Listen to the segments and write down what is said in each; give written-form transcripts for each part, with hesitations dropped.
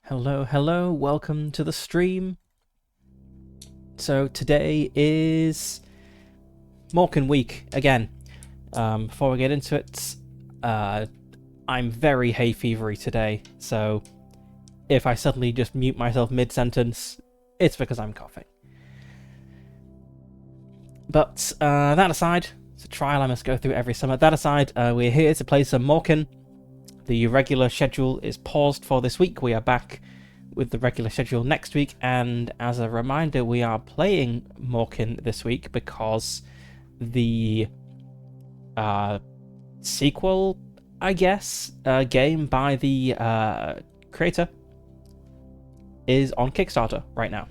Hello, welcome to the stream. So today is Morkin week again. Before we get into it, I'm very hay fevery today, so if I suddenly just mute myself mid-sentence, it's because I'm coughing. But that aside, it's a trial I must go through every summer. That aside, we're here to play some Morkin. The regular schedule is paused for this week. We are back with the regular schedule next week, and as a reminder, we are playing Morkin this week because the sequel, I guess, game by the creator is on Kickstarter right now,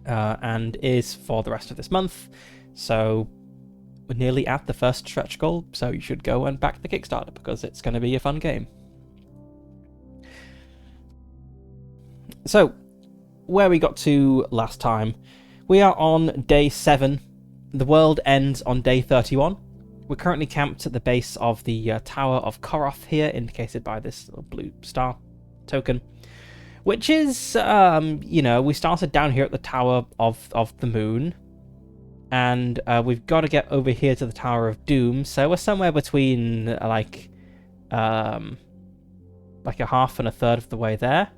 and is for the rest of this month, so we're nearly at the first stretch goal, so you should go and back the Kickstarter because it's going to be a fun game. So, where we got to last time, we are on day 7. The world ends on day 31. We're currently camped at the base of the Tower of Koroth here, indicated by this little blue star token, which is, we started down here at the Tower of the Moon, and we've got to get over here to the Tower of Doom, so we're somewhere between like a half and a third of the way there.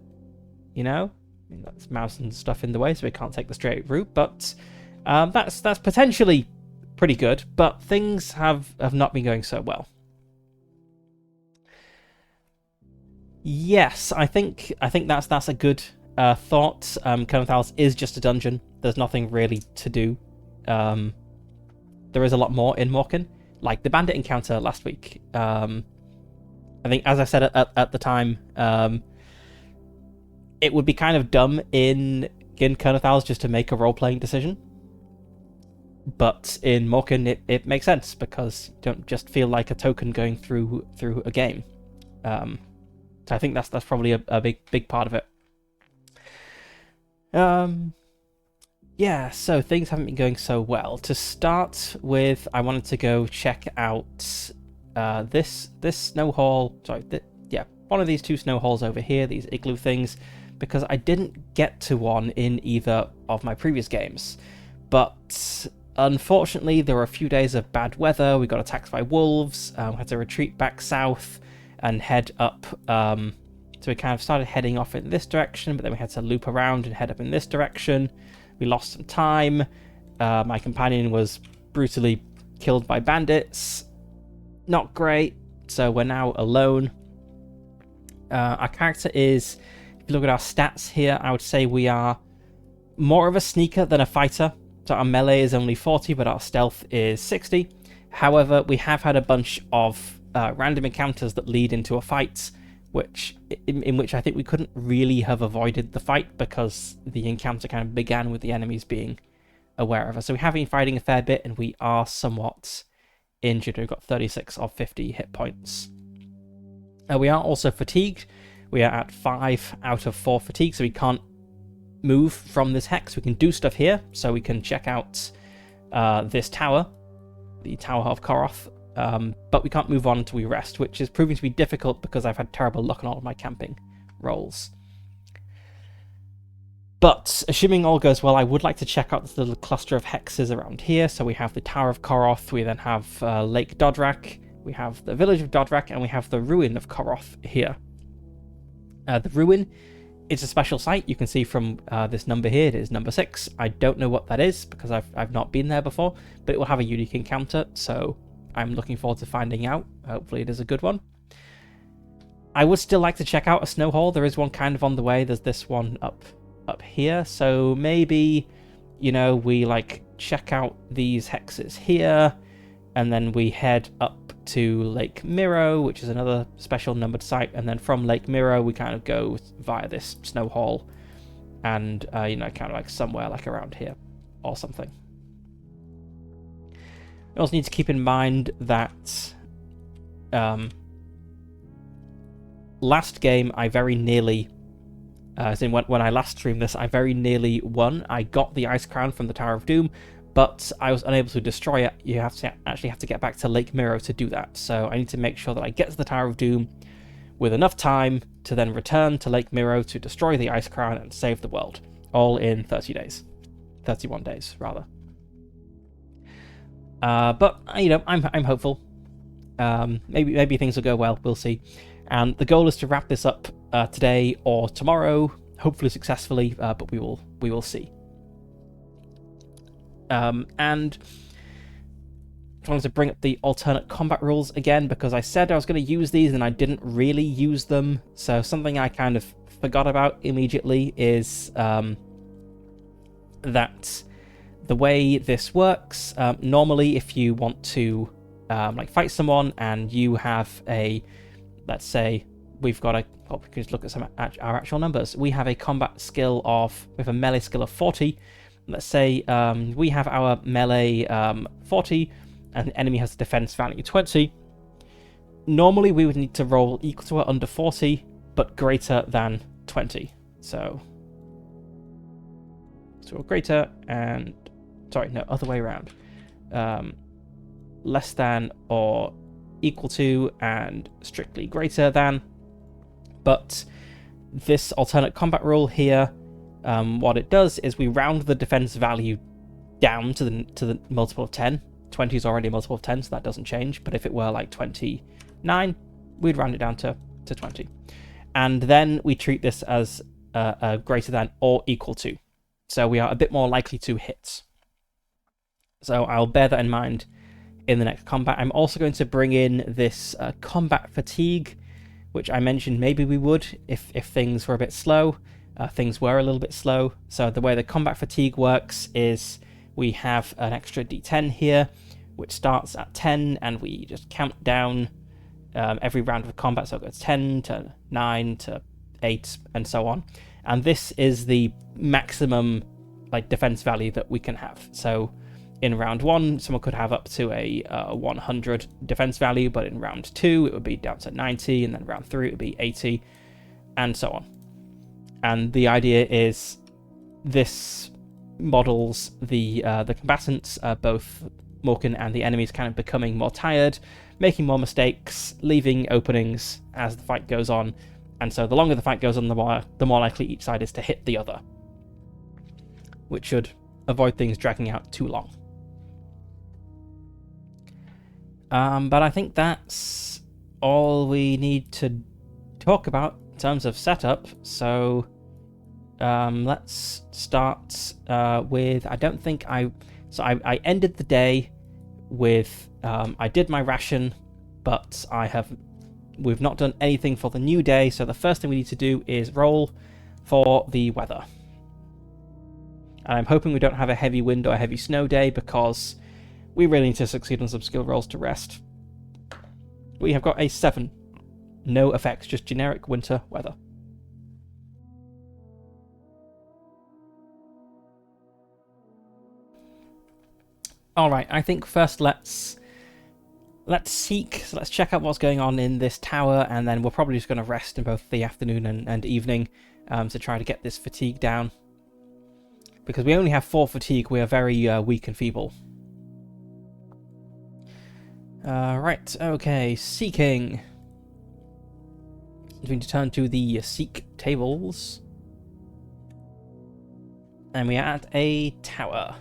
That's mouse and stuff in the way, so we can't take the straight route, but that's potentially pretty good, but things have not been going so well. Yes, I think that's a good thought. Kernathal's is just a dungeon. There's nothing really to do. There is a lot more in Morkin, like the bandit encounter last week. I think, as I said at the time, it would be kind of dumb in Kernathal's just to make a role-playing decision. But in Morkin, it makes sense, because you don't just feel like a token going through a game. So I think that's probably a big part of it. Yeah, so things haven't been going so well. To start with, I wanted to go check out this snow hall. Sorry, one of these two snow halls over here, these igloo things, because I didn't get to one in either of my previous games. But unfortunately, there were a few days of bad weather. We got attacked by wolves. We had to retreat back south and head up. So we kind of started heading off in this direction, but then we had to loop around and head up in this direction. We lost some time. My companion was brutally killed by bandits. Not great. So we're now alone. Our character is, if you look at our stats here, I would say we are more of a sneaker than a fighter. So our melee is only 40, but our stealth is 60. However, we have had a bunch of random encounters that lead into a fight, in which I think we couldn't really have avoided the fight because the encounter kind of began with the enemies being aware of us. So we have been fighting a fair bit, and we are somewhat injured. We've got 36 of 50 hit points. We are also fatigued. We are at 5 out of 4 fatigue, so we can't move from this hex. We can do stuff here, so we can check out this tower, the Tower of Koroth, but we can't move on until we rest, which is proving to be difficult because I've had terrible luck on all of my camping rolls. But assuming all goes well, I would like to check out this little cluster of hexes around here. So we have the Tower of Koroth, we then have Lake Dodrak, we have the village of Dodrak, and we have the ruin of Koroth here. The ruin is a special site. You can see from this number here, it is number 6. I don't know what that is because I've not been there before, but it will have a unique encounter, so I'm looking forward to finding out. Hopefully it is a good one. I would still like to check out a snow hall. There is one kind of on the way. There's this one up here, so maybe, we check out these hexes here, and then we head up to Lake Miro, which is another special numbered site, and then from Lake Miro we kind of go via this snow hall and kind of like somewhere like around here or something. You also need to keep in mind that last game I very nearly, as in when I last streamed this, I very nearly won. I got the Ice Crown from the Tower of Doom, but I was unable to destroy it. You actually have to get back to Lake Miro to do that. So I need to make sure that I get to the Tower of Doom with enough time to then return to Lake Miro to destroy the Ice Crown and save the world, all in 30 days. 31 days, rather. But, you know, I'm hopeful. Maybe things will go well, we'll see. And the goal is to wrap this up today or tomorrow, hopefully successfully, but we will see. And I wanted to bring up the alternate combat rules again, because I said I was going to use these and I didn't really use them. So something I kind of forgot about immediately is that the way this works, normally if you want to like fight someone and you have a, let's say we've got a, oh, we can just look at some our actual numbers. We have a combat skill of, we have a melee skill of 40. Let's say we have our melee 40 and the enemy has a defense value 20. Normally we would need to roll equal to or under 40, but greater than 20. So greater and, sorry, no, other way around. Less than or equal to and strictly greater than. But this alternate combat rule here, what it does is we round the defense value down to the multiple of 10. 20 is already a multiple of 10, so that doesn't change. But if it were like 29, we'd round it down to 20. And then we treat this as a greater than or equal to. So we are a bit more likely to hit. So I'll bear that in mind in the next combat. I'm also going to bring in this combat fatigue, which I mentioned maybe we would if things were a bit slow. Things were a little bit slow. So the way the combat fatigue works is we have an extra d10 here, which starts at 10, and we just count down every round of combat. So it goes 10 to 9 to 8 and so on. And this is the maximum like defense value that we can have. So in round 1, someone could have up to a 100 defense value, but in round 2 it would be down to 90, and then round 3 it would be 80, and so on. And the idea is this models the combatants, both Morkin and the enemies, kind of becoming more tired, making more mistakes, leaving openings as the fight goes on. And so the longer the fight goes on, the more likely each side is to hit the other, which should avoid things dragging out too long. But I think that's all we need to talk about in terms of setup. So let's start with, I ended the day with, I did my ration, but we've not done anything for the new day. So the first thing we need to do is roll for the weather. And I'm hoping we don't have a heavy wind or a heavy snow day, because we really need to succeed on some skill rolls to rest. We have got a 7. No effects, just generic winter weather. Alright, I think first let's seek, so let's check out what's going on in this tower, and then we're probably just going to rest in both the afternoon and evening to try to get this fatigue down. Because we only have 4 fatigue, we are very weak and feeble. Right, okay, seeking. We need to turn to the seek tables. And we are at a tower.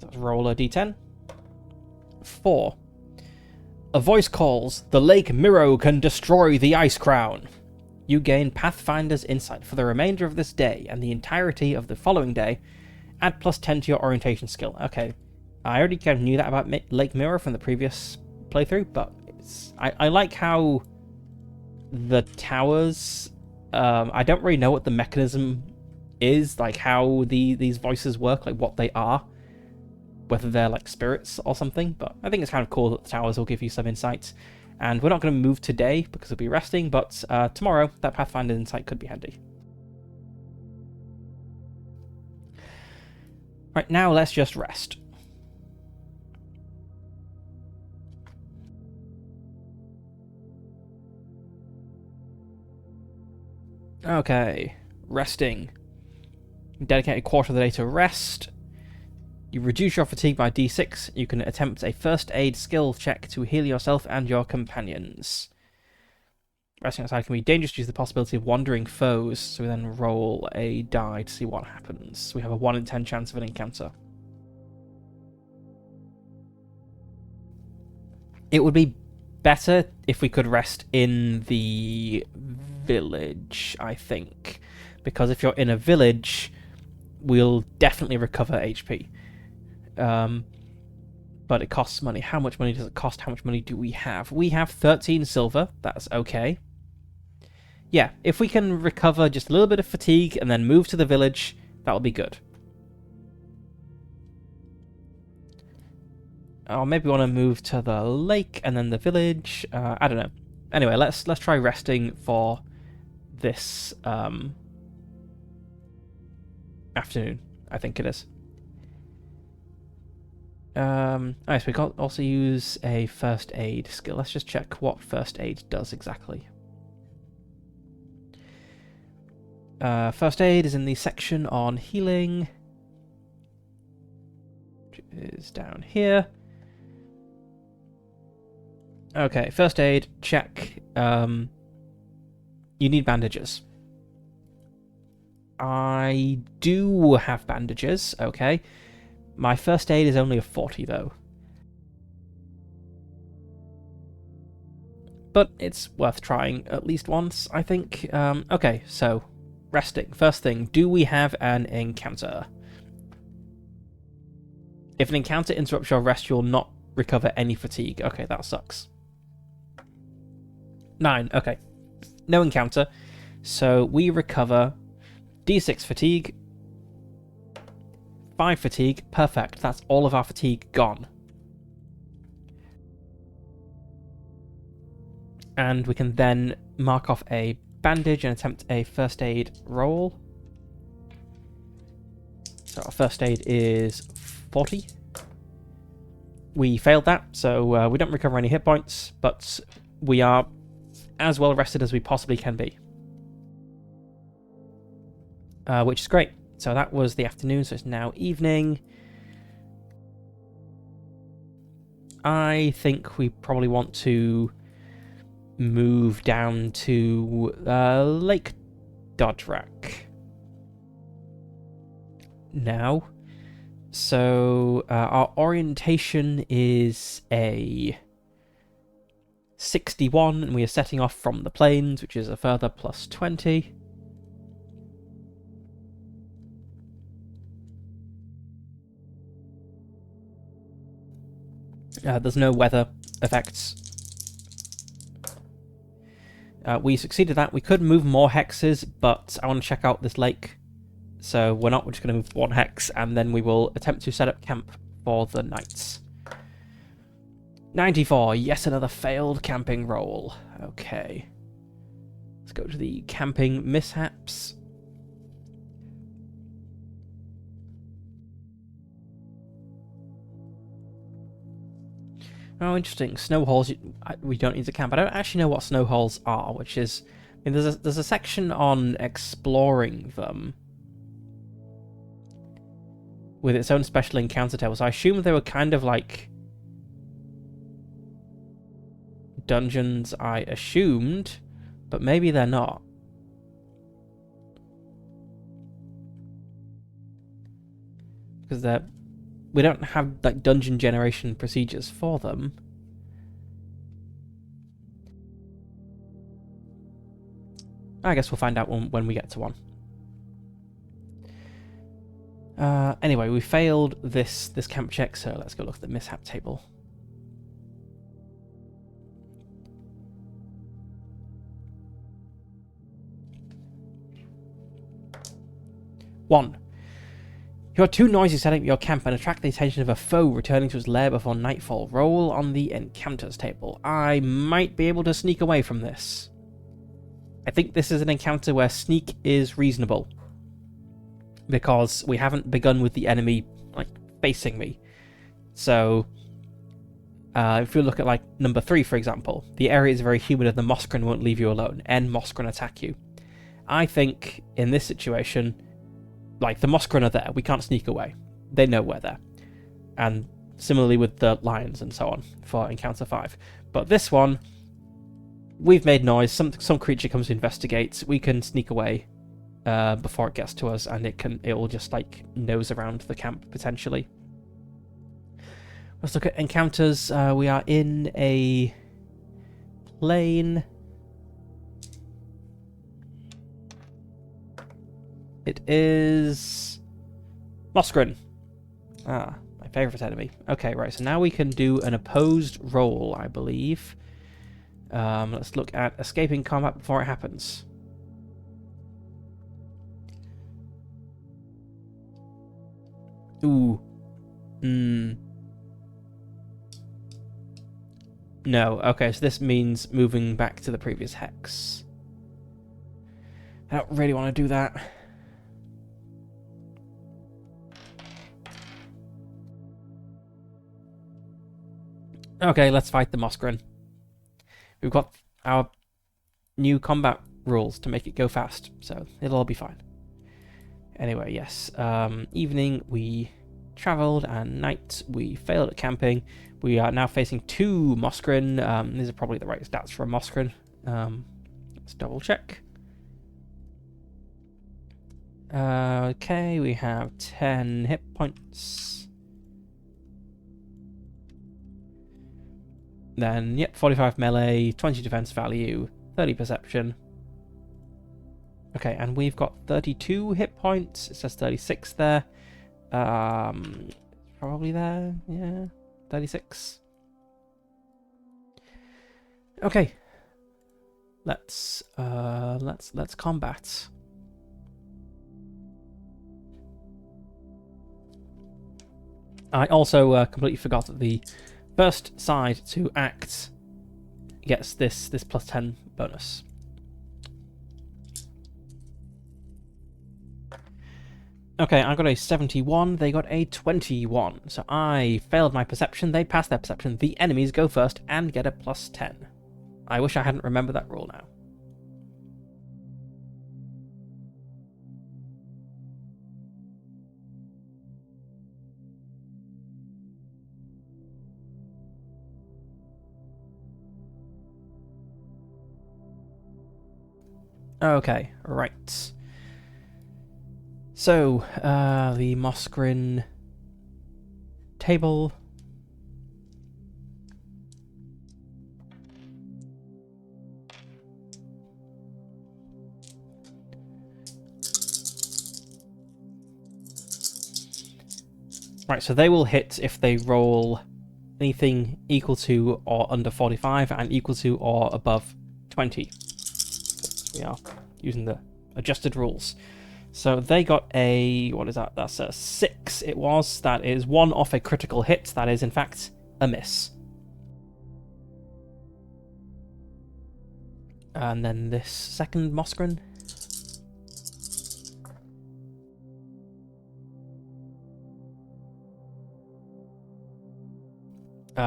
Let's roll a d10. 4. A voice calls, "The Lake Miro can destroy the Ice Crown." You gain Pathfinder's Insight for the remainder of this day and the entirety of the following day. Add +10 to your orientation skill. Okay, I already kind of knew that about Lake Miro from the previous playthrough, but I like how the towers, I don't really know what the mechanism is, like how these voices work, like what they are, whether they're like spirits or something, but I think it's kind of cool that the towers will give you some insight. And we're not going to move today because we'll be resting, but tomorrow that Pathfinder Insight could be handy. Right, now let's just rest. Okay, resting. Dedicate a quarter of the day to rest. You reduce your fatigue by d6. You can attempt a first aid skill check to heal yourself and your companions. Resting outside can be dangerous due to the possibility of wandering foes, so we then roll a die to see what happens. So we have a 1 in 10 chance of an encounter. It would be better if we could rest in the village, I think. Because if you're in a village, we'll definitely recover HP. But it costs money. How much money does it cost? How much money do we have? We have 13 silver. That's okay. Yeah, if we can recover just a little bit of fatigue and then move to the village, that'll be good. Or maybe we want to move to the lake and then the village. I don't know. Anyway, let's try resting for this afternoon, I think it is. Alright, so we can also use a first aid skill. Let's just check what first aid does exactly. First aid is in the section on healing, which is down here. Okay, first aid, check. You need bandages. I do have bandages, okay. My first aid is only a 40 though. But it's worth trying at least once, I think. Okay, so resting. First thing, do we have an encounter? If an encounter interrupts your rest, you'll not recover any fatigue. Okay, that sucks. 9, okay. No encounter. So we recover D6 fatigue, 5 fatigue, perfect. That's all of our fatigue gone. And we can then mark off a bandage and attempt a first aid roll. So our first aid is 40. We failed that, so we don't recover any hit points, but we are as well rested as we possibly can be. Which is great. So that was the afternoon, so it's now evening. I think we probably want to move down to Lake Dodrak now. So our orientation is a 61, and we are setting off from the plains, which is a further plus 20. There's no weather effects. We succeeded that. We could move more hexes, but I want to check out this lake. So we're not. We're just going to move 1 hex, and then we will attempt to set up camp for the nights. 94. Yes, another failed camping roll. Okay. Let's go to the camping mishaps. Oh, interesting. Snow holes. We don't need to camp. I don't actually know what snow holes are, which is... I mean, there's a section on exploring them with its own special encounter table. So I assume they were kind of like dungeons, I assumed, but maybe they're not. Because we don't have like dungeon generation procedures for them. I guess we'll find out when we get to one. Anyway, we failed this camp check, so let's go look at the mishap table. One. You are too noisy setting up your camp and attract the attention of a foe returning to its lair before nightfall. Roll on the encounters table. I might be able to sneak away from this. I think this is an encounter where sneak is reasonable, because we haven't begun with the enemy like facing me. So if you look at like number 3, for example, the area is very humid and the Morkin won't leave you alone. N Morkin attack you. I think in this situation, like, the Morkin are there. We can't sneak away. They know we're there. And similarly with the lions and so on for Encounter 5. But this one, we've made noise. Some creature comes to investigate. We can sneak away before it gets to us, and it will just like nose around the camp potentially. Let's look at encounters. We are in a plane. It is Morkin. Ah, my favourite enemy. Okay, right, so now we can do an opposed roll, I believe. Let's look at escaping combat before it happens. Ooh. No, okay, so this means moving back to the previous hex. I don't really want to do that. Okay, let's fight the Morkin. We've got our new combat rules to make it go fast, so it'll all be fine. Anyway, yes. Evening we travelled, and night we failed at camping. We are now facing 2 Morkin. These are probably the right stats for a Morkin. Let's double check. Okay, we have 10 hit points. Then, yep, 45 melee, 20 defense value, 30 perception. Okay, and we've got 32 hit points. It says 36 there. Probably there. Yeah, 36. Okay. Let's combat. I also completely forgot that the first side to act gets this plus 10 bonus. Okay, I got a 71, they got a 21. So I failed my perception, they passed their perception, the enemies go first and get a plus 10. I wish I hadn't remembered that rule now. Okay, right. So, the Morkin table. Right, so they will hit if they roll anything equal to or under 45 and equal to or above 20. We are using the adjusted rules. So they got a, what is that? That's a 6 it was. That is 1 off a critical hit. That is, in fact, a miss. And then this second Morkin.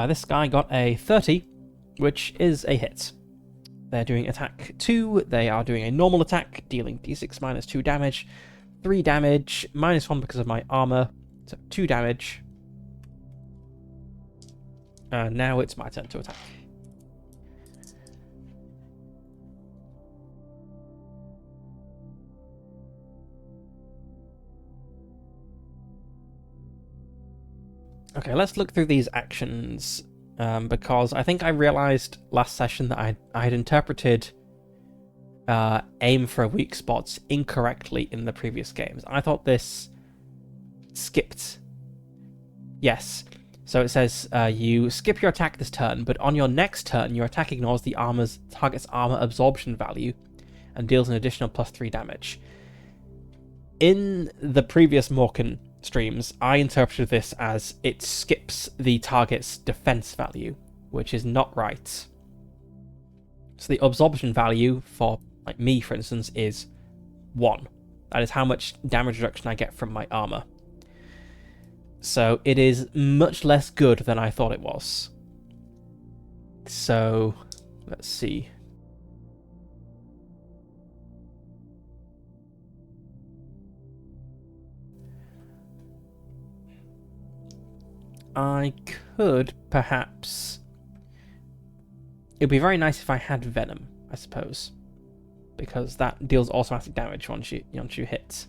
This guy got a 30, which is a hit. They're doing attack 2, they are doing a normal attack, dealing d6 minus 2 damage, 3 damage, minus 1 because of my armor, so 2 damage. And now it's my turn to attack. Okay, let's look through these actions. Because I think I realized last session that I had interpreted aim for a weak spot incorrectly in the previous games. I thought this skipped. Yes. So it says you skip your attack this turn, but on your next turn, your attack ignores the target's armor absorption value and deals an additional plus 3 damage. In the previous Morkin streams, I interpreted this as it skips the target's defense value, which is not right. So the absorption value for, like me, for instance, is 1. That is how much damage reduction I get from my armor. So it is much less good than I thought it was. So, let's see. I could perhaps It'd be very nice if I had Venom, I suppose, because that deals automatic damage once you hit.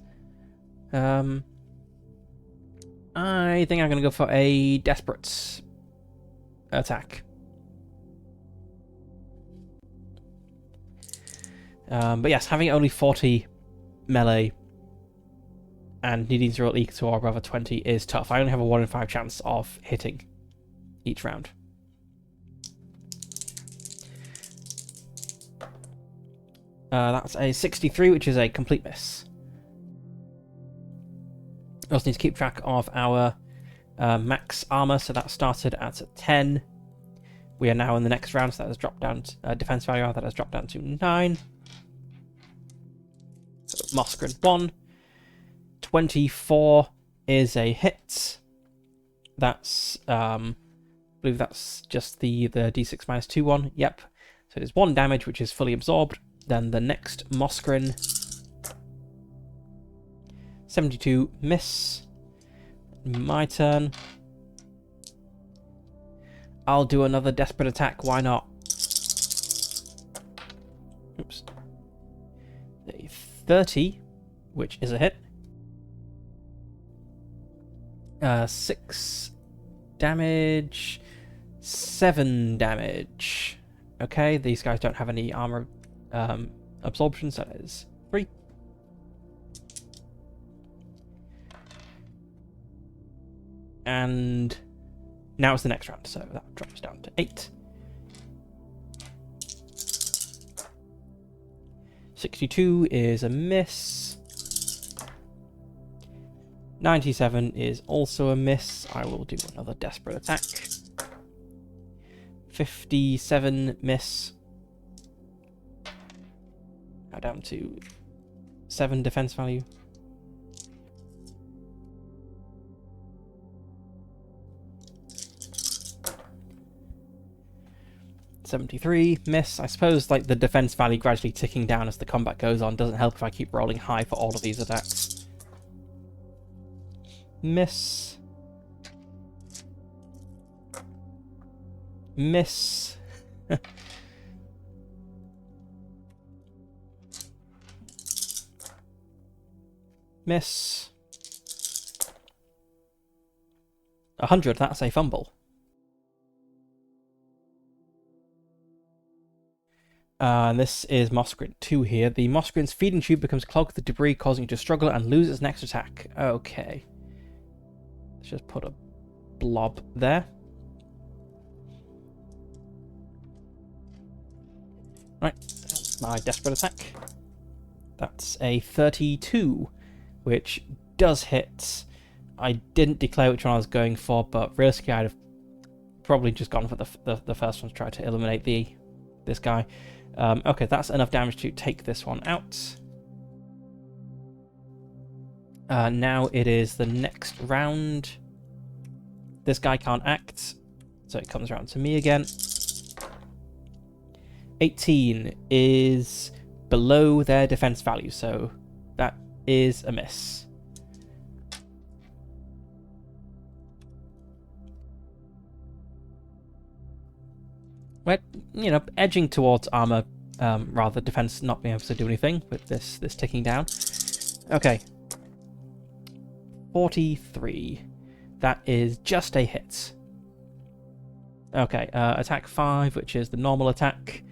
I think I'm going to go for a desperate attack. But yes, having only 40 melee and needing to roll equal to or above a 20 is tough. I only have a 1 in 5 chance of hitting each round. That's a 63, which is a complete miss. I also need to keep track of our max armor, so that started at 10. We are now in the next round, so that has dropped down to, defense value, that has dropped down to 9. So Morkin 1. 24 is a hit. That's, I believe that's just the d6 minus 2 one. Yep. So it is 1 damage, which is fully absorbed. Then the next Morkin. 72, miss. My turn. I'll do another desperate attack, why not? Oops. A 30, which is a hit. 6 damage, 7 damage. Okay, these guys don't have any armor absorption, so that is 3. And now it's the next round, so that drops down to 8. 62 is a miss. 97 is also a miss. I will do another desperate attack. 57 miss. Now down to 7 defense value. $73 miss. I suppose like the defense value gradually ticking down as the combat goes on doesn't help if I keep rolling high for all of these attacks. Miss. Miss. Miss. 100, that's a fumble. And this is Morkin 2 here. The Morkin's feeding tube becomes clogged with debris, causing it to struggle and lose its next attack. Okay. Let's just put a blob there. Right, that's my desperate attack. That's a 32, which does hit. I didn't declare which one I was going for, but realistically I'd have probably just gone for the first one to try to eliminate this guy. Okay, that's enough damage to take this one out. Now it is the next round. This guy can't act, so it comes around to me again. 18 is below their defense value, so that is a miss. We're, edging towards armor, rather defense not being able to do anything with this ticking down. Okay. 43. That is just a hit. Okay, attack 5, which is the normal attack,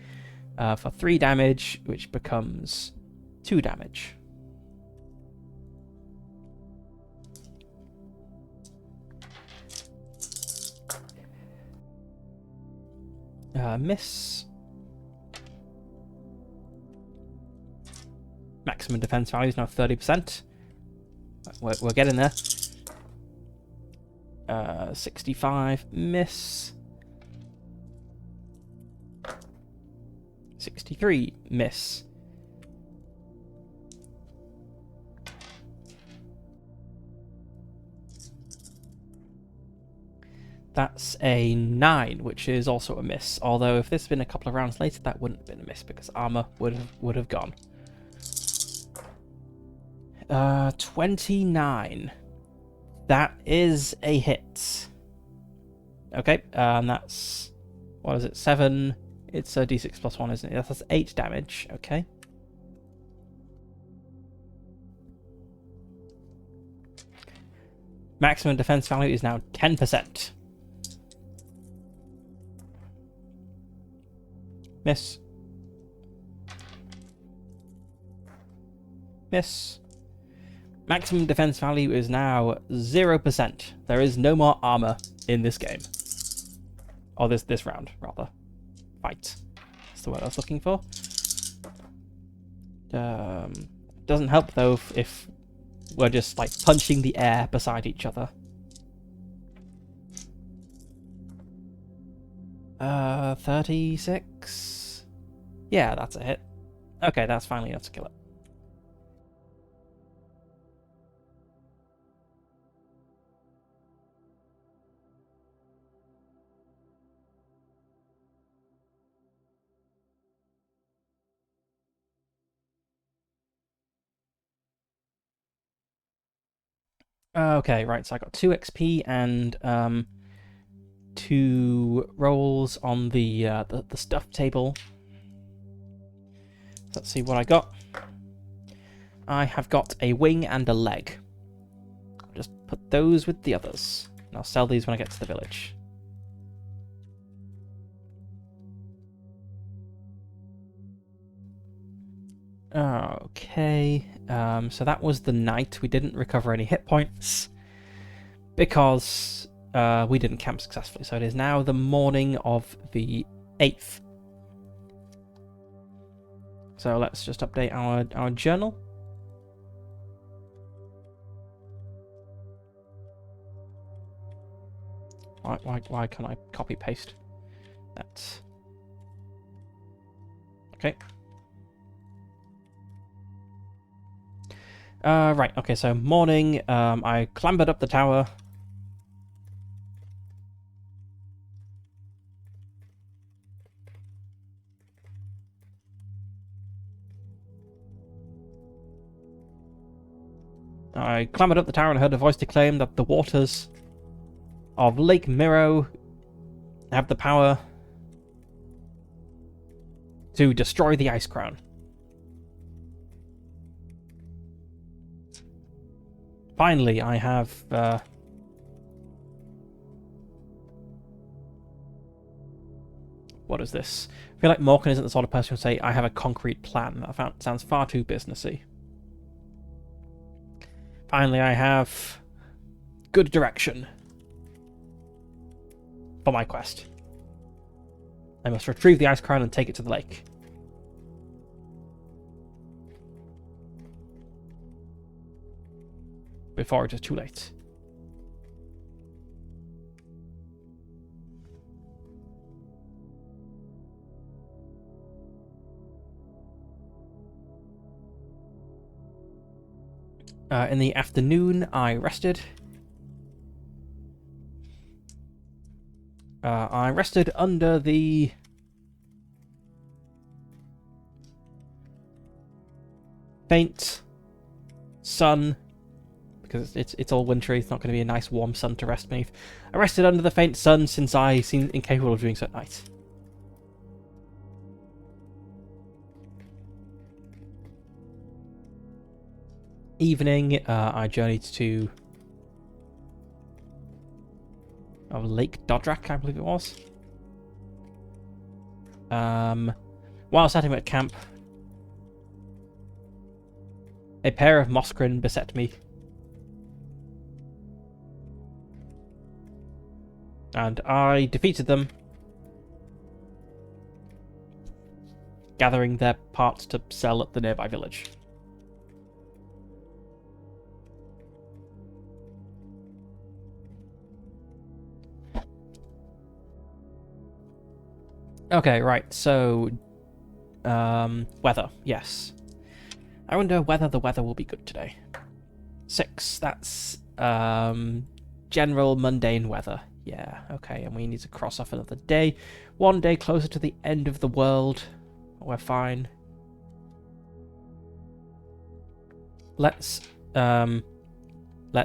for 3 damage, which becomes 2 damage. Miss. Maximum defense value is now 30%. We're getting there. 65, miss. 63, miss. That's a 9, which is also a miss. Although if this had been a couple of rounds later, that wouldn't have been a miss because armor would have gone. 29. That is a hit. Okay, and that's, what is it, 7 It's a d6 plus 1, isn't it? That's 8 damage. Okay. Maximum defense value is now 10%. Miss. Miss. Maximum defense value is now 0%. There is no more armor in this game. Or this round, rather. Fight. That's the word I was looking for. Doesn't help, though, if we're just, like, punching the air beside each other. 36? Yeah, that's a hit. Okay, that's finally enough to kill it. Okay, right, so I got 2 XP and 2 rolls on the stuff table. Let's see what I got. I have got a wing and a leg. I'll just put those with the others. And I'll sell these when I get to the village. Okay, so that was the night. We didn't recover any hit points because we didn't camp successfully. So it is now the morning of the 8th. So let's just update our journal. Why can't I copy paste that? Okay. Right, okay, so morning, I clambered up the tower. I clambered up the tower and heard a voice declaim that the waters of Lake Miro have the power to destroy the Ice Crown. Finally, I have what is this? I feel like Morkin isn't the sort of person who would say, I have a concrete plan. That sounds far too businessy. Finally, I have good direction for my quest. I must retrieve the Ice Crown and take it to the lake. Before it is too late. In the afternoon, I rested. I rested under the faint sun, because it's all wintry. It's not going to be a nice warm sun to rest beneath. I rested under the faint sun since I seemed incapable of doing so at night. Evening, I journeyed to Lake Dodrak, I believe it was. While setting up at camp, a pair of Morkin beset me. And I defeated them, gathering their parts to sell at the nearby village. Okay, right, so weather, yes. I wonder whether the weather will be good today. 6, that's general mundane weather. Yeah, okay, and we need to cross off another day. 1 day closer to the end of the world. We're fine. Let's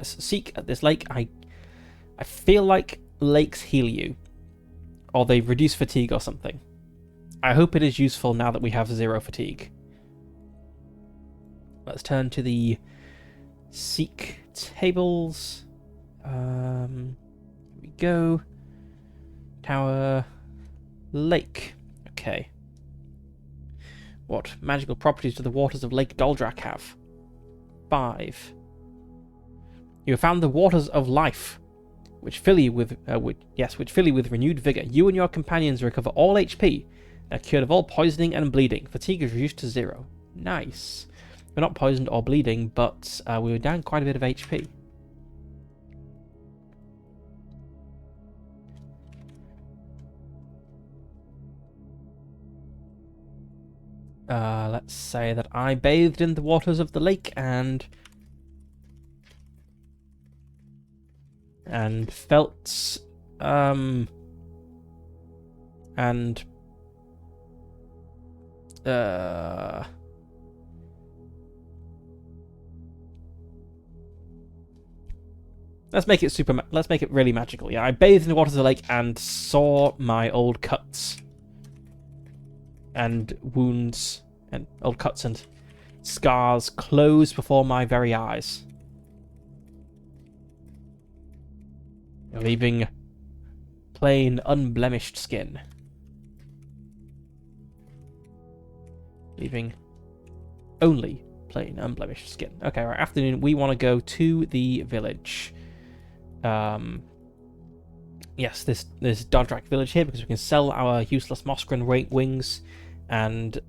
seek at this lake. I feel like lakes heal you. Or they reduce fatigue or something. I hope it is useful now that we have 0 fatigue. Let's turn to the seek tables. Here we go. Tower, lake. Okay. What magical properties do the waters of Lake Doldrak have? 5. You have found the waters of life, which fill you with renewed vigor. You and your companions recover all HP and are cured of all poisoning and bleeding. Fatigue is reduced to 0. Nice. We're not poisoned or bleeding, but we were down quite a bit of HP. Let's say that I bathed in the waters of the lake and felt let's make it really magical. Yeah, I bathed in the waters of the lake and saw my old cuts and wounds and old cuts and scars close before my very eyes, leaving plain, unblemished skin. Leaving only plain, unblemished skin. Okay, right, afternoon, we want to go to the village. Yes, this Doldrak village here, because we can sell our useless Morkin wings, and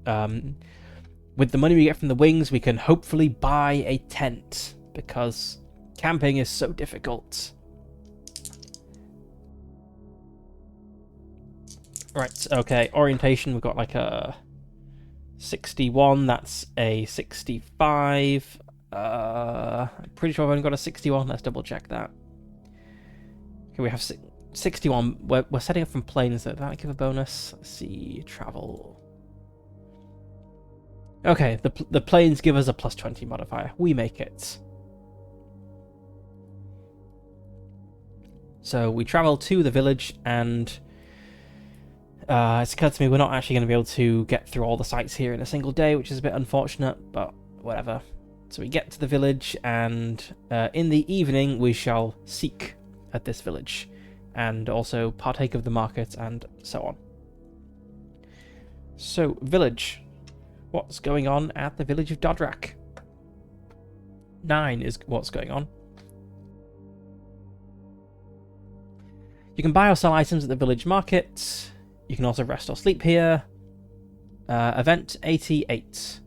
with the money we get from the wings, we can hopefully buy a tent, because camping is so difficult. Right, okay, orientation, we've got like a 61, that's a 65. I'm pretty sure I've only got a 61, let's double check that. Okay, we have 61, we're setting up from planes, so that give a bonus. Let's see, travel. Okay, the planes give us a plus 20 modifier, we make it. So we travel to the village, and it's occurred to me we're not actually going to be able to get through all the sites here in a single day, which is a bit unfortunate, but whatever. So we get to the village, and in the evening we shall seek at this village, and also partake of the market, and so on. So, village. What's going on at the village of Doldrak? 9 is what's going on. You can buy or sell items at the village market. You can also rest or sleep here. Event 88.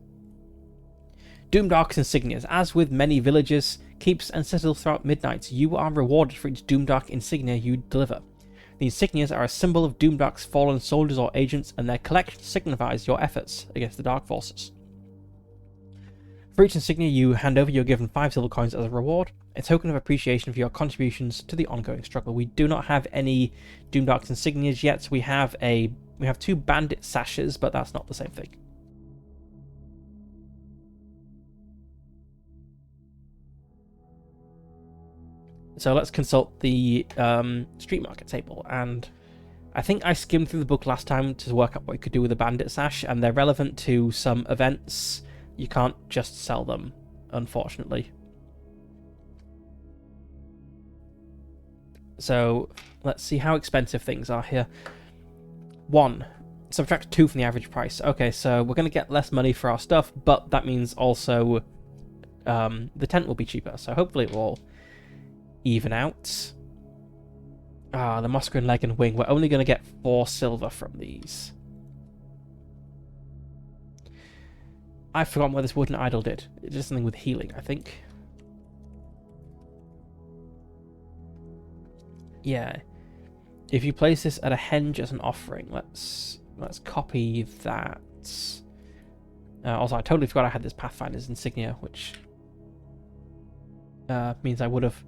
Doomdark's insignias. As with many villages, keeps, and citadels throughout midnight, you are rewarded for each Doomdark insignia you deliver. The insignias are a symbol of Doomdark's fallen soldiers or agents, and their collection signifies your efforts against the Dark Forces. For each insignia you hand over, you're given 5 silver coins as a reward, a token of appreciation for your contributions to the ongoing struggle. We do not have any Doomdark's insignias yet. We have 2 bandit sashes, but that's not the same thing. So let's consult the street market table, and I think I skimmed through the book last time to work out what you could do with a bandit sash, and they're relevant to some events. You can't just sell them, unfortunately. So let's see how expensive things are here. 1. Subtract 2 from the average price. Okay, so we're going to get less money for our stuff, but that means also the tent will be cheaper, so hopefully it will even out. The Morkin leg and wing. We're only going to get 4 silver from these. I've forgotten what this wooden idol did. It did something with healing, I think. Yeah. If you place this at a henge as an offering, let's copy that. Also, I totally forgot I had this Pathfinder's insignia, which means I would have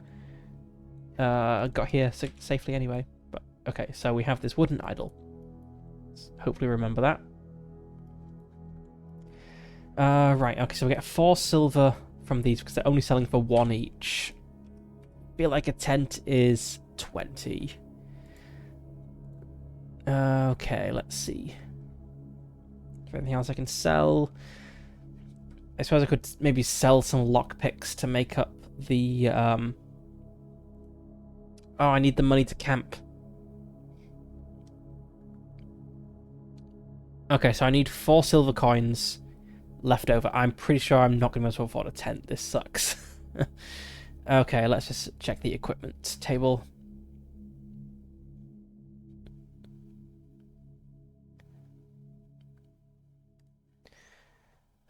got here safely anyway. But okay, so we have this wooden idol. Let's hopefully remember that. Right, okay, so we get 4 silver from these because they're only selling for 1 each. I feel like a tent is 20. Okay, let's see. Anything else I can sell? I suppose I could maybe sell some lockpicks to make up the... Oh, I need the money to camp. Okay, so I need 4 silver coins left over. I'm pretty sure I'm not going to be able to afford a tent. This sucks. Okay, let's just check the equipment table.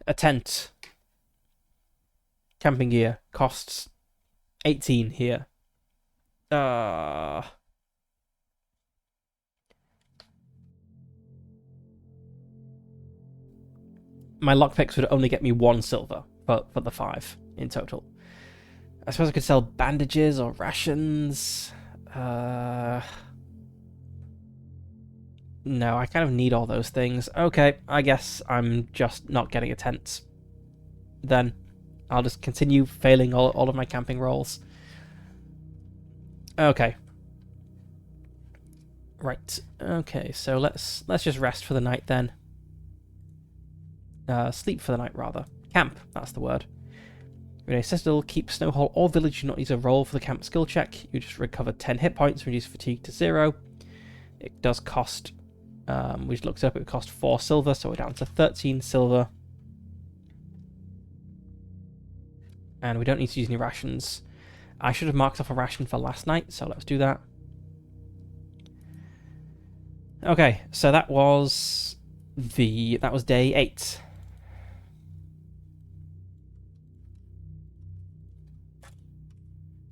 A tent. Camping gear costs 18 here. My lockpicks would only get me 1 silver for the 5 in total. I suppose I could sell bandages or rations. No, I kind of need all those things. Okay, I guess I'm just not getting a tent. Then I'll just continue failing all of my camping rolls. Okay. Right. Okay, so let's just rest for the night then. Sleep for the night, rather. Camp, that's the word. In a citadel, keep Snowhall or village. You do not use a roll for the camp skill check. You just recover 10 hit points, reduce fatigue to 0. It does cost... we just looked it up, it would cost 4 silver, so we're down to 13 silver. And we don't need to use any rations. I should have marked off a ration for last night, so let's do that. Okay, so that was day 8.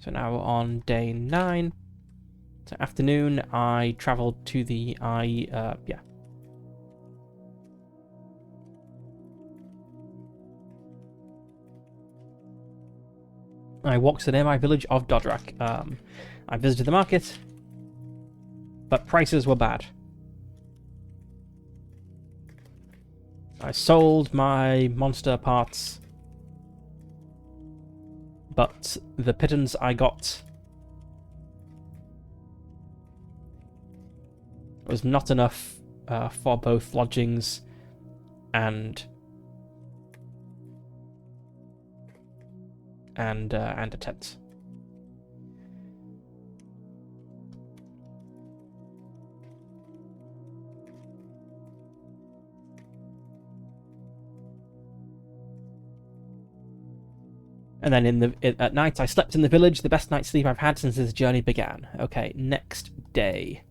So now we're on day 9. So afternoon, I travelled to the I walked to the nearby village of Dodrak. I visited the market, but prices were bad. I sold my monster parts, but the pittance I got was not enough for both lodgings and a tent. And then at night, I slept in the village, the best night's sleep I've had since this journey began. Okay, next day.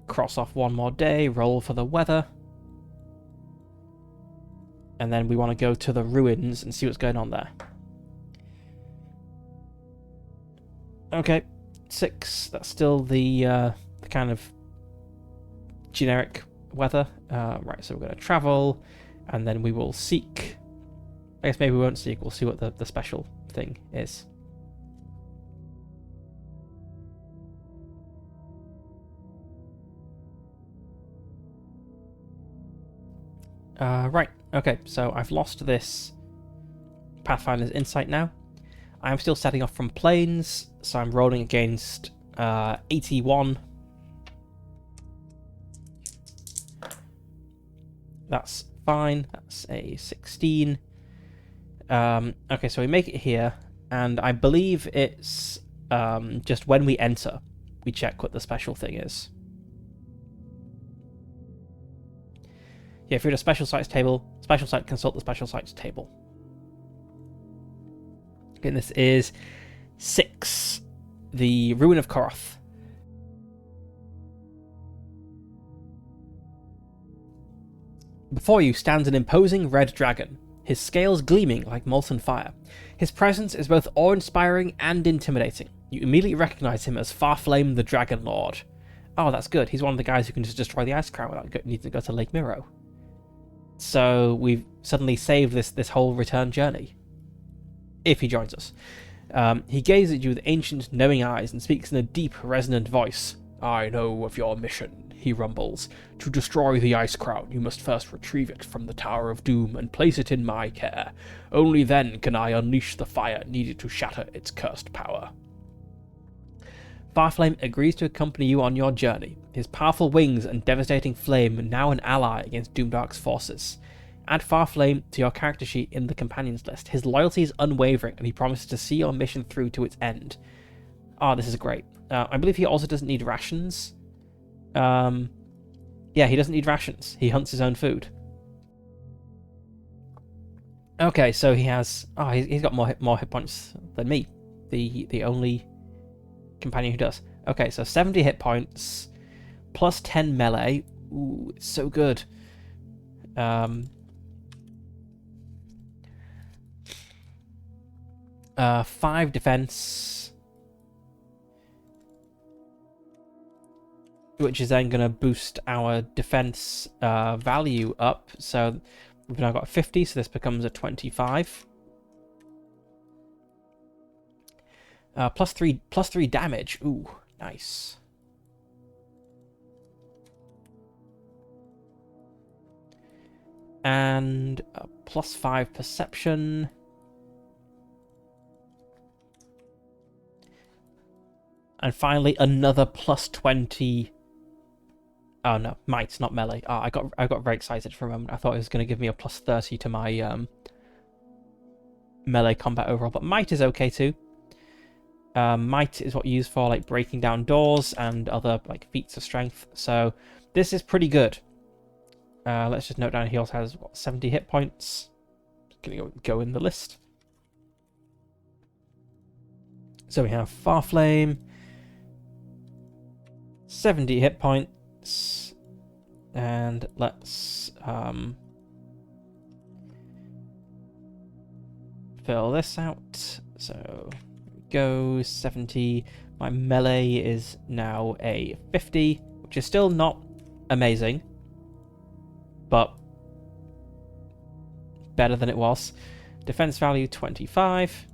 Cross off one more day, roll for the weather. And then we want to go to the ruins and see what's going on there. Okay, 6. That's still the kind of generic weather. Right, so we're going to travel, and then we will seek... I guess maybe we won't seek, we'll see what the special thing is. Right, okay, so I've lost this Pathfinder's Insight now. I'm still setting off from planes, so I'm rolling against 81. That's fine, that's a 16. Okay, so we make it here, and I believe it's just when we enter, we check what the special thing is. Yeah, if you're at a special sites table, special site, consult the special sites table. Okay, and this is 6, the Ruin of Koroth. Before you stands an imposing red dragon, his scales gleaming like molten fire. His presence is both awe-inspiring and intimidating. You immediately recognize him as Farflame the Dragon Lord. Oh, that's good. He's one of the guys who can just destroy the Ice Crown without needing to go to Lake Miro. So we've suddenly saved this whole return journey. If he joins us. He gazes at you with ancient, knowing eyes and speaks in a deep, resonant voice. I know of your mission, he rumbles. To destroy the Ice Crown, you must first retrieve it from the Tower of Doom and place it in my care. Only then can I unleash the fire needed to shatter its cursed power. Farflame agrees to accompany you on your journey. His powerful wings and devastating flame are now an ally against Doomdark's forces. Add Farflame to your character sheet in the companions list. His loyalty is unwavering, and he promises to see your mission through to its end. Oh, this is great. I believe he also doesn't need rations. Yeah, he doesn't need rations. He hunts his own food. Okay, so he has... Oh, he's got more hit points than me. The only companion who does. Okay, so 70 hit points, plus 10 melee. Ooh, it's so good. 5 defense, which is then going to boost our defense value up. So we've now got 50, so this becomes a 25. Plus 3 damage. Ooh, nice. And plus 5 perception. And finally, another plus 20. Oh no, might, not melee. Oh, I got very excited for a moment. I thought it was going to give me a plus 30 to my melee combat overall, but might is okay too. Might is what you use for like breaking down doors and other like feats of strength. So this is pretty good. Let's just note down he also has what, 70 hit points. Gonna go in the list. So we have Farflame, 70 hit points, and let's fill this out. So go 70. My melee is now a 50, which is still not amazing, but better than it was. Defense value 25.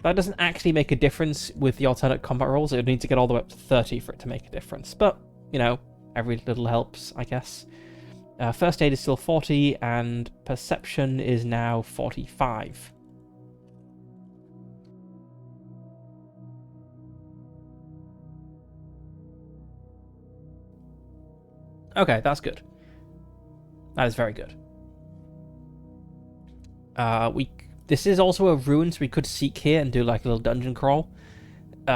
That doesn't actually make a difference with the alternate combat rolls. It would need to get all the way up to 30 for it to make a difference. But, you know, every little helps, I guess. First aid is still 40, and perception is now 45. Okay, that's good. That is very good. This is also a ruin, so we could seek here and do like a little dungeon crawl. But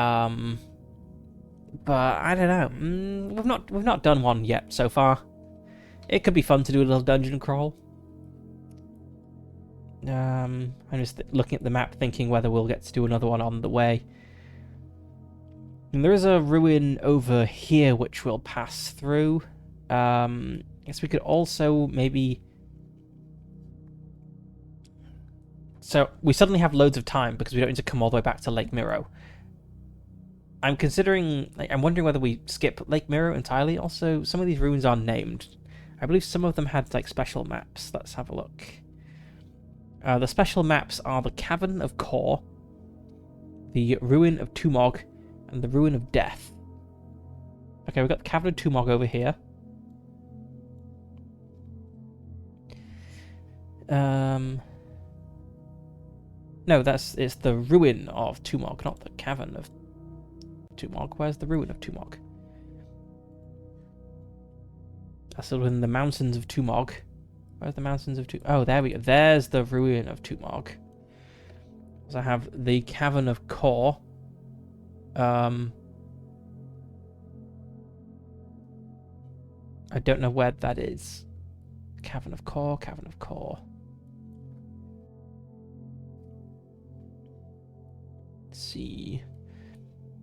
I don't know. We've not done one yet so far. It could be fun to do a little dungeon crawl. I'm just looking at the map, thinking whether we'll get to do another one on the way. And there is a ruin over here which we'll pass through. I guess we could also maybe... So we suddenly have loads of time because we don't need to come all the way back to Lake Miro. I'm considering, like, I'm wondering whether we skip Lake Miro entirely. Also, some of these ruins are named. I believe some of them had like special maps. Let's have a look. The special maps are the Cavern of Kor, the Ruin of Tumog, and the Ruin of Death. Okay, we've got the Cavern of Tumog over here. No, it's the Ruin of Tumog, not the Cavern of Tumog. Where's the Ruin of Tumog? That's still in the Mountains of Tumog. Where's the Mountains of Tumog? Oh, there we go. There's the Ruin of Tumog. So I have the Cavern of Kor. I don't know where that is. Cavern of Kor, Cavern of Kor. Let's see.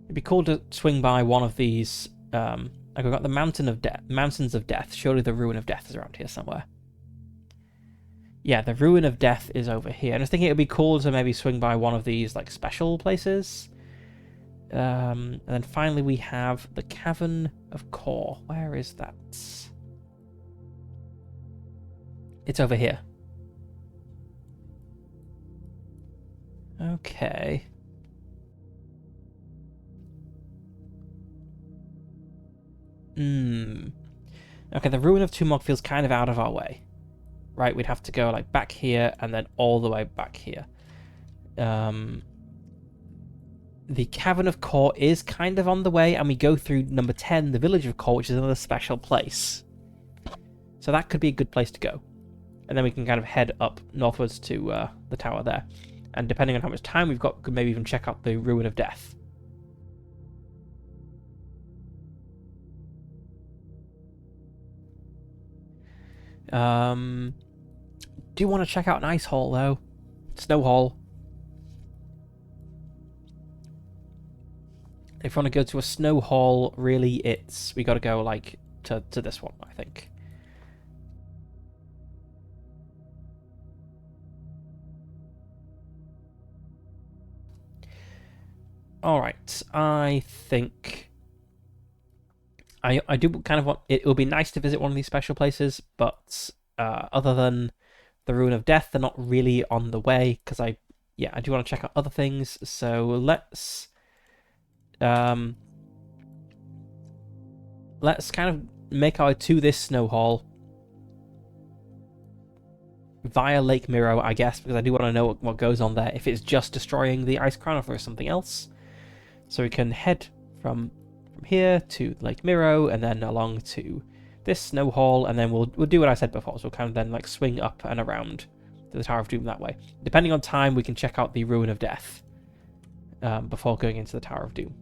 It'd be cool to swing by one of these. I've got the Mountains of Death. Surely the Ruin of Death is around here somewhere. Yeah, the Ruin of Death is over here. And I was thinking it would be cool to maybe swing by one of these like special places. And then finally we have the Cavern of Kor. Where is that? It's over here. Okay. Okay, the Ruin of Tumog feels kind of out of our way. Right, we'd have to go like back here and then all the way back here. the Cavern of Core is kind of on the way, and we go through number 10, the Village of Core, which is another special place. So that could be a good place to go. And then we can kind of head up northwards to the tower there. And depending on how much time we've got, we could maybe even check out the Ruin of Death. Do you want to check out an ice hall, though? Snow hall. If we want to go to a snow hall, really, we got to go like to this one, I think. All right, I think I do kind of want it. Would be nice to visit one of these special places, but other than the Ruin of Death, they're not really on the way because I do want to check out other things. So let's kind of make our way to this snow hall via Lake Miro, I guess, because I do want to know what goes on there. If it's just destroying the Ice Crown or if there's something else. So we can head from here to Lake Miro and then along to this snow hall, and then we'll do what I said before. So we'll kind of then like swing up and around to the Tower of Doom that way. Depending on time, we can check out the Ruin of Death before going into the Tower of Doom.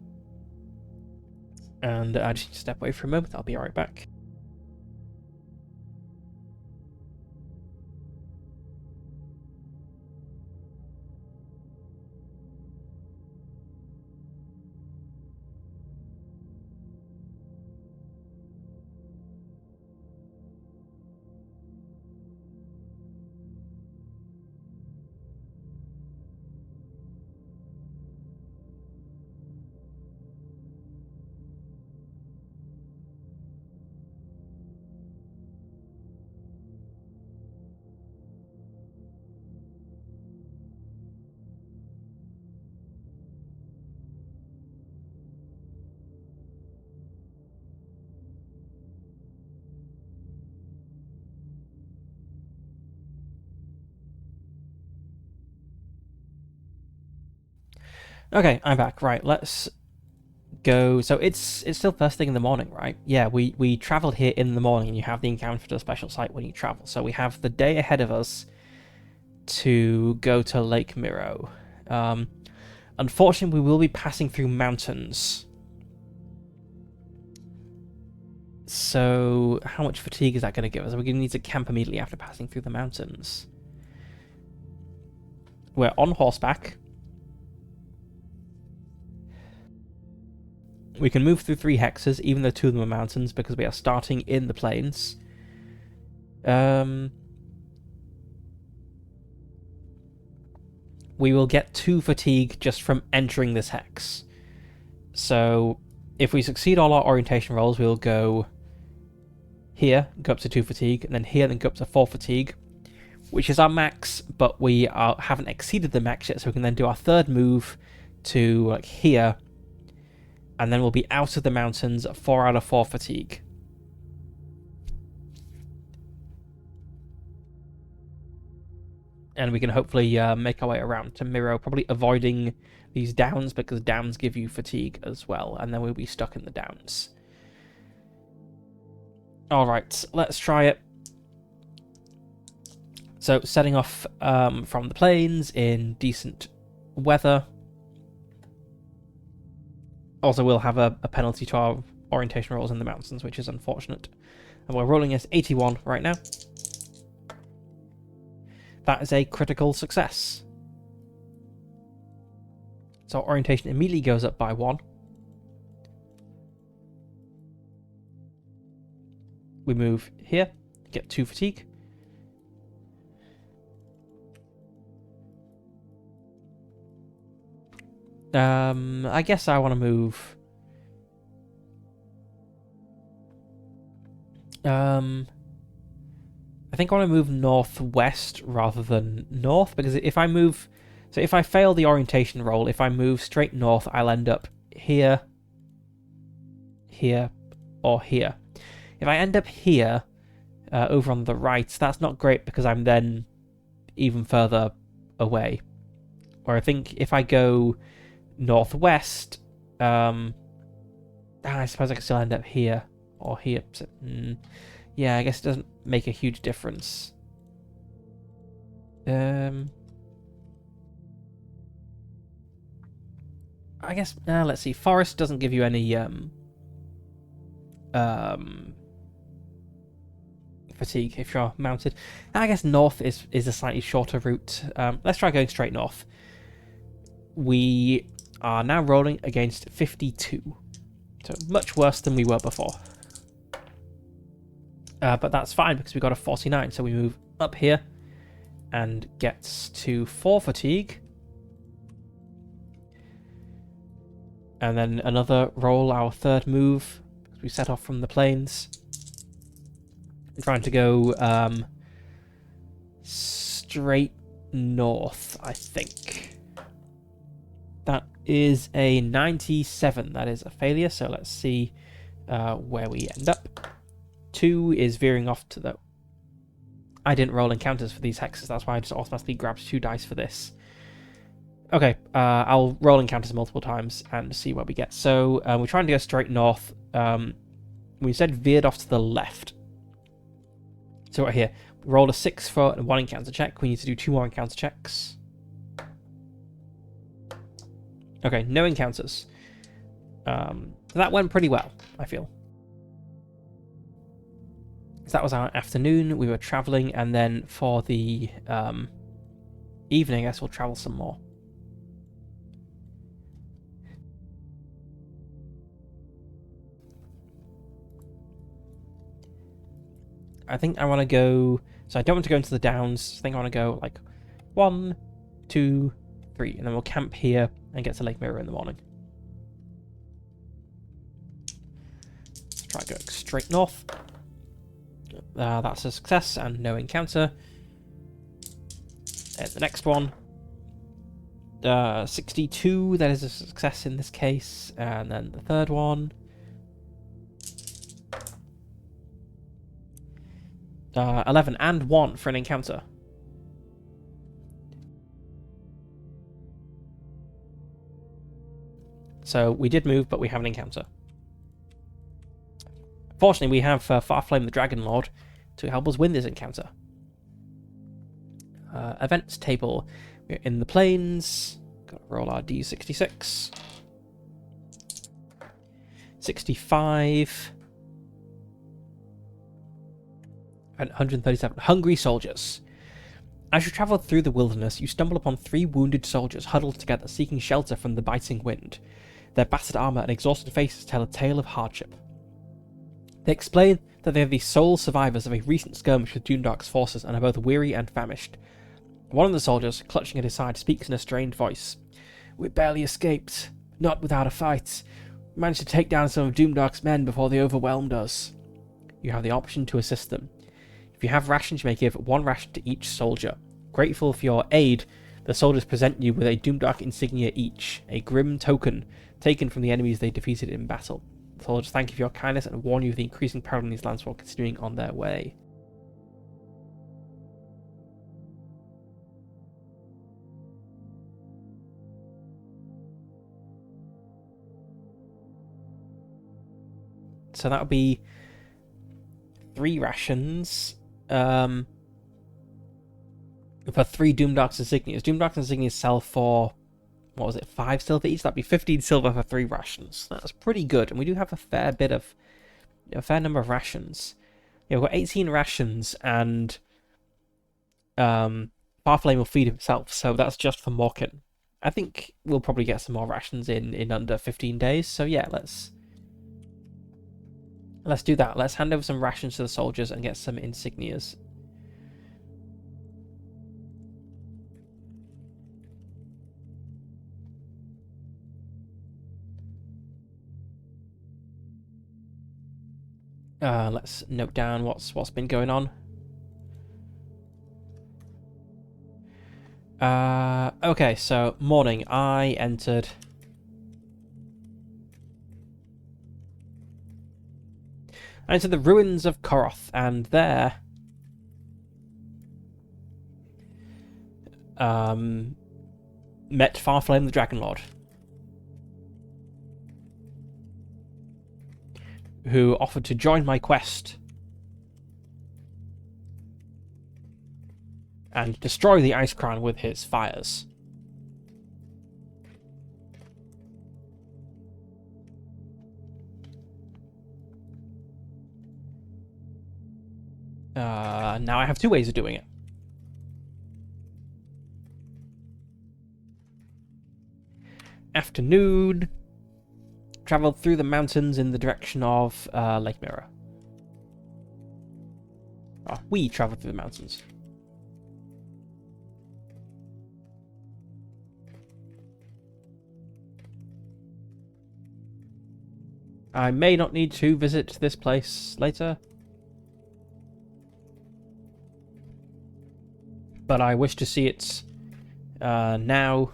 And I just need to step away for a moment. I'll be right back. Okay, I'm back. Right, let's go. So it's still first thing in the morning, right? Yeah, we traveled here in the morning, and you have the encounter to a special site when you travel. So we have the day ahead of us to go to Lake Miro. Unfortunately, we will be passing through mountains. So how much fatigue is that going to give us? We're going to need to camp immediately after passing through the mountains. We're on horseback. We can move through 3 hexes, even though 2 of them are mountains, because we are starting in the plains. We will get 2 fatigue just from entering this hex. So if we succeed all our orientation rolls, we'll go here, go up to 2 fatigue, and then here, then go up to 4 fatigue, which is our max, but we haven't exceeded the max yet, so we can then do our 3rd move to like here, and then we'll be out of the mountains 4 out of 4 fatigue. And we can hopefully make our way around to Miro, probably avoiding these downs, because downs give you fatigue as well, and then we'll be stuck in the downs. Alright, let's try it. So, setting off from the plains in decent weather. Also, we'll have a penalty to our orientation rolls in the mountains, which is unfortunate. And we're rolling as 81 right now. That is a critical success. So orientation immediately goes up by 1. We move here, get 2 fatigue. I guess I want to move. I think I want to move northwest rather than north, because if I move, so if I fail the orientation roll, if I move straight north, I'll end up here, here, or here. If I end up here, over on the right, that's not great because I'm then even further away. Or I think if I go northwest, I suppose I could still end up here or here. So, yeah, I guess it doesn't make a huge difference. I guess let's see. Forest doesn't give you any fatigue if you're mounted. I guess north is a slightly shorter route. Let's try going straight north. We are now rolling against 52, so much worse than we were before. But that's fine because we got a 49, so we move up here and gets to 4 fatigue. And then another roll, our third move, because we set off from the plains. I'm trying to go straight north, I think. That is a 97. That is a failure, so let's see where we end up. 2 is veering off to the... I didn't roll encounters for these hexes, that's why I just automatically grabbed 2 dice for this. Okay, I'll roll encounters multiple times and see where we get. So we're trying to go straight north. We said veered off to the left. So right here, we rolled a 6 for 1 encounter check. We need to do 2 more encounter checks. Okay, no encounters. So that went pretty well, I feel. So that was our afternoon. We were travelling, and then for the evening, I guess we'll travel some more. I think I want to go... So I don't want to go into the downs. I think I want to go like 1, 2, 3. And then we'll camp here and get to Lake Mirror in the morning. Let's try going straight north. That's a success and no encounter. And the next one. 62. That is a success in this case. And then the third one. 11 and 1 for an encounter. So we did move, but we have an encounter. Fortunately, we have Farflame the Dragon Lord to help us win this encounter. Events table. We're in the plains. Gotta roll our D66. 65. And 137. Hungry soldiers. As you travel through the wilderness, you stumble upon 3 wounded soldiers huddled together, seeking shelter from the biting wind. Their battered armor and exhausted faces tell a tale of hardship. They explain that they are the sole survivors of a recent skirmish with Doomdark's forces and are both weary and famished. One of the soldiers, clutching at his side, speaks in a strained voice. "We barely escaped, not without a fight. We managed to take down some of Doomdark's men before they overwhelmed us." You have the option to assist them. If you have rations, you may give 1 ration to each soldier. Grateful for your aid, the soldiers present you with a Doomdark insignia each, a grim token taken from the enemies they defeated in battle. The soldiers thank you for your kindness and warn you of the increasing peril in these lands while continuing on their way. So that would be 3 rations. For 3 Doomdark's insignias. Doomdark's insignias sell for, what was it, 5 silver each? That'd be 15 silver for 3 rations. That's pretty good, and we do have a fair number of rations. Yeah, we've got 18 rations, and Farflame will feed himself, so that's just for Morkin. I think we'll probably get some more rations in under 15 days, so yeah, let's do that. Let's hand over some rations to the soldiers and get some insignias. Let's note down what's been going on. Okay, so morning. I entered the ruins of Koroth, and there met Farflame the Dragon Lord. who offered to join my quest and destroy the Ice Crown with his fires. Now I have two ways of doing it. Afternoon. Traveled through the mountains in the direction of Lake Mirror. Oh, we traveled through the mountains. I may not need to visit this place later, but I wish to see it now,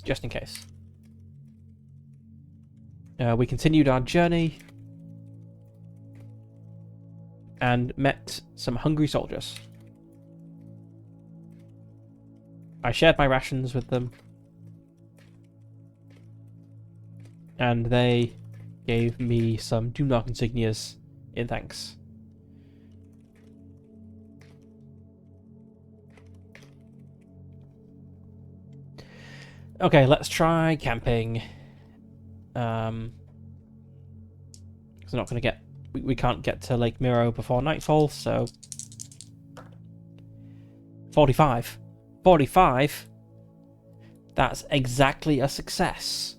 just in case. We continued our journey and met some hungry soldiers. I shared my rations with them, and they gave me some Doomdark insignias in thanks. Okay, let's try camping. Because we're not going to get... We can't get to Lake Miro before nightfall, so... 45. 45? That's exactly a success.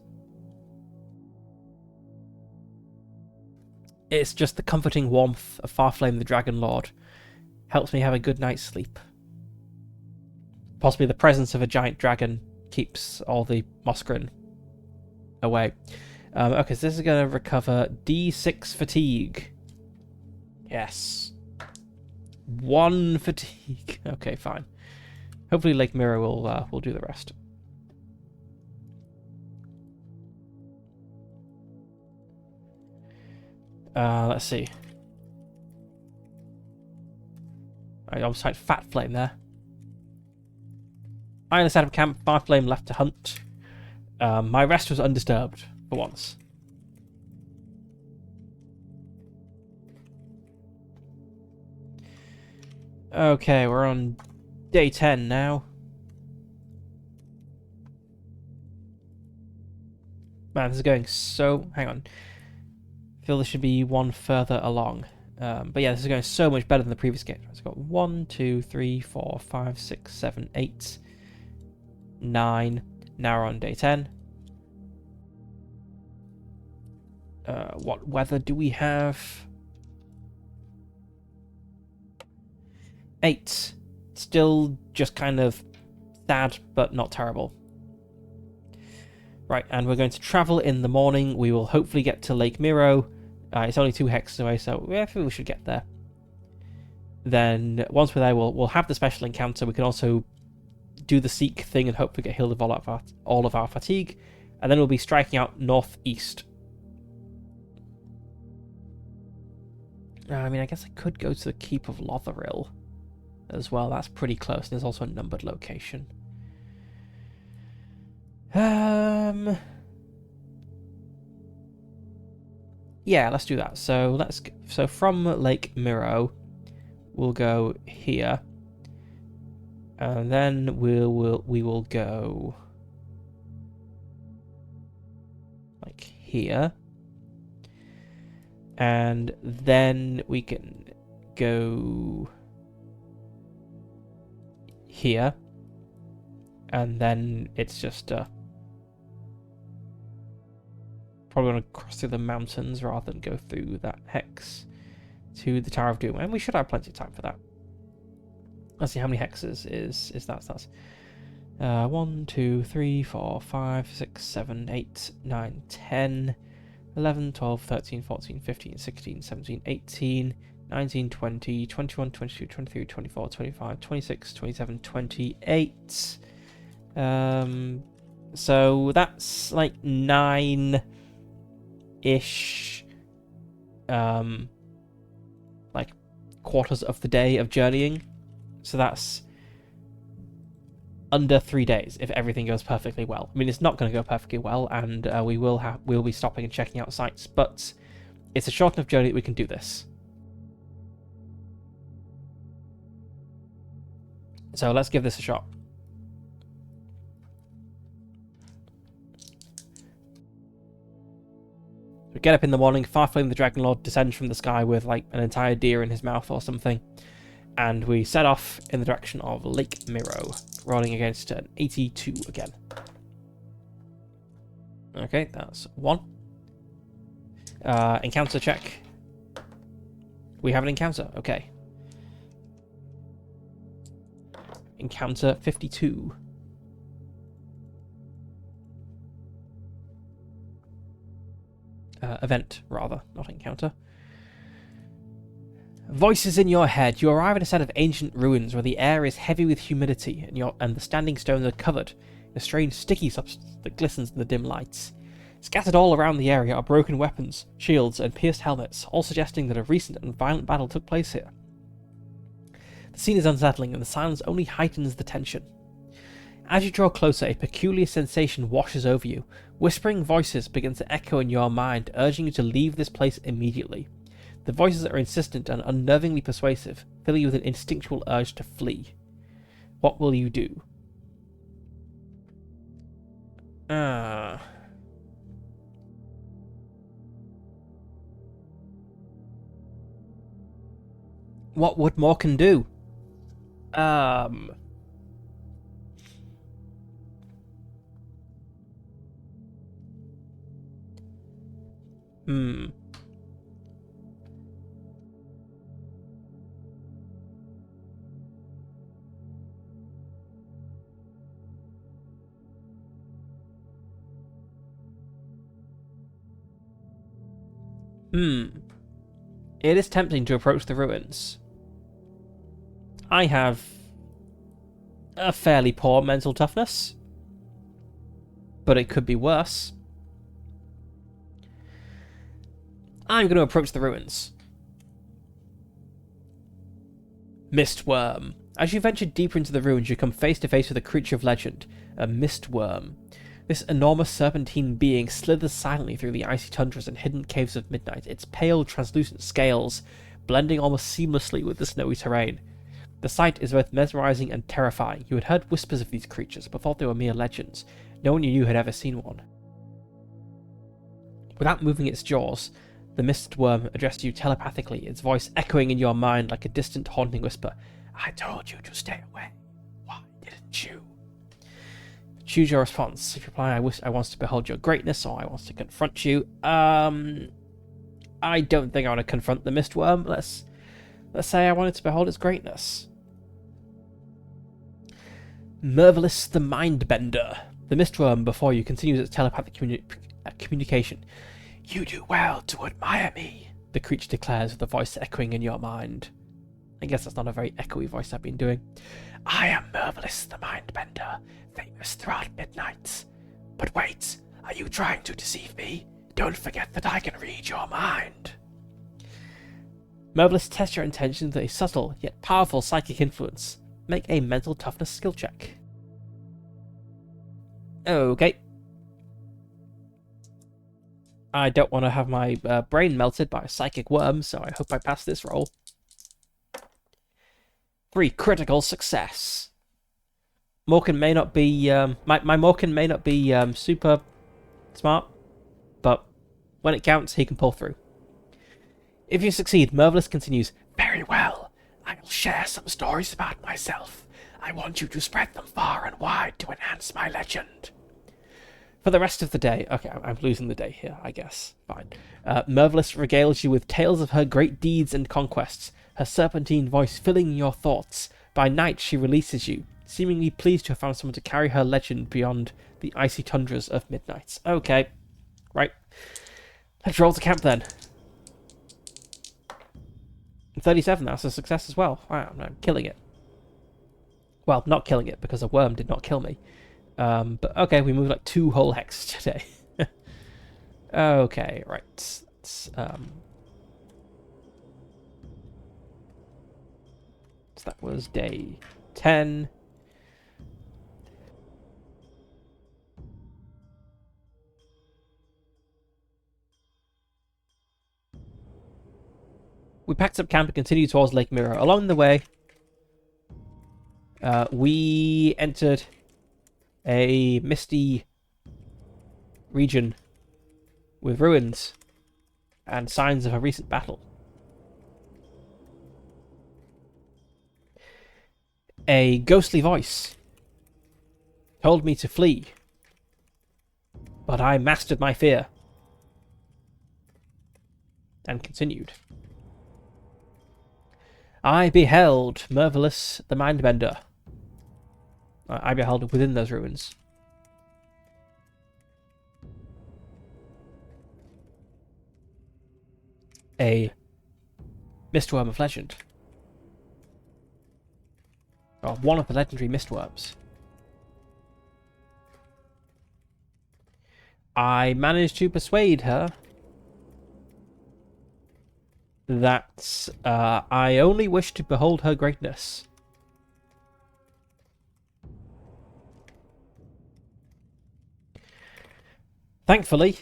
It's just the comforting warmth of Farflame the Dragon Lord. Helps me have a good night's sleep. Possibly the presence of a giant dragon keeps all the Moskrin away. Okay, so this is going to recover D6 fatigue. Yes. 1 fatigue. Okay, fine. Hopefully Lake Mirror will do the rest. Let's see. I almost typed Fat Flame there. I understand of camp, Fat Flame left to hunt. My rest was undisturbed, for once. Okay, we're on day 10 now. Man, this is going so... Hang on. I feel this should be one further along. But yeah, this is going so much better than the previous game. So I've got 1, 2, 3, 4, 5, 6, 7, 8, 9. Now we're on day 10. What weather do we have? 8. Still just kind of sad, but not terrible. Right, and we're going to travel in the morning. We will hopefully get to Lake Miro. It's only 2 hexes away, so I feel we should get there. Then, once we're there, we'll have the special encounter. We can also do the Seek thing and hopefully get healed of all of our fatigue. And then we'll be striking out northeast. I mean, I guess I could go to the Keep of Lotharil as well. That's pretty close. There's also a numbered location. Yeah, let's do that. So from Lake Miro, we'll go here, and then we will go like here, and then we can go here, and then it's just probably going to cross through the mountains rather than go through that hex to the Tower of Doom. And we should have plenty of time for that. Let's see how many hexes is that. So that's 1, 2, 3, 4, 5, 6, 7, 8, 9, 10, 11, 12, 13, 14, 15, 16, 17, 18, 19, 20, 21, 22, 23, 24, 25, 26, 27, 28. So that's like 9-ish like quarters of the day of journeying. So that's under 3 days if everything goes perfectly well. I mean, it's not going to go perfectly well, and we'll be stopping and checking out sites, but it's a short enough journey that we can do this. So let's give this a shot. We get up in the morning, Farflame the Dragon Lord descends from the sky with like an entire deer in his mouth or something, and we set off in the direction of Lake Miro, rolling against an 82 again. Okay, that's 1. Encounter check. We have an encounter, okay. Encounter 52. Event, rather, not encounter. Voices in your head. You arrive at a set of ancient ruins where the air is heavy with humidity and the standing stones are covered in a strange sticky substance that glistens in the dim lights. Scattered all around the area are broken weapons, shields, and pierced helmets, all suggesting that a recent and violent battle took place here. The scene is unsettling, and the silence only heightens the tension. As you draw closer, a peculiar sensation washes over you. Whispering voices begin to echo in your mind, urging you to leave this place immediately. The voices are insistent and unnervingly persuasive, filling you with an instinctual urge to flee. What will you do? What would Morkin do? It is tempting to approach the ruins. I have a fairly poor mental toughness, but it could be worse. I'm going to approach the ruins. Mistworm. As you venture deeper into the ruins, you come face to face with a creature of legend, a Mistworm. This enormous serpentine being slithers silently through the icy tundras and hidden caves of midnight, its pale, translucent scales blending almost seamlessly with the snowy terrain. The sight is both mesmerizing and terrifying. You had heard whispers of these creatures, but thought they were mere legends. No one you knew had ever seen one. Without moving its jaws, the Mistworm addressed you telepathically, its voice echoing in your mind like a distant, haunting whisper. I told you to stay away. Why didn't you? Choose your response. If you reply, I want to behold your greatness, or I want to confront you. I don't think I want to confront the Mistworm. Let's say I wanted to behold its greatness. Merveillous the Mindbender. The Mistworm before you continues its telepathic communication. You do well to admire me, the creature declares with a voice echoing in your mind. I guess that's not a very echoey voice I've been doing. I am Merveillous the Mindbender, famous throughout midnights. But wait, are you trying to deceive me? Don't forget that I can read your mind. Merveillous tests your intentions with a subtle yet powerful psychic influence. Make a mental toughness skill check. Okay. I don't want to have my brain melted by a psychic worm, so I hope I pass this roll. 3 critical success. Morkin may not be my Morkin may not be super smart, but when it counts, he can pull through. If you succeed, Merveillous continues. Very well. I will share some stories about myself. I want you to spread them far and wide to enhance my legend. For the rest of the day... Okay, I'm losing the day here, I guess. Fine. Merveillous regales you with tales of her great deeds and conquests, her serpentine voice filling your thoughts. By night, she releases you, seemingly pleased to have found someone to carry her legend beyond the icy tundras of midnight. Okay. Right. Let's roll to camp, then. 37, that's a success as well. Wow, I'm killing it. Well, not killing it, because a worm did not kill me. But okay, we moved like 2 whole hexes today. Okay, right. So that was day 10. We packed up camp and continued towards Lake Mirror. Along the way, we entered a misty region with ruins and signs of a recent battle. A ghostly voice told me to flee, but I mastered my fear and continued. I beheld Mervillus the Mindbender. I beheld within those ruins. A mistworm of legend. Or one of the legendary mistworms. I managed to persuade her that I only wish to behold her greatness. Thankfully,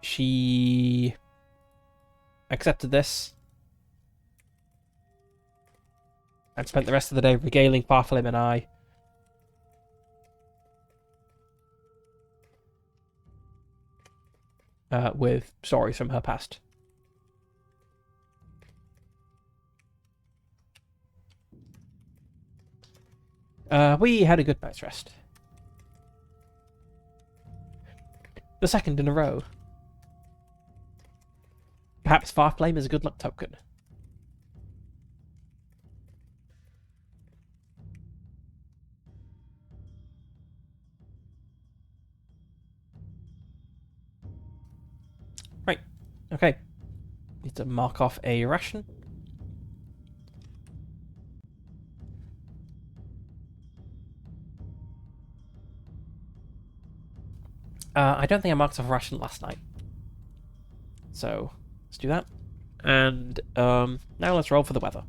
she accepted this and spent the rest of the day regaling Farfalim and I with stories from her past. We had a good night's rest. The second in a row. Perhaps Farflame is a good luck token. Right. Okay. Need to mark off a ration. I don't think I marked off a ration last night. So, let's do that. And now let's roll for the weather.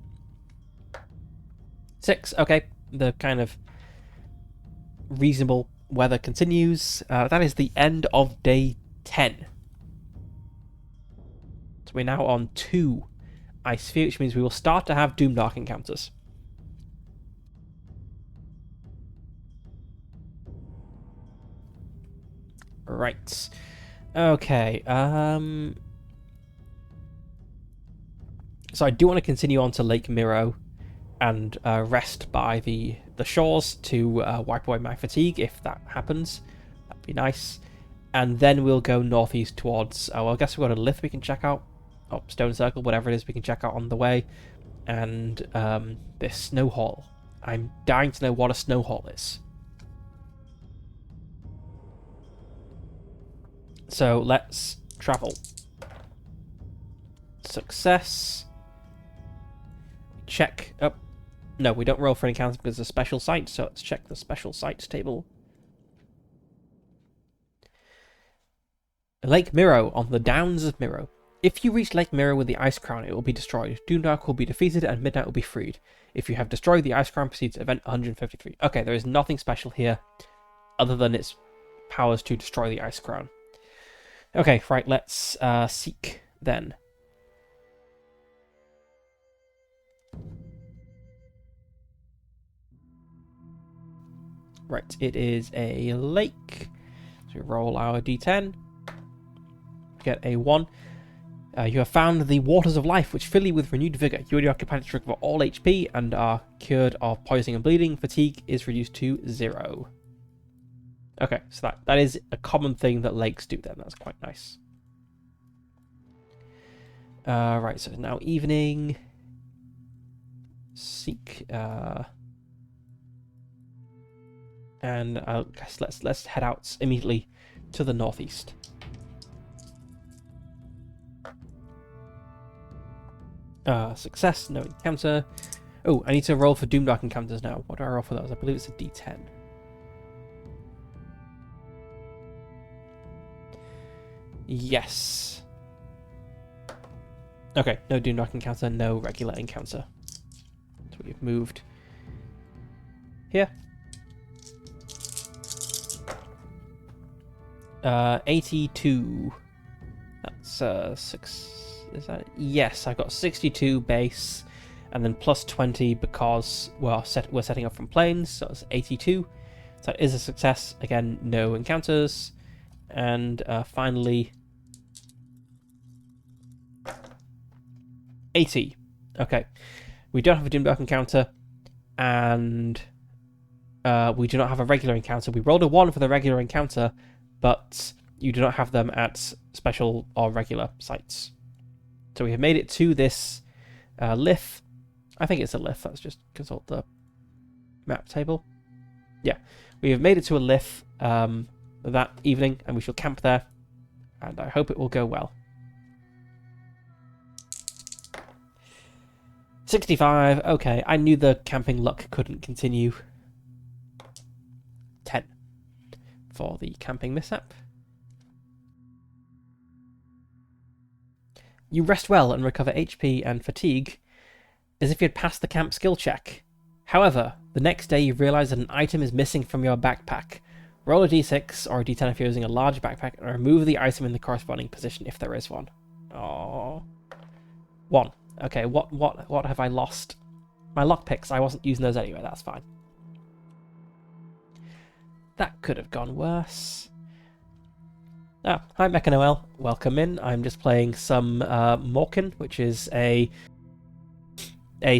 6, okay. The kind of reasonable weather continues. That is the end of day 10. So we're now on 2 Ice Sphere, which means we will start to have Doomdark encounters. Right. Okay. So I do want to continue on to Lake Miro and rest by the shores to wipe away my fatigue, if that happens. That'd be nice. And then we'll go northeast towards... well, I guess we've got a lift we can check out. Oh, Stone Circle, whatever it is we can check out on the way. And this snow hall. I'm dying to know what a snow hall is. So let's travel. Success. Check. Oh, no, we don't roll for encounters because it's a special site, so let's check the special sites table. Lake Miro on the Downs of Miro. If you reach Lake Miro with the Ice Crown, it will be destroyed. Doomdark will be defeated and Midnight will be freed. If you have destroyed the Ice Crown, proceeds event 153. Okay, there is nothing special here other than its powers to destroy the Ice Crown. Okay, right, let's seek then. Right, it is a lake. So we roll our d10. Get a 1. You have found the waters of life, which fill you with renewed vigor. You and your companions recover all HP and are cured of poisoning and bleeding. Fatigue is reduced to 0. Okay, so that is a common thing that lakes do then. That's quite nice. Right, so now evening. Seek. And I guess let's head out immediately to the northeast. Success, no encounter. Oh, I need to roll for Doomdark encounters now. What do I roll for those? I believe it's a D10. Yes. Okay, no Doomdark encounter, no regular encounter. So we've moved here. 82. That's Is that? Yes, I've got 62 base, and then plus 20 because we're setting up from planes, so it's 82. So that is a success. Again, no encounters. And finally, 80. Okay. We don't have a Dunbark encounter, and we do not have a regular encounter. We rolled a 1 for the regular encounter, but you do not have them at special or regular sites. So we have made it to this lith. I think it's a lith. Let's just consult the map table. Yeah, we have made it to a lith that evening, and we shall camp there, and I hope it will go well. 65. Okay, I knew the camping luck couldn't continue. 10 for the camping mishap. You rest well and recover HP and fatigue as if you had passed the camp skill check. However, the next day you realise that an item is missing from your backpack. Roll a d6 or a d10 if you're using a large backpack, and remove the item in the corresponding position if there is one. Oh, 1. Okay, what have I lost? My lockpicks. I wasn't using those anyway. That's fine. That could have gone worse. Ah, hi Mecha Noel. Welcome in. I'm just playing some Morkin, which is a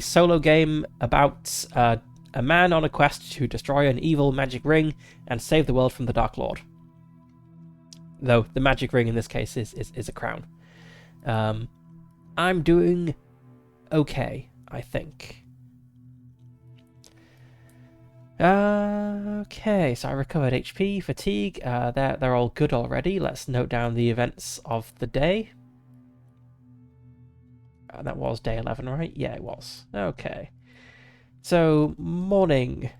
solo game about a man on a quest to destroy an evil magic ring and save the world from the Dark Lord. Though the magic ring in this case is a crown. I'm doing okay, I think. Okay, so I recovered HP, fatigue. They're all good already. Let's note down the events of the day. That was day 11, right? Yeah, it was. Okay. So, morning.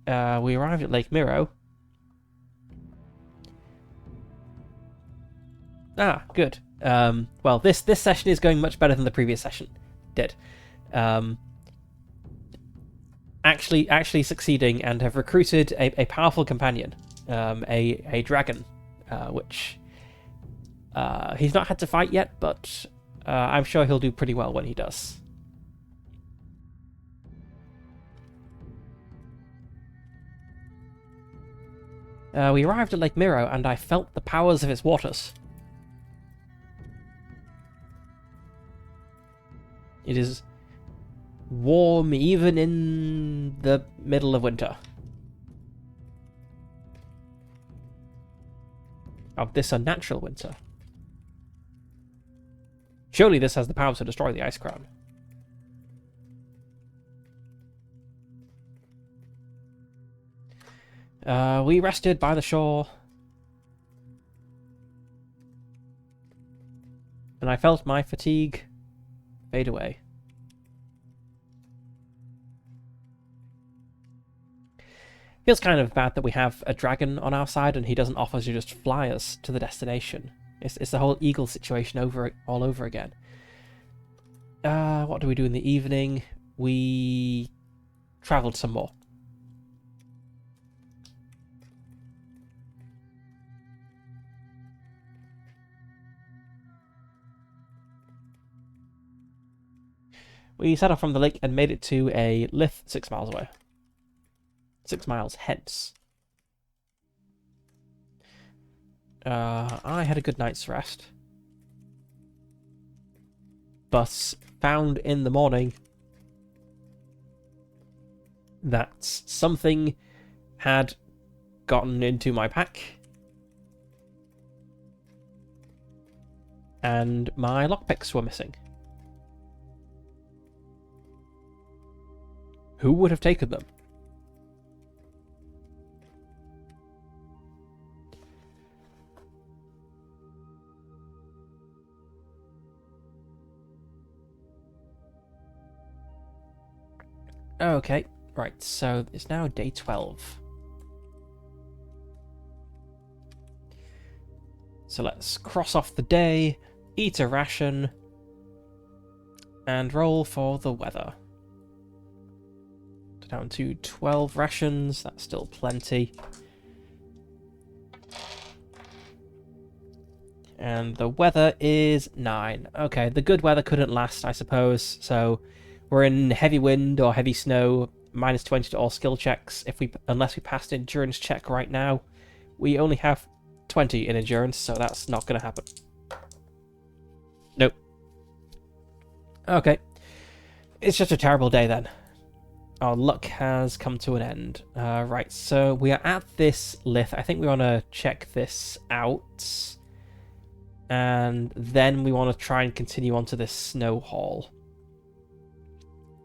We arrived at Lake Miro. Ah, good. Well, this session is going much better than the previous session did. Actually succeeding, and have recruited a powerful companion, a dragon, which he's not had to fight yet, but I'm sure he'll do pretty well when he does. We arrived at Lake Miro, and I felt the powers of its waters. It is warm even in the middle of winter. Of this unnatural winter. Surely this has the power to destroy the Ice Crown. We rested by the shore, and I felt my fatigue fade away. Feels kind of bad that we have a dragon on our side and he doesn't offer to just fly us to the destination. It's the whole eagle situation all over again. What do we do in the evening? We travelled some more. We set off from the lake and made it to a lith 6 miles away. 6 miles hence. I had a good night's rest. But found in the morning that something had gotten into my pack. And my lockpicks were missing. Who would have taken them? Okay, right, so it's now day 12. So let's cross off the day, eat a ration, and roll for the weather. Down to 12 rations, that's still plenty. And the weather is 9. Okay, the good weather couldn't last, I suppose. So we're in heavy wind or heavy snow, -20 to all skill checks. Unless we passed an endurance check right now, we only have 20 in endurance, so that's not going to happen. Nope. Okay. It's just a terrible day then. Our luck has come to an end. Right, so we are at this lith. I think we want to check this out. And then we want to try and continue on to this snow hall.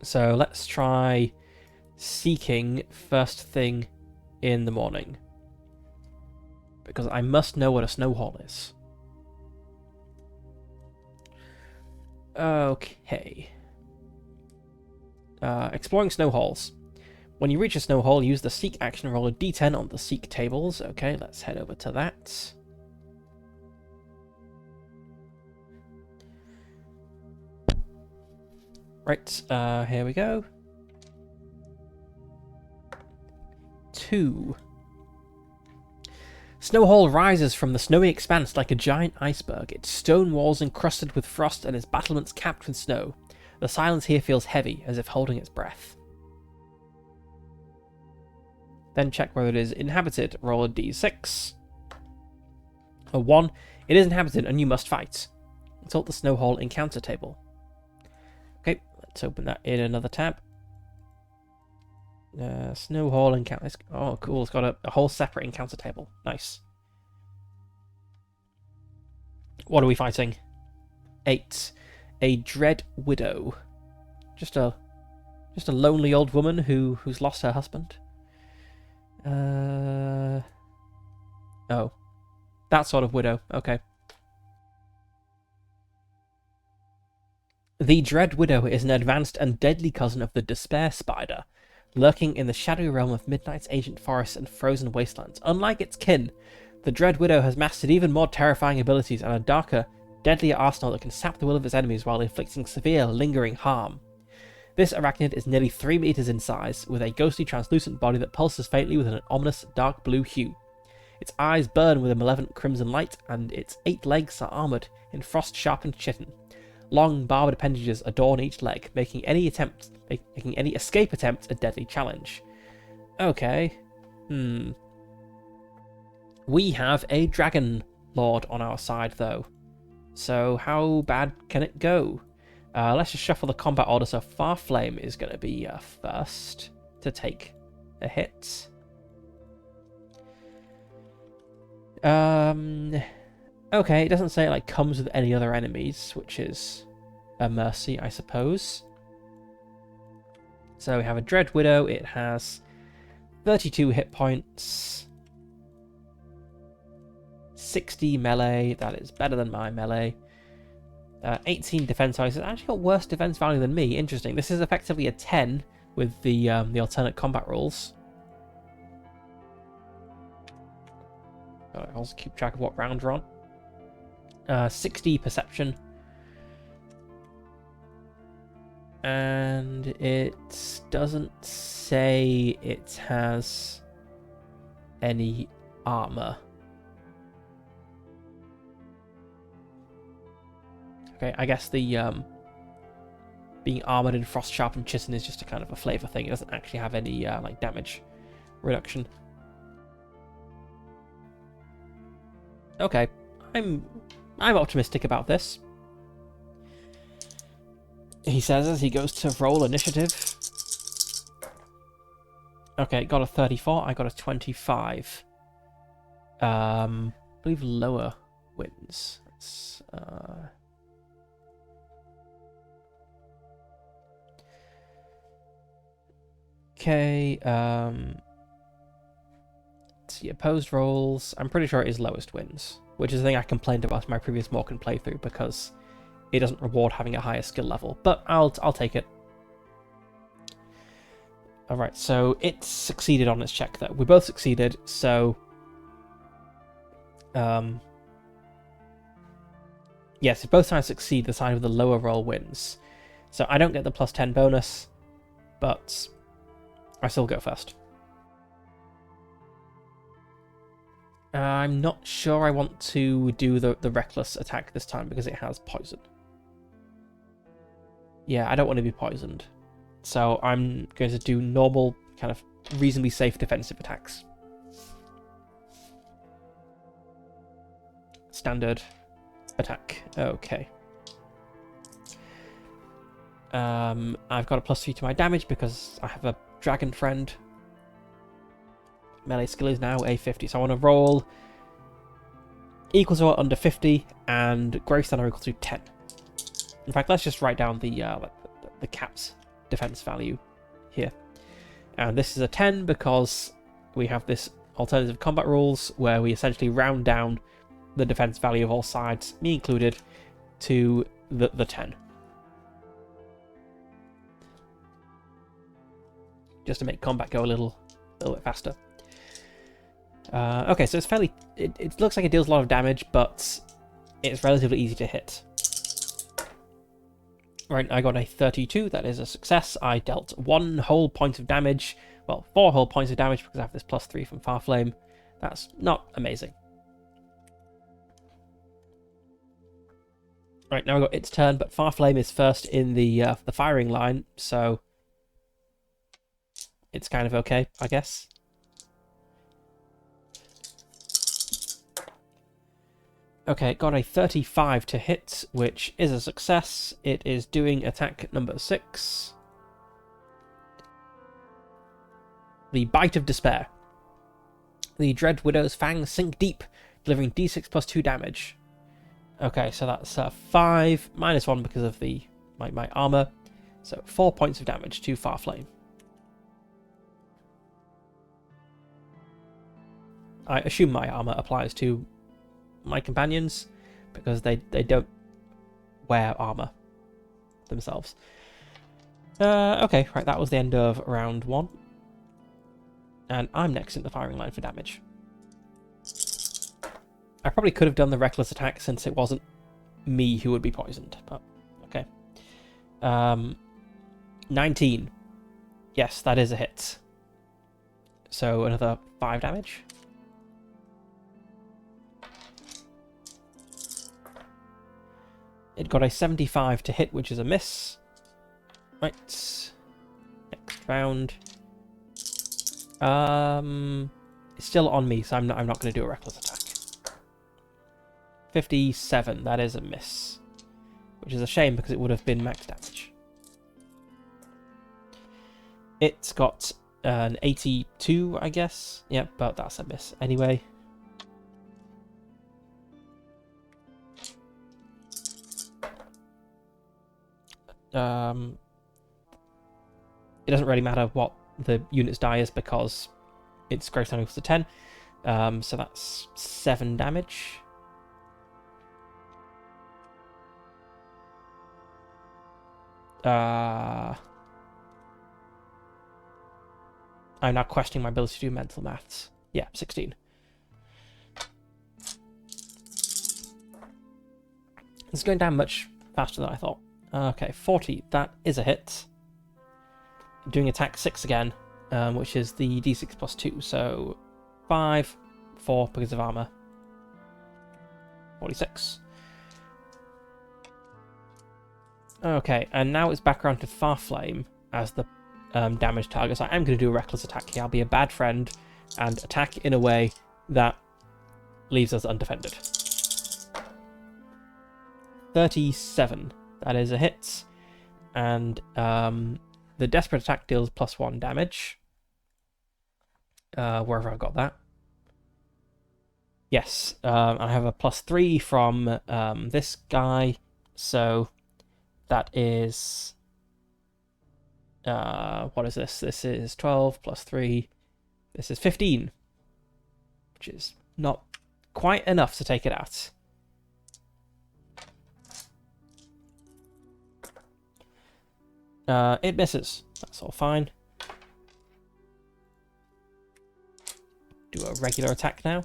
So let's try seeking first thing in the morning. Because I must know what a snow hall is. Okay. Exploring snow halls. When you reach a snow hall, use the seek action, roll a d10 on the seek tables. Okay, let's head over to that. Right, here we go. 2. Snow hall rises from the snowy expanse like a giant iceberg, its stone walls encrusted with frost and its battlements capped with snow. The silence here feels heavy, as if holding its breath. Then check whether it is inhabited. Roll a d6. A 1. It is inhabited and you must fight. Consult the snow hall encounter table. Okay, let's open that in another tab. Snow hall encounter. Oh, cool. It's got a whole separate encounter table. Nice. What are we fighting? 8. A dread widow. Just a lonely old woman who's lost her husband. Oh, that sort of widow. Okay. The Dread Widow is an advanced and deadly cousin of the Despair Spider, lurking in the shadowy realm of Midnight's ancient forests and frozen wastelands. Unlike its kin, the Dread Widow has mastered even more terrifying abilities and a darker, deadlier arsenal that can sap the will of its enemies while inflicting severe, lingering harm. This arachnid is nearly 3 meters in size, with a ghostly translucent body that pulses faintly with an ominous dark blue hue. Its eyes burn with a malevolent crimson light, and its 8 legs are armoured in frost-sharpened chitin. Long, barbed appendages adorn each leg, making any escape attempt a deadly challenge. Okay. We have a Dragon Lord on our side, though. So how bad can it go? Let's just shuffle the combat order. So Farflame is going to be first to take a hit. Okay, it doesn't say it comes with any other enemies, which is a mercy, I suppose. So we have a Dread Widow. It has 32 hit points, 60 melee. That is better than my melee. 18 defense value. It's actually got worse defense value than me. Interesting. This is effectively a 10 with the alternate combat rules. I'll also keep track of what round we're on. 60 perception. And it doesn't say it has any armor. Okay, I guess the being armored in frost sharpened chitin is just a kind of a flavor thing. It doesn't actually have any damage reduction. Okay, I'm optimistic about this. He says as he goes to roll initiative. Okay, got a 34. I got a 25. I believe lower wins. That's, okay, let's see, opposed rolls. I'm pretty sure it is lowest wins, which is the thing I complained about in my previous Morkin playthrough, because it doesn't reward having a higher skill level, but I'll take it. Alright, so it succeeded on its check, though. We both succeeded, so yes, if both sides succeed, the side with the lower roll wins. So I don't get the plus 10 bonus, but I still go first. I'm not sure I want to do the reckless attack this time because it has poison. Yeah, I don't want to be poisoned. So I'm going to do normal, kind of reasonably safe defensive attacks. Standard attack. Okay. I've got a +3 to my damage because I have a dragon friend. Melee skill is now a 50, so I want to roll equals or under 50 and greater than or equal to 10. In fact, let's just write down the cap's defense value here. And this is a 10 because we have this alternative combat rules where we essentially round down the defense value of all sides, me included, to the 10. Just to make combat go a little bit faster. Okay, so it's fairly... It looks like it deals a lot of damage, but it's relatively easy to hit. Right, I got a 32. That is a success. I dealt 1 whole point of damage. Well, 4 whole points of damage because I have this +3 from Farflame. That's not amazing. Right, now I got its turn, but Farflame is first in the firing line, so it's kind of okay, I guess. Okay, got a 35 to hit, which is a success. It is doing attack number 6. The Bite of Despair. The Dread Widow's fangs sink deep, delivering d6 plus 2 damage. Okay, so that's 5 minus 1 because of my armor. So 4 points of damage to Farflame. I assume my armor applies to my companions because they don't wear armor themselves. Okay, right, that was the end of round 1. And I'm next in the firing line for damage. I probably could have done the reckless attack since it wasn't me who would be poisoned, but okay. 19. Yes, that is a hit. So another 5 damage. It got a 75 to hit, which is a miss. Right. Next round. It's still on me, so I'm not going to do a reckless attack. 57, that is a miss. Which is a shame because it would have been max damage. It's got an 82, I guess. Yep, but that's a miss anyway. It doesn't really matter what the unit's die is because it's greater than or equal to 10. So that's 7 damage. I'm now questioning my ability to do mental maths. Yeah, 16. It's going down much faster than I thought. Okay, 40. That is a hit. Doing attack 6 again, which is the d6 plus 2. So 5, 4 because of armor. 46. Okay, and now it's back around to Farflame as the damage target. So I am going to do a reckless attack here. I'll be a bad friend and attack in a way that leaves us undefended. 37. That is a hit. And the Desperate Attack deals +1 damage. Wherever I got that. Yes, I have a +3 from this guy. So that is... what is this? This is 12 plus 3. This is 15. Which is not quite enough to take it out. It misses. That's all fine. Do a regular attack now.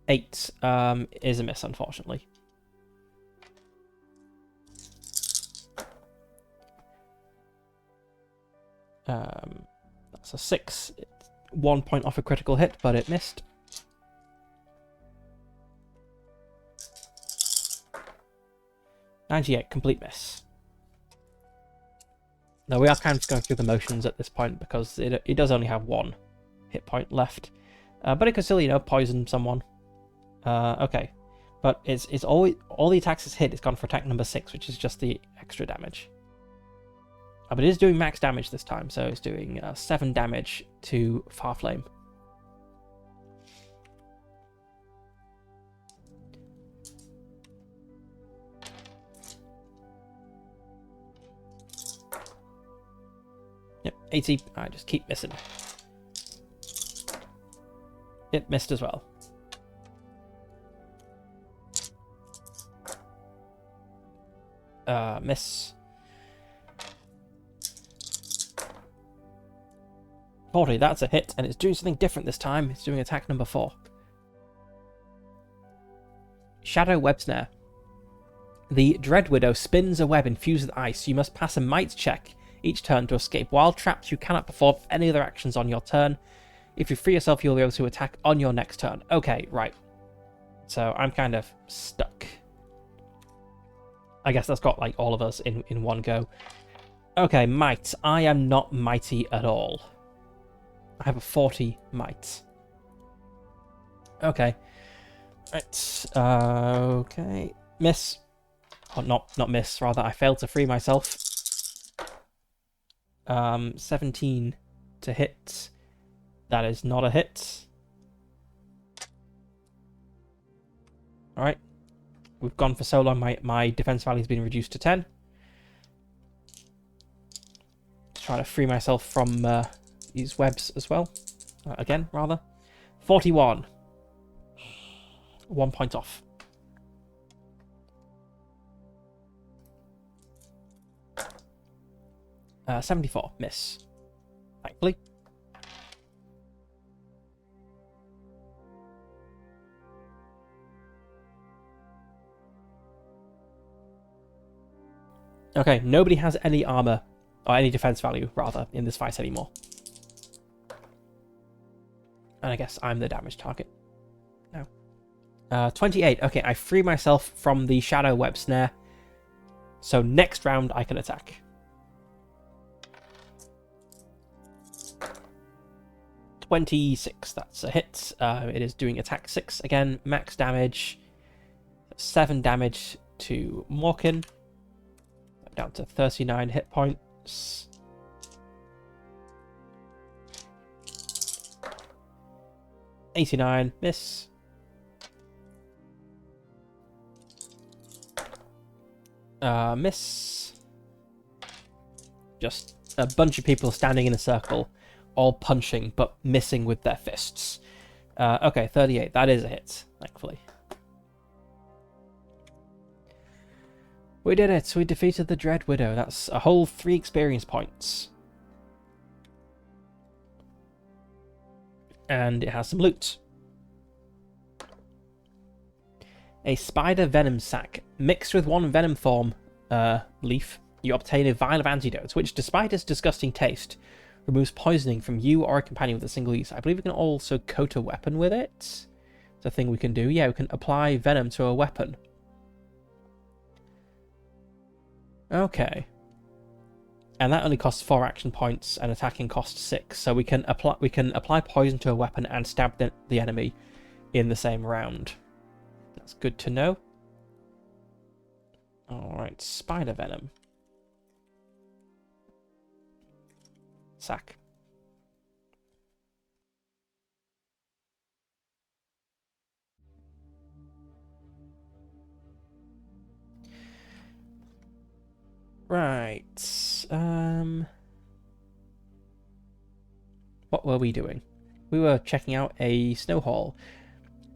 8 is a miss, unfortunately. That's a 6. 1 point off a critical hit, but it missed. .98, complete miss. Now we are kind of going through the motions at this point because it does only have 1 hit point left. But it could still, you know, poison someone. Okay. But it's all the attacks it's hit, it's gone for attack number 6, which is just the extra damage. But it is doing max damage this time, so it's doing 7 damage to Farflame. Yep, 80. I just keep missing. It missed as well. Miss. 40, that's a hit, and it's doing something different this time. It's doing attack number 4. Shadow Web Snare. The Dread Widow spins a web infused with ice. You must pass a might check each turn to escape. While trapped, you cannot perform any other actions on your turn. If you free yourself, you'll be able to attack on your next turn. Okay, right. So I'm kind of stuck. I guess that's got like all of us in one go. Okay, might. I am not mighty at all. I have a 40 might. Okay. Right. Okay. Miss. Oh, not miss, rather. I failed to free myself. 17 to hit. That is not a hit. Alright. We've gone for so long, my defense value has been reduced to 10. Trying to free myself from these webs as well. Again, rather. 41. 1 point off. Uh, 74. Miss. Thankfully. Okay, nobody has any armor, or any defense value, rather, in this fight anymore. And I guess I'm the damage target now. 28. Okay, I free myself from the Shadow Web Snare. So next round I can attack. .26, that's a hit. It is doing attack 6 again, max damage. 7 damage to Morkin. Down to 39 hit points. .89, miss. Miss. Just a bunch of people standing in a circle, all punching, but missing with their fists. Okay, 38, that is a hit, thankfully. We did it, we defeated the Dread Widow. That's a whole 3 experience points. And it has some loot. A spider venom sac. Mixed with 1 venom form leaf, you obtain a vial of antidotes, which, despite its disgusting taste, removes poisoning from you or a companion with a single use. I believe we can also coat a weapon with it. It's a thing we can do. Yeah, we can apply venom to a weapon. Okay. And that only costs 4 action points, and attacking costs 6. So we can apply poison to a weapon and stab the enemy in the same round. That's good to know. Alright, spider venom. Sack. Right. What were we doing? We were checking out a snow hall.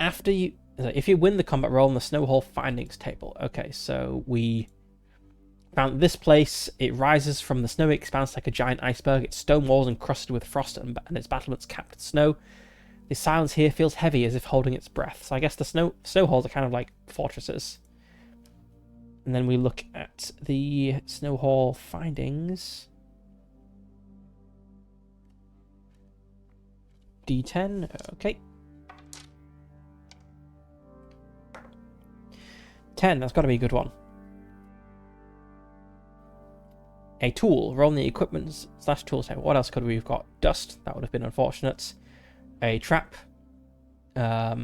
If you win the combat roll on the snow hall findings table. Okay, so we found this place. It rises from the snowy expanse like a giant iceberg. Its stone walls encrusted with frost and its battlements capped with snow. The silence here feels heavy, as if holding its breath. So I guess the snow halls are kind of like fortresses. And then we look at the snow hall findings. D10. Okay. 10. That's got to be a good one. A tool. Roll the equipment / tools table. What else could we have got? Dust. That would have been unfortunate. A trap. A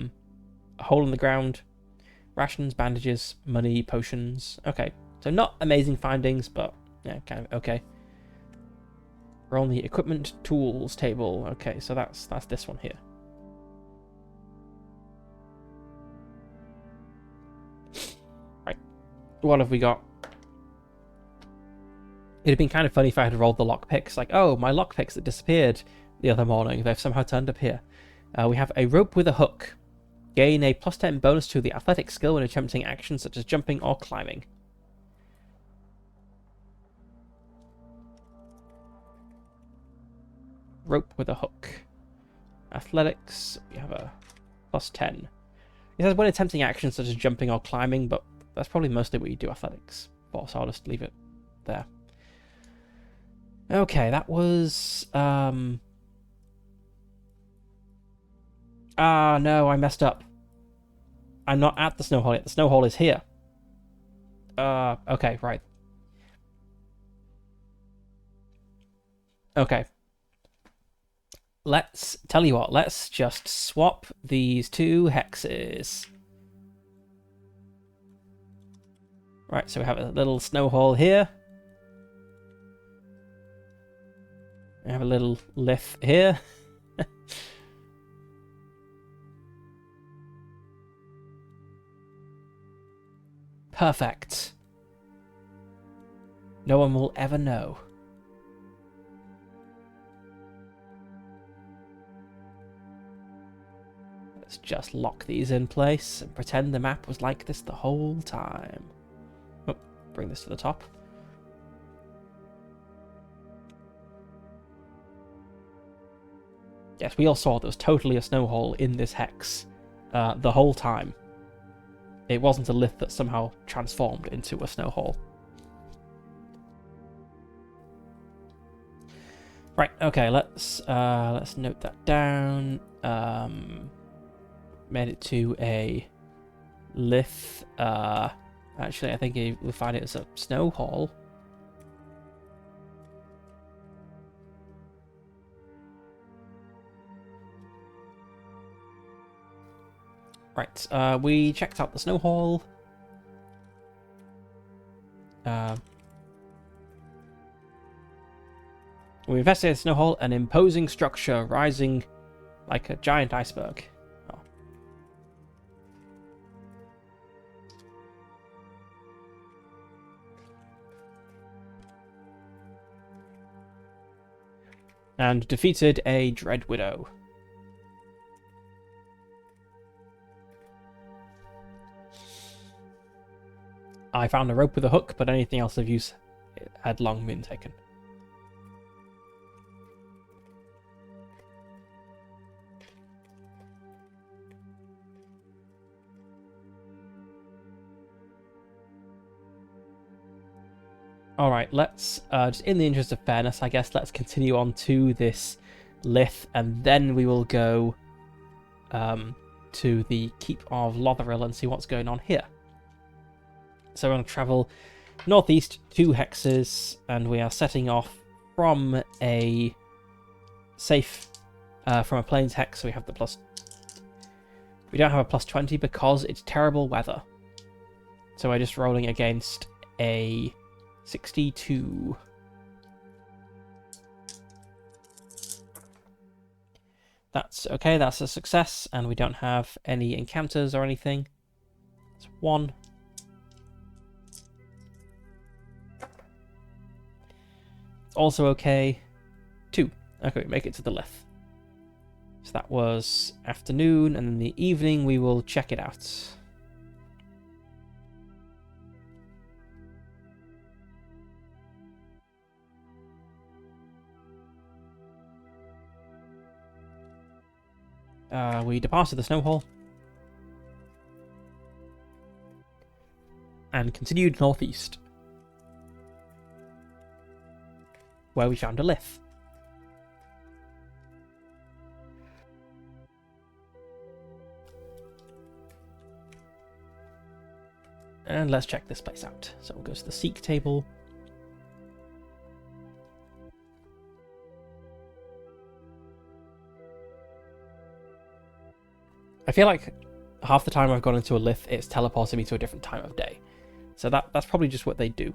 hole in the ground. Rations, bandages, money, potions. Okay. So not amazing findings, but yeah, kind of okay. Roll the equipment tools table. Okay, so that's this one here. Right. What have we got? It'd have been kind of funny if I had rolled the lockpicks. Like, oh, my lockpicks that disappeared the other morning, they've somehow turned up here. We have a rope with a hook. Gain a +10 bonus to the athletic skill when attempting actions such as jumping or climbing. Rope with a hook. Athletics, we have a +10. It says when attempting actions such as jumping or climbing, but that's probably mostly what you do athletics for, so I'll just leave it there. Okay, that was... Ah, no, I messed up. I'm not at the snow hole yet. The snow hole is here. Okay, right. Okay. Let's tell you what, let's just swap these two hexes. Right, so we have a little snow hole here. We have a little lith here. Perfect. No one will ever know. Let's just lock these in place and pretend the map was like this the whole time. Oh, bring this to the top. Yes, we all saw there was totally a snow hole in this hex the whole time. It wasn't a lith that somehow transformed into a snow hole. Right, okay, let's note that down. Made it to a lith. Actually, I think we'll find it as a snow hole. Right, we checked out the snow hole. We investigated the snow hole, an imposing structure rising like a giant iceberg. Oh. And defeated a Dread Widow. I found a rope with a hook, but anything else of use had long been taken. Alright, let's, just in the interest of fairness, I guess, let's continue on to this lith, and then we will go to the Keep of Lotheril and see what's going on here. So we're going to travel northeast 2 hexes, and we are setting off from a safe, from a plains hex, so we have the plus... We don't have a +20 because it's terrible weather. So we're just rolling against a 62. That's okay, that's a success, and we don't have any encounters or anything. It's 1. Also okay. 2. Okay, we make it to the lith. So that was afternoon, and in the evening we will check it out. We departed the snow hole and continued northeast, where we found a lith. And let's check this place out. So we'll go to the seek table. I feel like half the time I've gone into a lith, it's teleported me to a different time of day. So that's probably just what they do.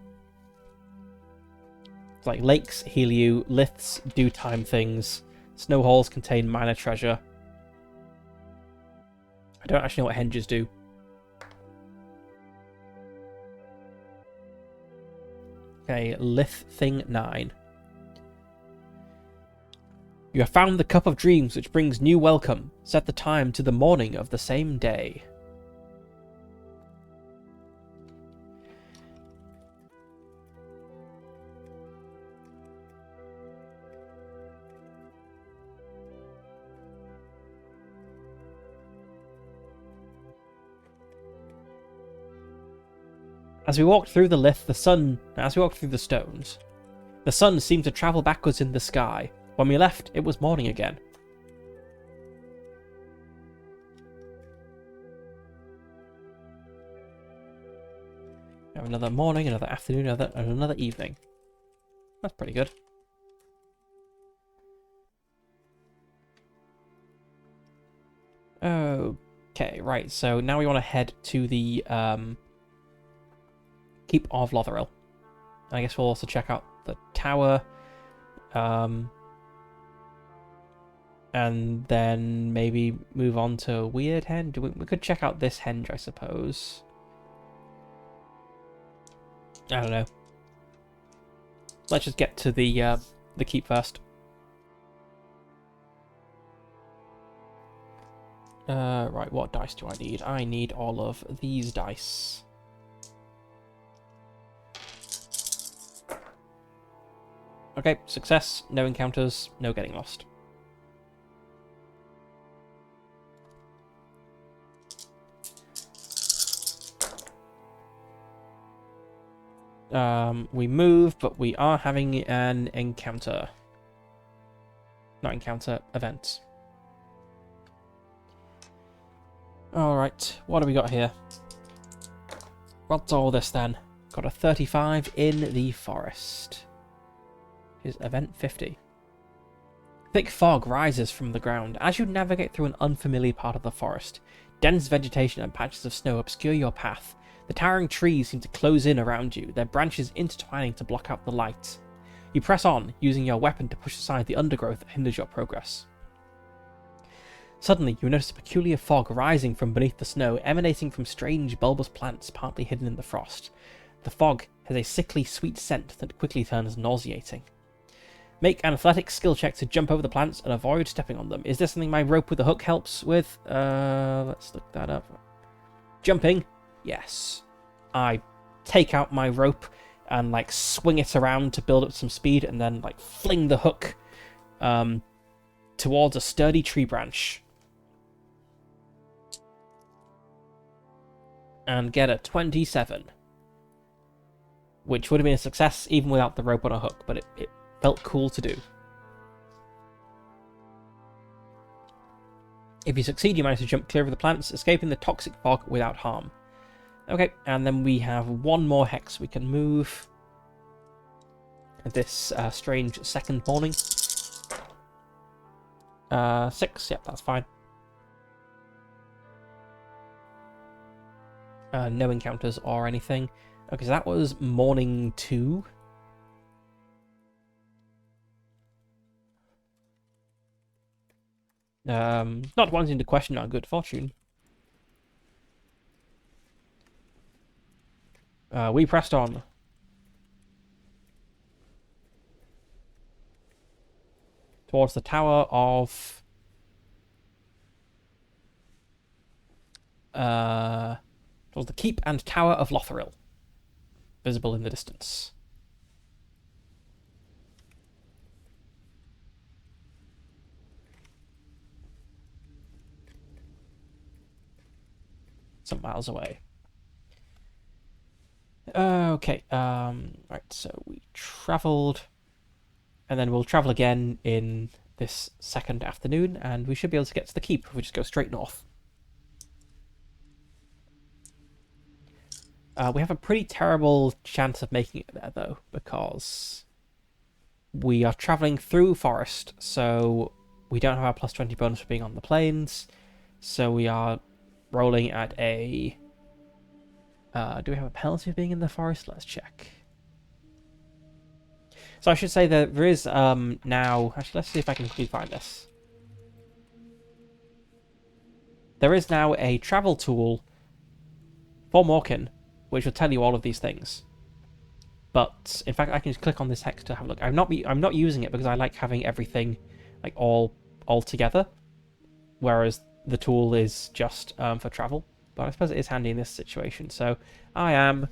It's like lakes heal you, liths do time things, snow halls contain minor treasure. I don't actually know what henges do. Okay, lith thing 9. You have found the cup of dreams which brings new welcome. Set the time to the morning of the same day. As we walked through the lith, as we walked through the stones, the sun seemed to travel backwards in the sky. When we left, it was morning again. We have another morning, another afternoon, and another evening. That's pretty good. Okay, right, so now we want to head to the Keep of Lotharil. I guess we'll also check out the tower. And then maybe move on to Weird Henge. We could check out this henge, I suppose. I don't know. Let's just get to the keep first. Right, what dice do I need? I need all of these dice. Okay, success, no encounters, no getting lost. We move, but we are having an encounter. Not encounter, event. Alright, what do we got here? What's all this then? Got a 35 in the forest. Here's event 50. Thick fog rises from the ground as you navigate through an unfamiliar part of the forest. Dense vegetation and patches of snow obscure your path. The towering trees seem to close in around you, their branches intertwining to block out the light. You press on, using your weapon to push aside the undergrowth that hinders your progress. Suddenly, you notice a peculiar fog rising from beneath the snow, emanating from strange bulbous plants partly hidden in the frost. The fog has a sickly sweet scent that quickly turns nauseating. Make an athletics skill check to jump over the plants and avoid stepping on them. Is this something my rope with the hook helps with? Let's look that up. Jumping. Yes. I take out my rope and like swing it around to build up some speed and then like fling the hook towards a sturdy tree branch. And get a 27. Which would have been a success even without the rope on a hook, but it felt cool to do. If you succeed, you manage to jump clear of the plants, escaping the toxic fog without harm. Okay, and then we have one more hex we can move. This strange second morning. 6, yep, that's fine. No encounters or anything. Okay, so that was morning 2. Not wanting to question our good fortune. We pressed on. Towards the tower of... towards the keep and tower of Lotharil. Visible in the distance. Some miles away. Okay, right, so we travelled, and then we'll travel again in this second afternoon, and we should be able to get to the keep if we just go straight north. We have a pretty terrible chance of making it there, though, because we are traveling through forest, so we don't have our plus 20 bonus for being on the plains, so we are rolling at a... do we have a penalty for being in the forest? Let's check. So I should say that there is now... Actually, let's see if I can quickly find this. There is now a travel tool for Morkin, which will tell you all of these things. But in fact, I can just click on this hex to have a look. I'm not using it because I like having everything like all together, whereas the tool is just for travel. But I suppose it is handy in this situation. So I am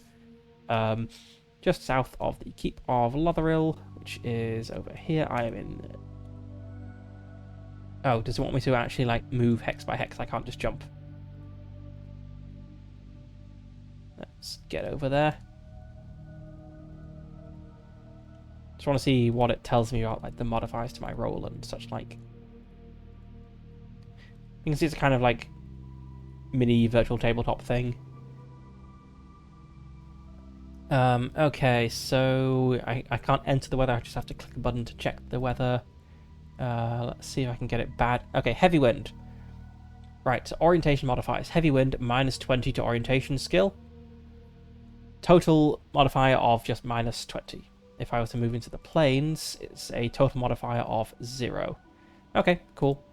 just south of the Keep of Lotheril, which is over here. I am in... Oh, does it want me to actually like move hex by hex? I can't just jump. Let's get over there. Just want to see what it tells me about like the modifiers to my roll and such like. You can see it's a kind of like mini virtual tabletop thing. Okay, so I can't enter the weather, I just have to click a button to check the weather. Let's see if I can get it bad. Okay, heavy wind. Right, so orientation modifiers. Heavy wind, minus 20 to orientation skill. Total modifier of just minus 20. If I were to move into the plains, it's a total modifier of 0. Okay, cool.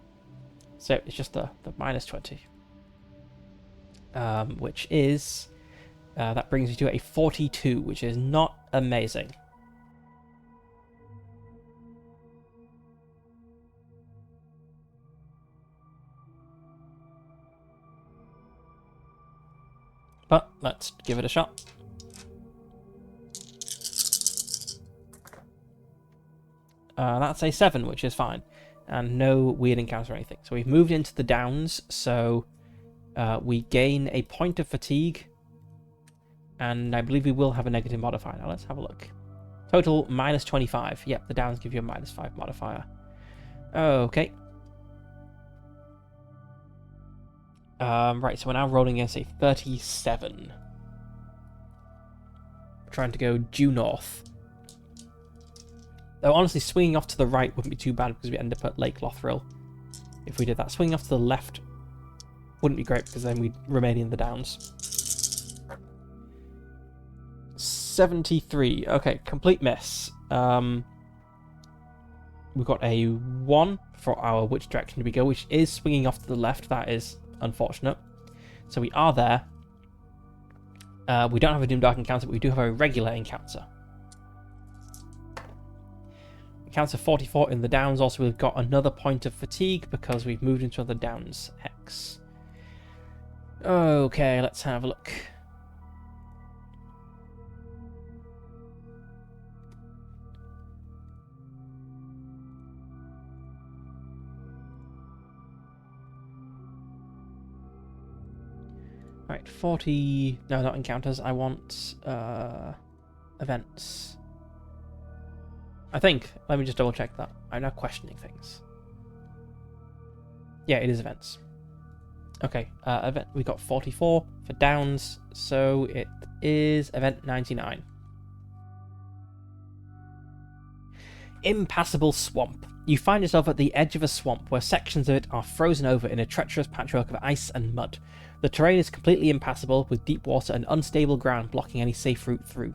So it's just the minus 20. Which is... that brings you to a 42, which is not amazing. But let's give it a shot. That's a 7, which is fine. And no weird encounters or anything. So we've moved into the downs, so we gain a point of fatigue. And I believe we will have a negative modifier. Now let's have a look. Total, minus 25. Yep, the downs give you a minus 5 modifier. Okay. Right, so we're now rolling against a 37. We're trying to go due north. Though honestly, swinging off to the right wouldn't be too bad because we end up at Lake Lothril. If we did that. Swinging off to the left wouldn't be great because then we'd remain in the downs. 73. Okay, complete miss. We've got a 1 for our which direction do we go, which is swinging off to the left. That is unfortunate. So we are there. We don't have a Doom Dark encounter, but we do have a regular encounter. Encounter 44 in the downs. Also, we've got another point of fatigue because we've moved into the downs hex. Okay, let's have a look. Right, 40... No, not encounters. I want events. I think. Let me just double check that. I'm now questioning things. Yeah, it is events. Okay, event. We got 44 for downs, so it is event 99. Impassable swamp. You find yourself at the edge of a swamp where sections of it are frozen over in a treacherous patchwork of ice and mud. The terrain is completely impassable, with deep water and unstable ground blocking any safe route through.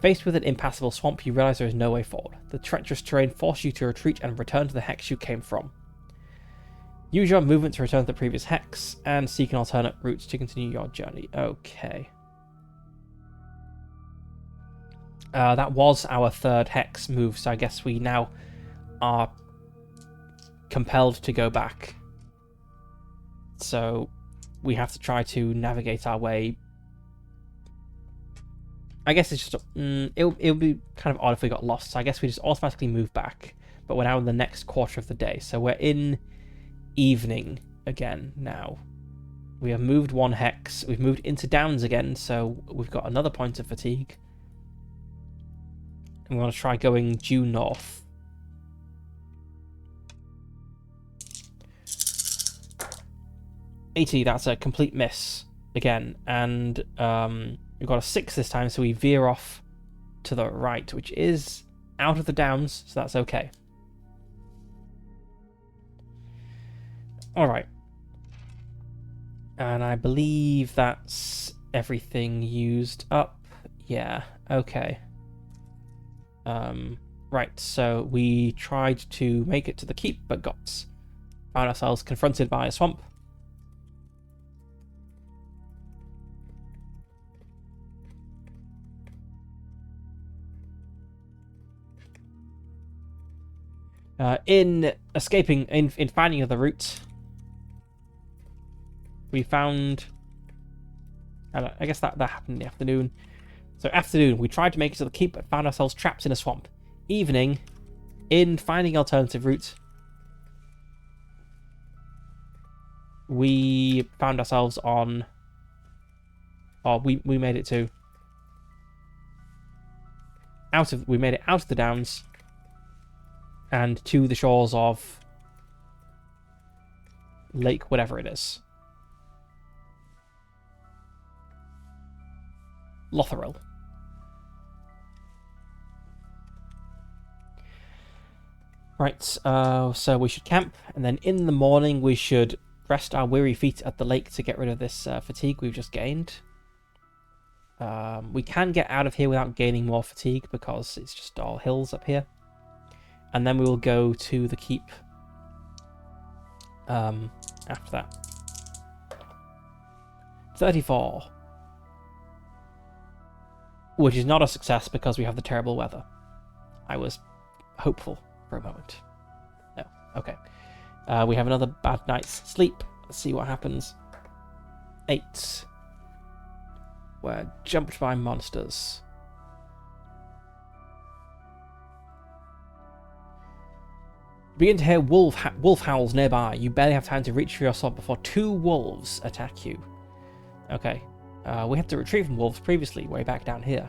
Faced with an impassable swamp, you realise there is no way forward. The treacherous terrain forces you to retreat and return to the hex you came from. Use your movement to return to the previous hex, and seek an alternate route to continue your journey. Okay. That was our third hex move, so I guess we now are compelled to go back. So we have to try to navigate our way. I guess it's just... it would be kind of odd if we got lost, so I guess we just automatically move back. But we're now in the next quarter of the day, so we're in evening again now. We have moved one hex. We've moved into downs again, so we've got another point of fatigue. And we want to try going due north. $80, that's a complete miss again. And We've got a 6 this time, so we veer off to the right, which is out of the downs, so that's okay. Alright. And I believe that's everything used up. Yeah, okay. Right, so we tried to make it to the keep, but found ourselves confronted by a swamp. In finding the route, we found... I guess that happened in the afternoon. So afternoon, we tried to make it to the keep, but found ourselves trapped in a swamp. Evening, in finding alternative route, we found ourselves on... we made it to... we made it out of the downs and to the shores of Lake whatever it is. Lotharil. Right, so we should camp, and then in the morning we should rest our weary feet at the lake to get rid of this fatigue we've just gained. We can get out of here without gaining more fatigue because it's just all hills up here. And then we will go to the keep after that. 34. Which is not a success because we have the terrible weather. I was hopeful for a moment. No, okay. We have another bad night's sleep. Let's see what happens. 8. We're jumped by monsters. Begin to hear wolf howls nearby. You barely have time to reach for your sword before 2 wolves attack you. Okay. We had to retreat from wolves previously, way back down here.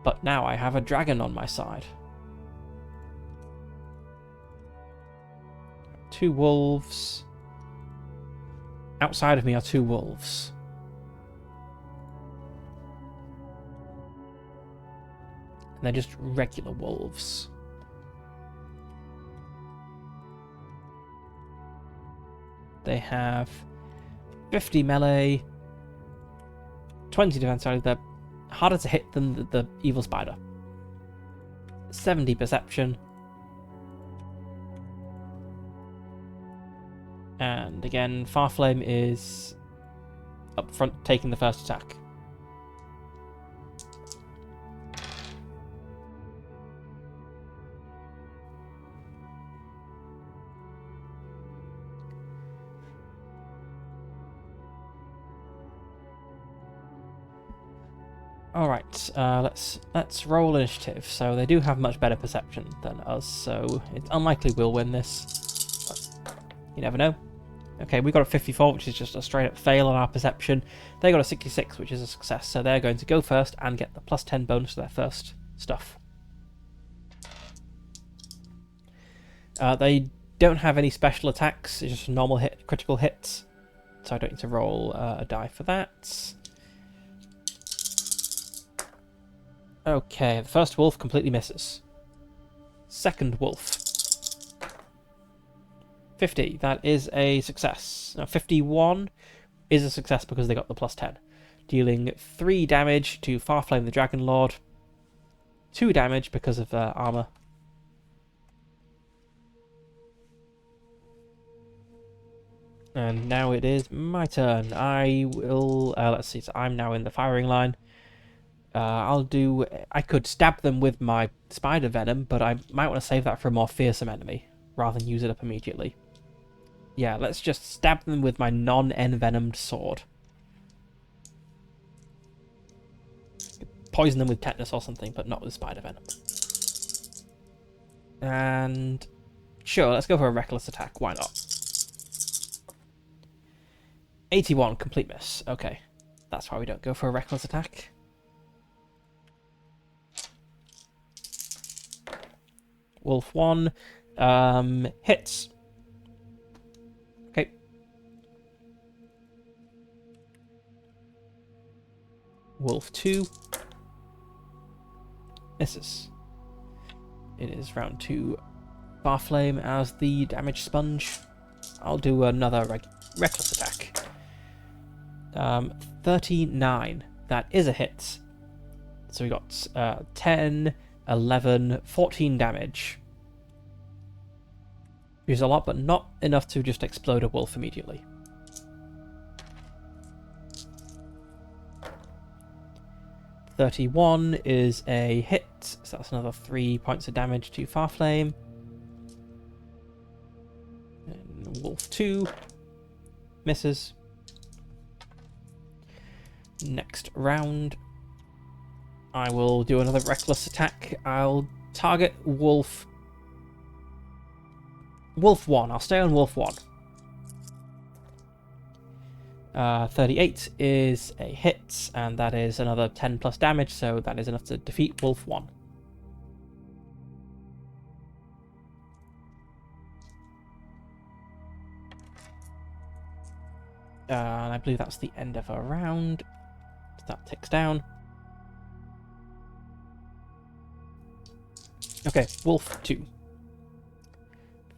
But now I have a dragon on my side. 2 wolves. Outside of me are 2 wolves. And they're just regular wolves. They have 50 melee, 20 defense. Sorry, they're harder to hit than the evil spider. 70 perception. And again, Farflame is up front taking the first attack. Alright, let's roll initiative. So they do have much better perception than us, so it's unlikely we'll win this. But you never know. Okay, we got a 54, which is just a straight up fail on our perception. They got a 66, which is a success, so they're going to go first and get the plus 10 bonus to their first stuff. They don't have any special attacks, it's just normal critical hits, so I don't need to roll a die for that. Okay, the first wolf completely misses. Second wolf. 50, that is a success. Now 51 is a success because they got the plus 10. Dealing 3 damage to Farflame the Dragon Lord. 2 damage because of armor. And now it is my turn. I will, let's see, so I'm now in the firing line. I could stab them with my spider venom, but I might want to save that for a more fearsome enemy, rather than use it up immediately. Yeah, let's just stab them with my non-envenomed sword. Poison them with tetanus or something, but not with spider venom. And sure, let's go for a reckless attack, why not? 81, complete miss. Okay, that's why we don't go for a reckless attack. Wolf 1 hits. Okay. Wolf 2. Misses. It is round 2. Farflame as the damage sponge. I'll do another reckless attack. 39. That is a hit. So we got 10, 11, 14 damage. Which is a lot, but not enough to just explode a wolf immediately. $31 is a hit, so that's another 3 points of damage to Farflame. And Wolf 2 misses. Next round, I will do another reckless attack. I'll target Wolf 1. I'll stay on Wolf 1. 38 is a hit, and that is another 10 plus damage, so that is enough to defeat Wolf 1. And I believe that's the end of a round. That ticks down. Okay, Wolf 2.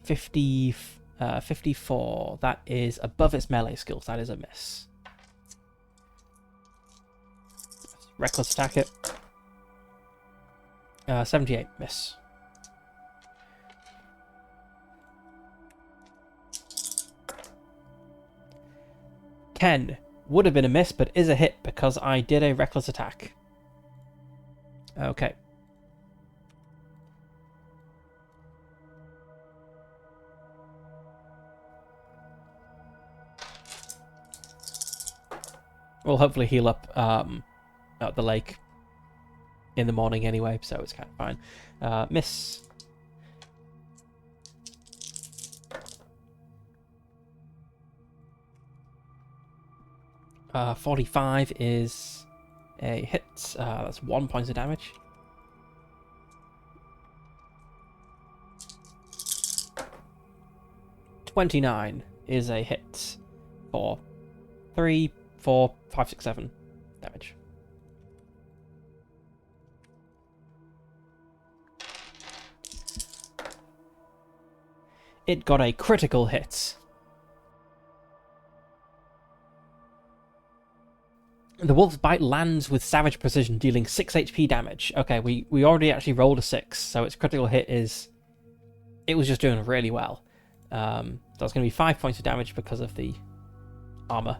54. That is above its melee skills. That is a miss. Reckless attack it. 78. Miss. Ken would have been a miss, but is a hit because I did a reckless attack. Okay. We'll hopefully heal up at the lake in the morning anyway, so it's kind of fine. Miss. Uh, 45 is a hit. That's 1 point of damage. $29 is a hit for 3, 4, 5, 6, 7 damage. It got a critical hit. The wolf's bite lands with savage precision, dealing 6 HP damage. Okay, we already actually rolled a 6, so its critical hit is... It was just doing really well. That's going to be 5 points of damage because of the armor.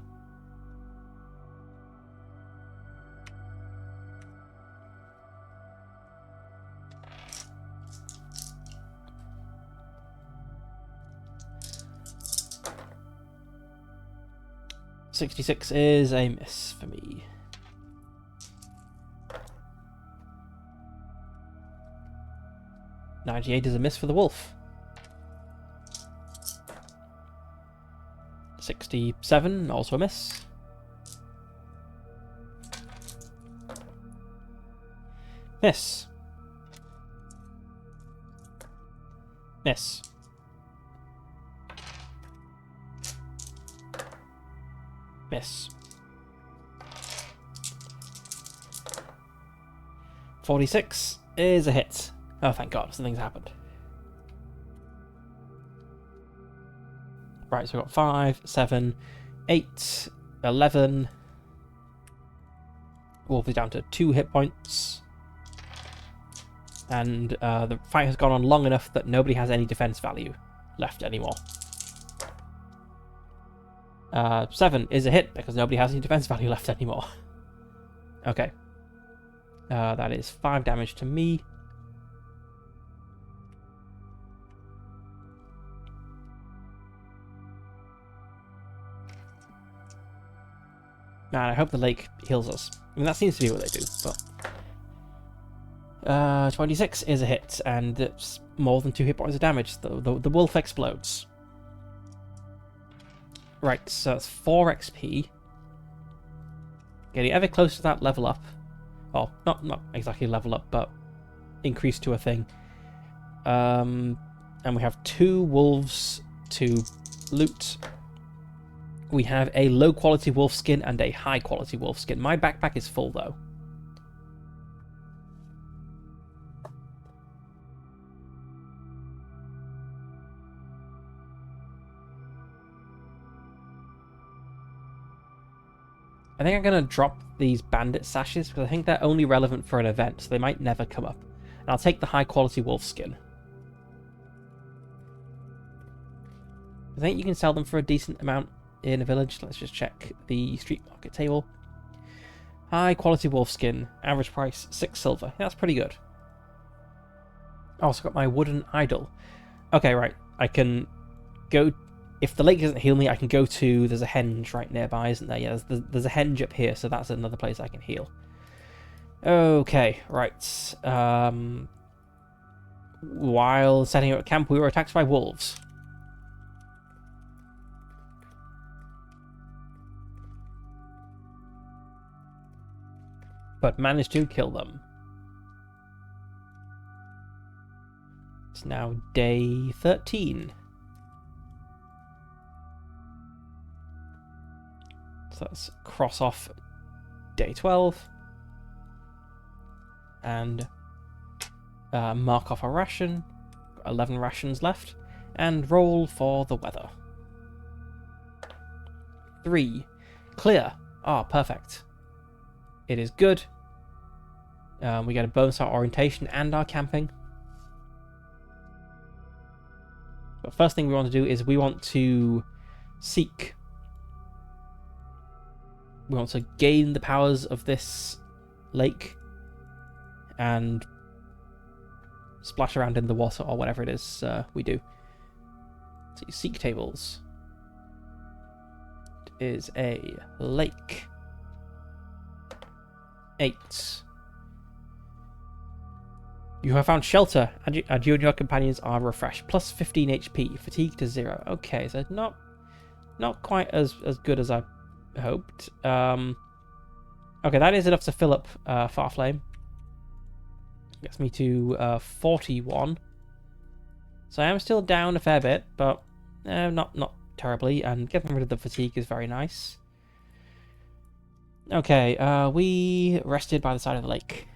$66 is a miss for me. $98 is a miss for the wolf. 67, also a miss. Miss. Miss. Miss. 46 is a hit. Oh, thank God, something's happened. Right, so we've got 5, 7, 8, 11. Wolf is down to 2 hit points. And the fight has gone on long enough that nobody has any defense value left anymore. 7 is a hit because nobody has any defense value left anymore. Okay. That is 5 damage to me. Man, I hope the lake heals us. I mean, that seems to be what they do, but... 26 is a hit, and it's more than 2 hit points of damage. The wolf explodes. Right, so that's 4 XP. Getting ever close to that level up. Well, not exactly level up, but increase to a thing. And we have 2 wolves to loot. We have a low quality wolf skin and a high quality wolf skin. My backpack is full though. I think I'm going to drop these bandit sashes because I think they're only relevant for an event, so they might never come up. And I'll take the high quality wolf skin. I think you can sell them for a decent amount in a village. Let's just check the street market table. High quality wolf skin, average price 6 silver. Yeah, that's pretty good. I also got my wooden idol. Okay, right. I can go... If the lake doesn't heal me, I can go to... There's a henge right nearby, isn't there? Yeah, there's a henge up here, so that's another place I can heal. Okay, right. While setting up at camp, we were attacked by wolves. But managed to kill them. It's now day 13. So let's cross off day 12. And mark off a ration. Got 11 rations left. And roll for the weather. 3. Clear. Ah, perfect. It is good. We get a bonus our orientation and our camping. But first thing we want to do is we want to seek. We want to gain the powers of this lake and splash around in the water or whatever it is we do. So seek tables. It is a lake. 8. You have found shelter, and you and your companions are refreshed. Plus 15 HP, fatigue to 0. Okay, so not quite as good as I hoped. Okay, that is enough to fill up Farflame. Gets me to 41. So I am still down a fair bit, but not terribly. And getting rid of the fatigue is very nice. Okay, we rested by the side of the lake.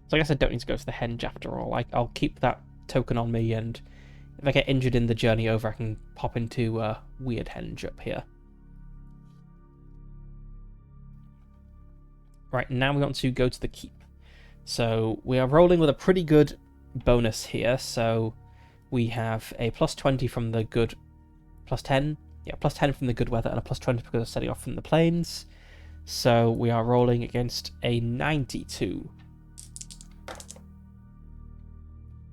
So I guess I don't need to go to the henge after all. I'll keep that token on me, and if I get injured in the journey over, I can pop into Weird Henge up here. Right, now we want to go to the keep. So we are rolling with a pretty good bonus here. So we have a plus 20 from the good... Plus 10? Yeah, plus 10 from the good weather and a plus 20 because of setting off from the plains. So we are rolling against a 92.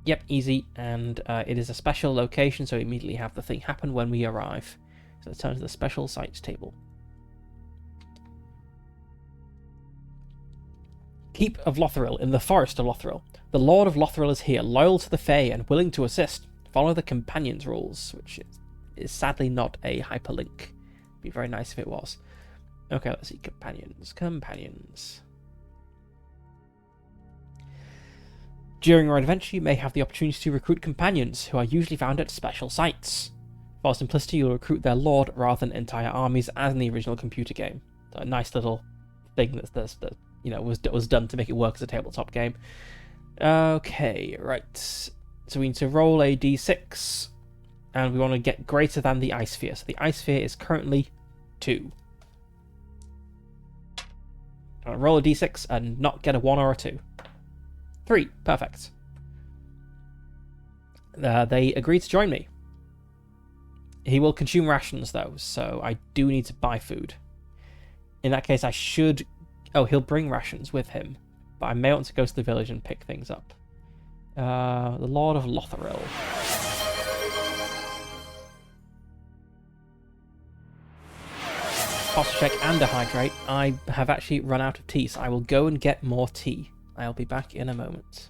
Yep, easy, and it is a special location, so we immediately have the thing happen when we arrive. So let's turn to the special sites table. Keep of Lothloril, in the forest of Lothloril. The Lord of Lothloril is here, loyal to the Fae and willing to assist. Follow the Companions rules, which is sadly not a hyperlink. It'd be very nice if it was. Okay, let's see, Companions. During our adventure, you may have the opportunity to recruit companions, who are usually found at special sites. For simplicity, you'll recruit their lord rather than entire armies, as in the original computer game. So a nice little thing that was done to make it work as a tabletop game. Okay, right. So we need to roll a d6, and we want to get greater than the ice sphere. So the ice sphere is currently 2. I'll roll a d6 and not get a 1 or a 2. 3. Perfect. They agreed to join me. He will consume rations, though, so I do need to buy food. In that case, I should... Oh, he'll bring rations with him, but I may want to go to the village and pick things up. The Lord of Lothloril. Posture check and a hydrate. I have actually run out of tea, so I will go and get more tea. I'll be back in a moment.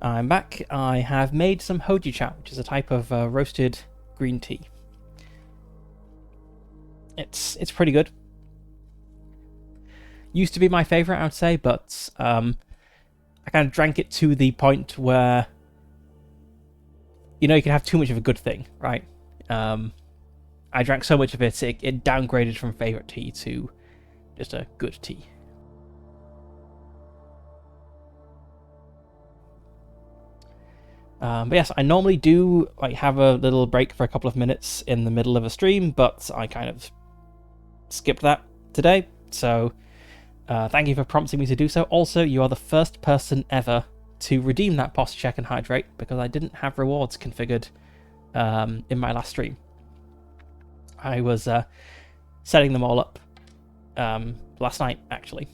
I'm back. I have made some hojicha, which is a type of roasted green tea. It's pretty good. Used to be my favorite, I would say, but I kind of drank it to the point where you can have too much of a good thing, right? I drank so much of it, it downgraded from favorite tea to just a good tea. But yes, I normally do have a little break for a couple of minutes in the middle of a stream, but I kind of skipped that today. So thank you for prompting me to do so. Also, you are the first person ever to redeem that posture check and hydrate, because I didn't have rewards configured in my last stream. I was setting them all up last night, actually.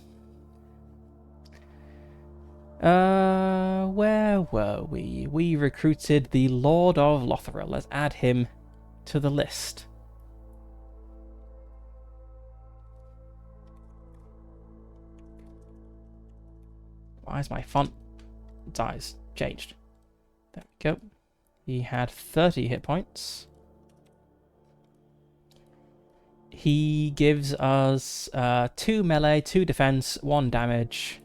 Where were we? We recruited the Lord of Lothlorien. Let's add him to the list. Why is my font size changed? There we go. He had 30 hit points. He gives us 2 melee, 2 defense, 1 damage.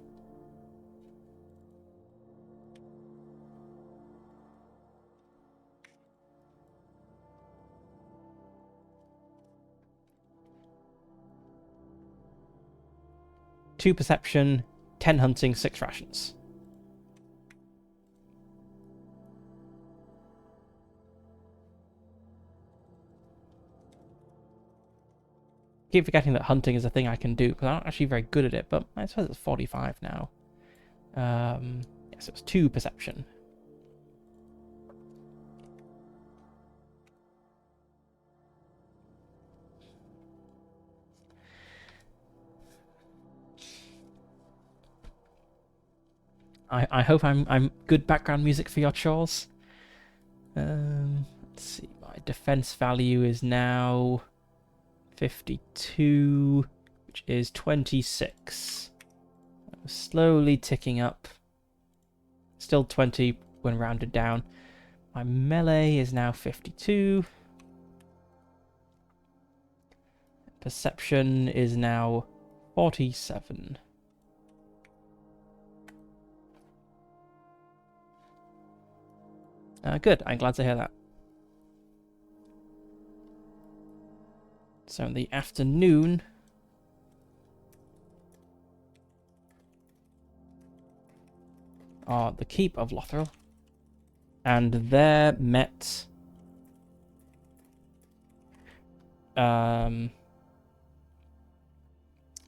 Two perception, 10 hunting, 6 rations. Keep forgetting that hunting is a thing I can do, because I'm not actually very good at it, but I suppose it's 45 now. Yes, it was 2 perception. I hope I'm good background music for your chores. Let's see, my defense value is now 52, which is 26. Slowly ticking up. Still 20 when rounded down. My melee is now 52. Perception is now 47. Good, I'm glad to hear that. So in the afternoon, are the Keep of Lothlorien, and there met I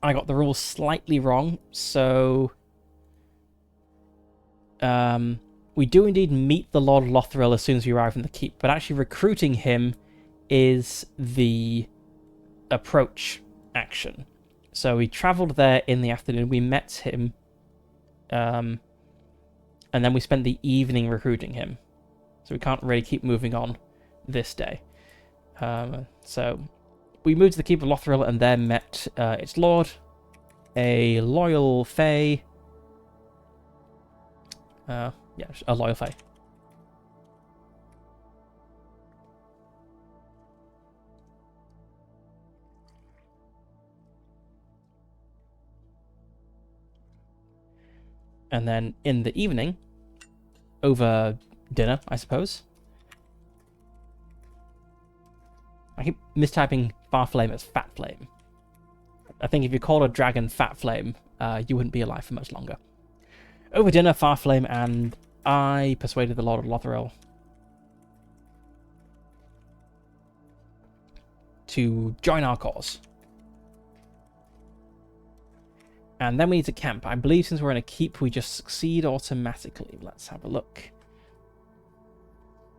got the rules slightly wrong, so we do indeed meet the Lord of Lothlorien as soon as we arrive in the Keep, but actually recruiting him is the approach action. So we travelled there in the afternoon, we met him, and then we spent the evening recruiting him. So we can't really keep moving on this day. So we moved to the Keep of Lothlorien and then met its lord, a loyal Fae. Yeah, a loyal Fae. And then in the evening, over dinner, I suppose. I keep mistyping Farflame as Fat Flame. I think if you called a dragon Fat Flame, you wouldn't be alive for much longer. Over dinner, Farflame and I persuaded the Lord of Lothlorien to join our cause. And then we need to camp. I believe since we're in a keep, we just succeed automatically. Let's have a look.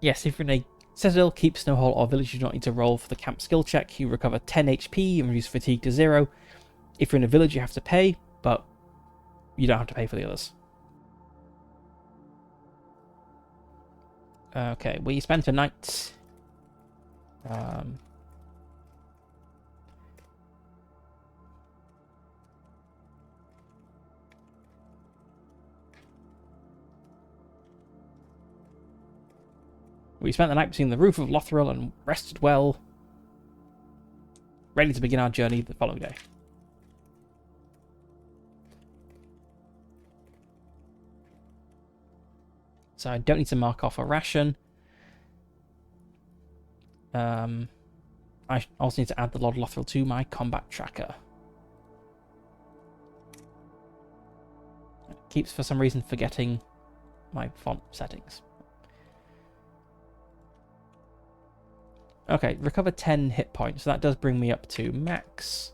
Yes, if you're in a citadel, keep, snowhall, or village, you do not need to roll for the camp skill check. You recover 10 HP and reduce fatigue to 0. If you're in a village, you have to pay, but you don't have to pay for the others. Okay, we spent a night. We spent the night between the roof of Lothlorien and rested well, ready to begin our journey the following day. So I don't need to mark off a ration. I also need to add the Lord Lothlorien to my combat tracker. It keeps, for some reason, forgetting my font settings. Okay, recover 10 hit points. So that does bring me up to max.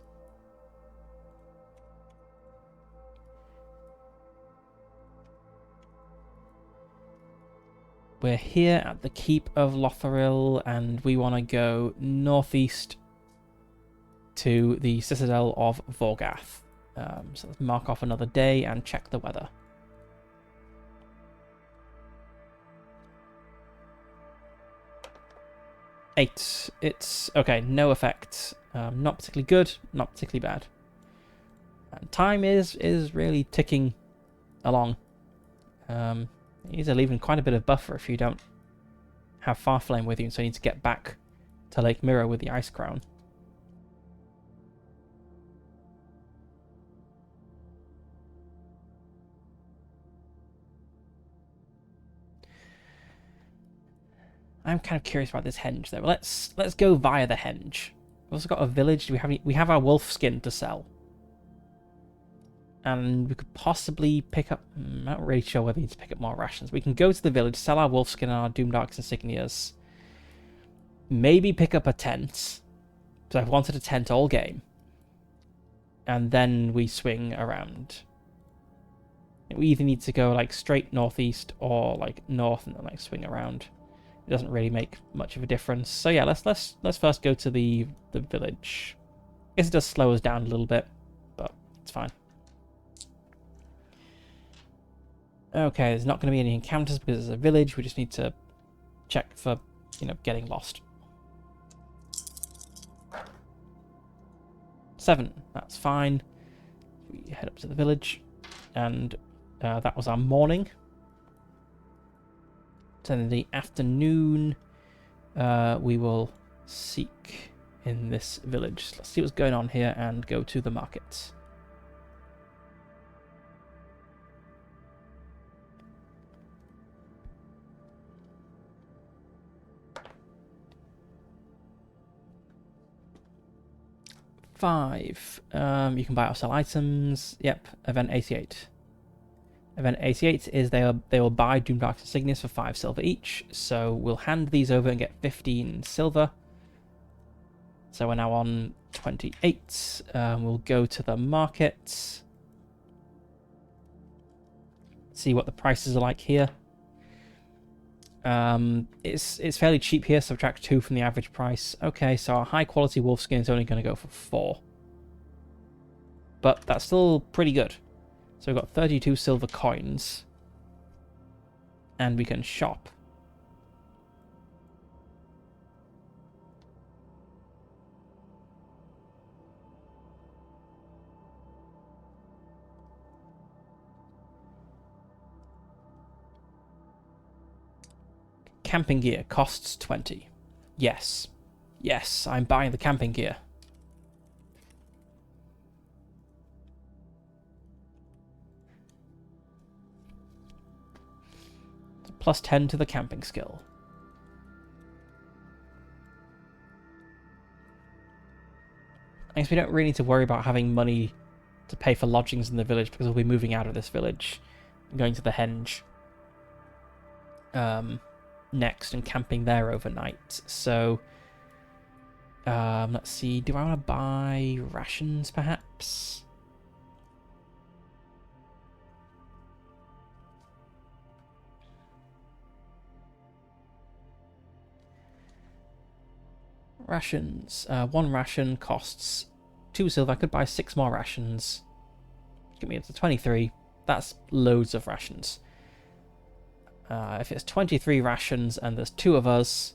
We're here at the Keep of Lothlorien, and we want to go northeast to the Citadel of Vorgath. So let's mark off another day and check the weather. Eight. It's okay. No effect. Not particularly good. Not particularly bad. And time is really ticking along. These are leaving quite a bit of buffer if you don't have Farflame with you, so you need to get back to Lake Mirror with the Ice Crown. I'm kind of curious about this henge though. Let's go via the henge. We've also got a village. Do we have any? We have our wolf skin to sell. And we could possibly pick up... I'm not really sure whether we need to pick up more rations. We can go to the village, sell our wolfskin and our Doomdark's insignias. Maybe pick up a tent. So I've wanted a tent all game. And then we swing around. We either need to go like straight northeast or like north and then like swing around. It doesn't really make much of a difference. So yeah, let's first go to the village. I guess it does slow us down a little bit, but it's fine. Okay, there's not going to be any encounters because it's a village. We just need to check for, getting lost. 7, that's fine. We head up to the village, and that was our morning. So in the afternoon, we will seek in this village. Let's see what's going on here and go to the market. Five. You can buy or sell items. Yep. Event 88. Event 88 is they will buy Doomdark's insignias for 5 silver each. So we'll hand these over and get 15 silver. So we're now on 28. We'll go to the market. See what the prices are like here. It's fairly cheap here, subtract 2 from the average price. Okay, so our high quality wolf skin is only going to go for 4. But that's still pretty good. So we've got 32 silver coins. And we can shop. Camping gear costs 20. Yes. Yes, I'm buying the camping gear. Plus 10 to the camping skill. I guess we don't really need to worry about having money to pay for lodgings in the village because we'll be moving out of this village and going to the henge. Next and camping there overnight. So let's see, do I want to buy rations perhaps? Rations. 1 ration costs 2 silver. I could buy 6 more rations. Get me up to 23. That's loads of rations. If it's 23 rations and there's 2 of us,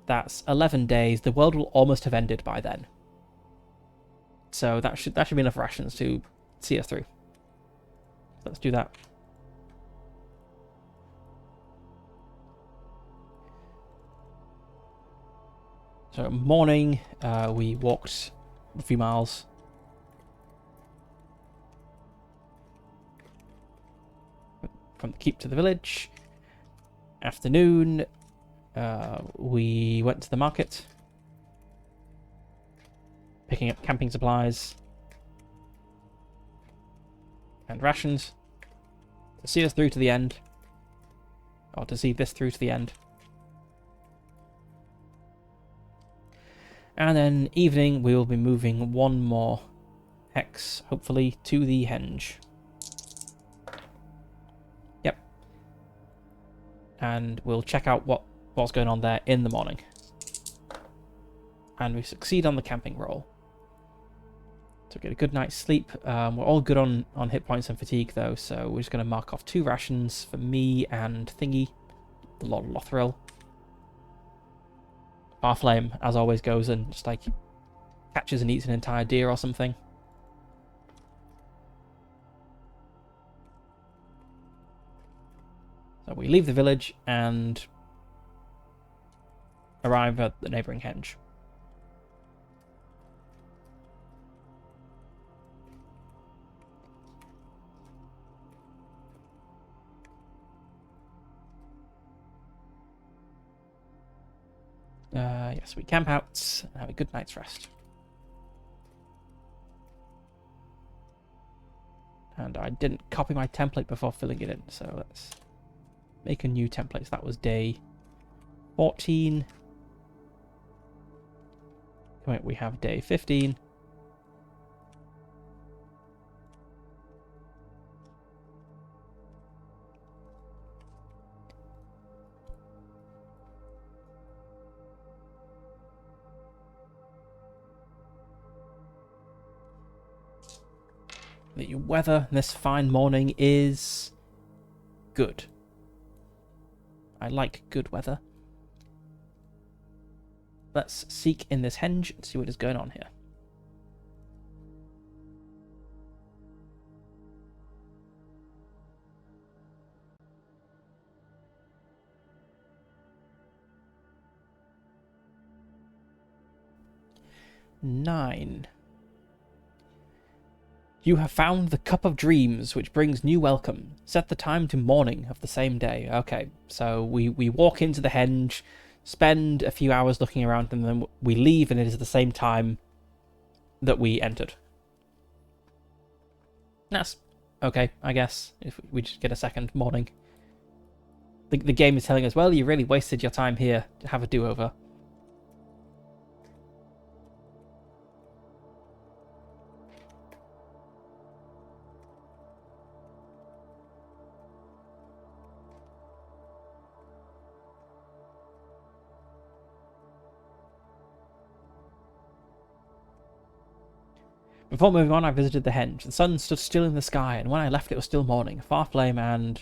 that's 11 days. The world will almost have ended by then. So that should be enough rations to see us through. Let's do that. So morning, we walked a few miles. From the keep to the village. Afternoon, we went to the market. Picking up camping supplies. And rations. To see us through to the end. Or to see this through to the end. And then evening, we will be moving one more hex, hopefully, to the henge. Yep. And we'll check out what's going on there in the morning. And we succeed on the camping roll. So get a good night's sleep. We're all good on hit points and fatigue, though, so we're just going to mark off 2 rations for me and Thingy, the Lord of Lothril. Farflame, as always, goes and just like catches and eats an entire deer or something. So we leave the village and arrive at the neighbouring henge. Yes, we camp out and have a good night's rest. And I didn't copy my template before filling it in, so let's make a new template. So that was day 14. Wait, we have day 15. The weather this fine morning is good. I like good weather. Let's seek in this henge and see what is going on here. Nine. You have found the Cup of Dreams, which brings new welcome. Set the time to morning of the same day. Okay, so we walk into the henge, spend a few hours looking around, and then we leave, and it is the same time that we entered. That's okay, I guess, if we just get a second morning. The game is telling us, well, you really wasted your time here to have a do-over. Before moving on, I visited the henge. The sun stood still in the sky, and when I left it was still morning. Farflame and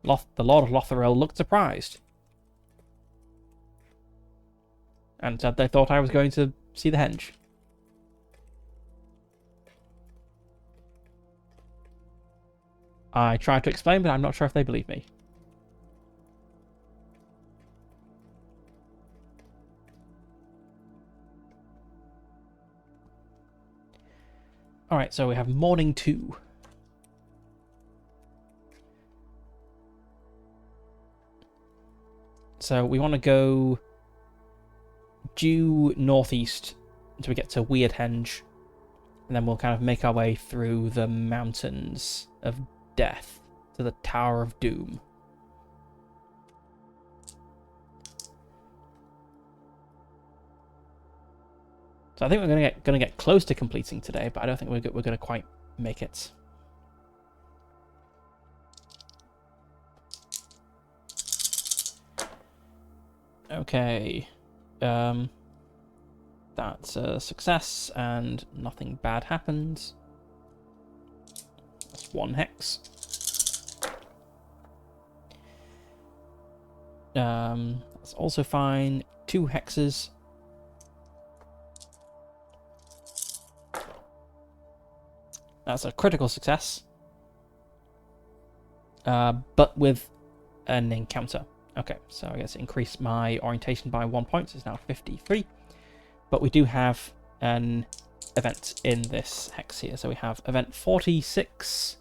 the Lord of Lothril looked surprised. And said they thought I was going to see the henge. I tried to explain, but I'm not sure if they believe me. Alright, so we have morning 2. So we want to go due northeast until we get to Weird Henge. And then we'll kind of make our way through the Mountains of Death to the Tower of Doom. So I think we're going to get close to completing today, but I don't think we're going to quite make it. Okay. That's a success, and nothing bad happens. That's 1 hex. That's also fine. 2 hexes. That's a critical success. But with an encounter. Okay, so I guess increase my orientation by 1 point, so it's now 53. But we do have an event in this hex here. So we have event 46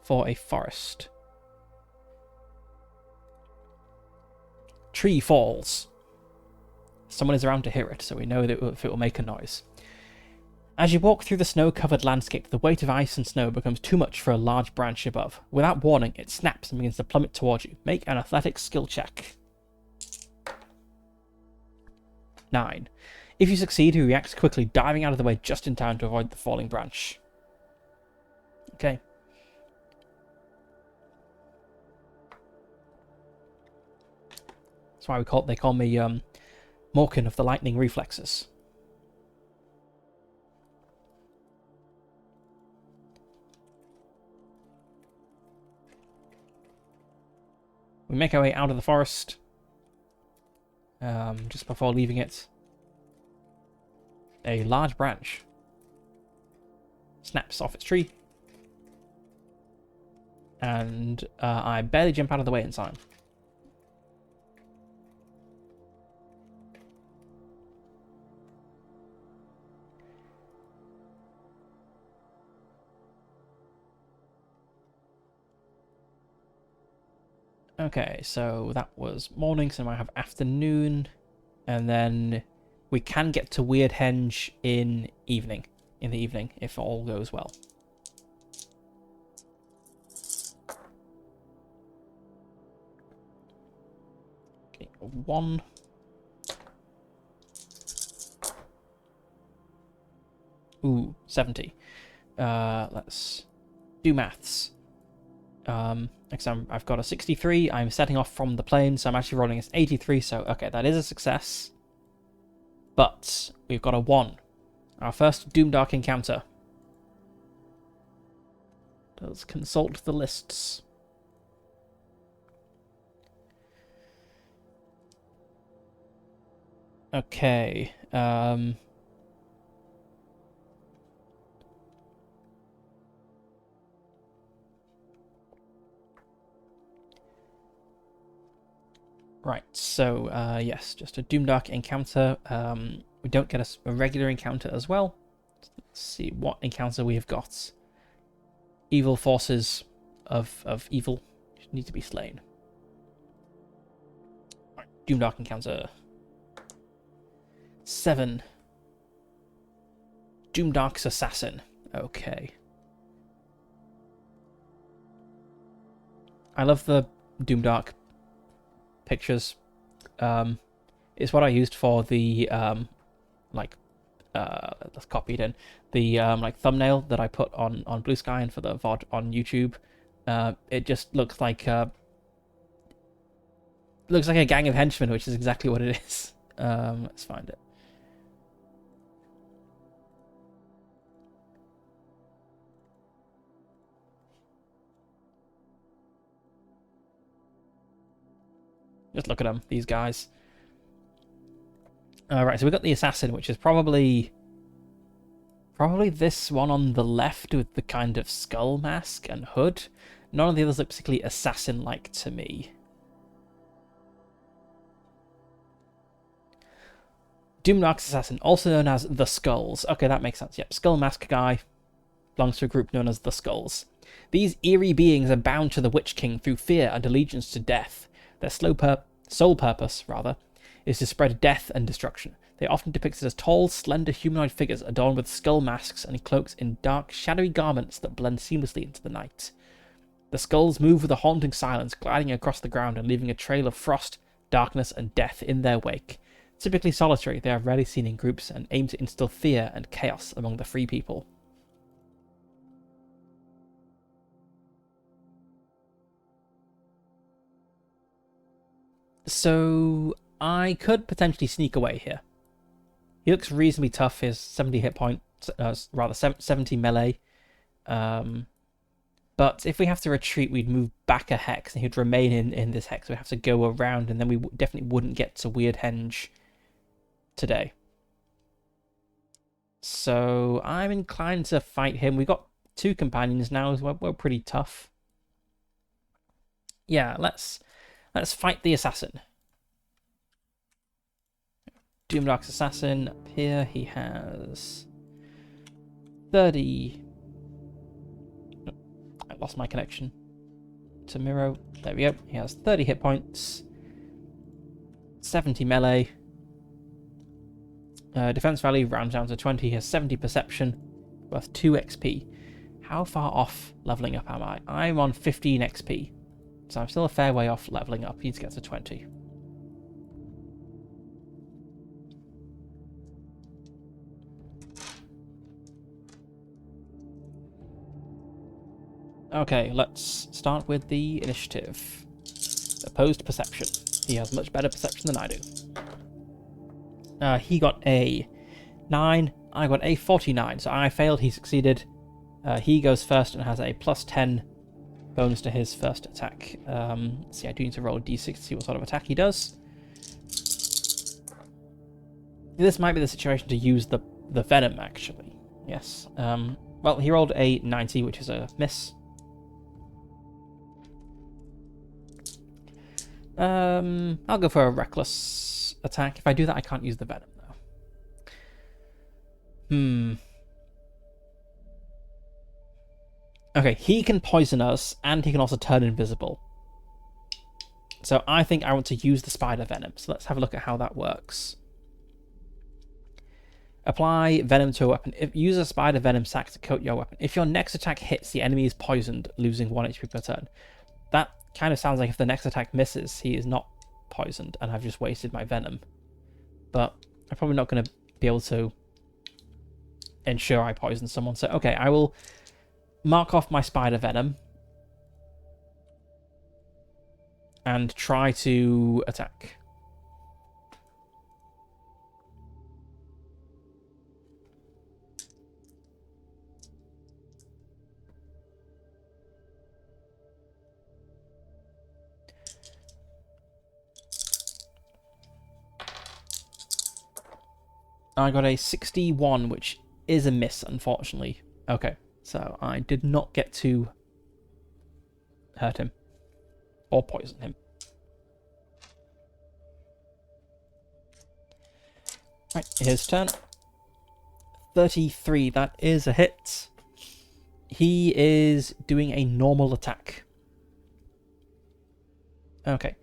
for a forest. Tree falls. Someone is around to hear it, so we know that if it will make a noise. As you walk through the snow-covered landscape, the weight of ice and snow becomes too much for a large branch above. Without warning, it snaps and begins to plummet towards you. Make an athletics skill check. 9. If you succeed, you react quickly, diving out of the way just in time to avoid the falling branch. Okay. That's why they call me Morkin of the lightning reflexes. We make our way out of the forest. Just before leaving it, a large branch snaps off its tree, and I barely jump out of the way in time. Okay, so that was morning, so now I have afternoon, and then we can get to Weirdhenge in the evening, if all goes well. Okay, 1. Ooh, 70. Let's do maths. I've got a 63. I'm setting off from the plane, so I'm actually rolling as 83. So, okay, that is a success. But we've got a 1. Our first Doomdark encounter. Let's consult the lists. Okay. Right, so, yes, just a Doomdark encounter. We don't get a regular encounter as well. Let's see what encounter we have got. Evil forces of evil need to be slain. Right, Doomdark encounter. 7. Doomdark's assassin. Okay. I love the Doomdark pictures. It's what I used for the that's copied in the thumbnail that I put on Blue Sky and for the VOD on YouTube. It just looks like a gang of henchmen, which is exactly what it is. Let's find it. Just look at them, these guys. Alright, so we've got the assassin, which is probably this one on the left with the kind of skull mask and hood. None of the others look particularly assassin-like to me. Doomdark's assassin, also known as the Skulls. Okay, that makes sense. Yep, skull mask guy belongs to a group known as the Skulls. These eerie beings are bound to the Witch King through fear and allegiance to death. Their sole purpose, is to spread death and destruction. They are often depicted as tall, slender humanoid figures adorned with skull masks and cloaks in dark, shadowy garments that blend seamlessly into the night. The Skulls move with a haunting silence, gliding across the ground and leaving a trail of frost, darkness, and death in their wake. Typically solitary, they are rarely seen in groups and aim to instill fear and chaos among the free people. So I could potentially sneak away here. He looks reasonably tough. His 70 hit point, 70 melee. But if we have to retreat, we'd move back a hex, and he'd remain in this hex. We'd have to go around, and then we definitely wouldn't get to Weirdhenge today. So I'm inclined to fight him. We've got 2 companions now, as well. We're pretty tough. Yeah, let's fight the assassin. Doomdark's assassin up here. He has 30. I lost my connection to Miro. There we go. He has 30 hit points, 70 melee. Defense value rounds down to 20. He has 70 perception, worth 2 XP. How far off leveling up am I? I'm on 15 XP, so I'm still a fair way off leveling up. He needs to get to 20. Okay, let's start with the initiative. Opposed perception. He has much better perception than I do. He got a 9, I got a 49, so I failed, he succeeded. He goes first and has a plus 10 bonus to his first attack. See, I do need to roll a d6 to see what sort of attack he does. This might be the situation to use the venom, actually. Yes. Well, he rolled a 90, which is a miss. I'll go for a reckless attack. If I do that, I can't use the venom, though. Okay, he can poison us, and he can also turn invisible. So I think I want to use the spider venom. So let's have a look at how that works. Apply venom to a weapon. Use a spider venom sac to coat your weapon. If your next attack hits, the enemy is poisoned, losing 1 HP per turn. That kind of sounds like if the next attack misses, he is not poisoned, and I've just wasted my venom. But I'm probably not going to be able to ensure I poison someone. So, okay, I will mark off my spider venom and try to attack. I got a 61, which is a miss, unfortunately. Okay, so I did not get to hurt him or poison him. Right, his turn. 33, that is a hit. He is doing a normal attack. Okay.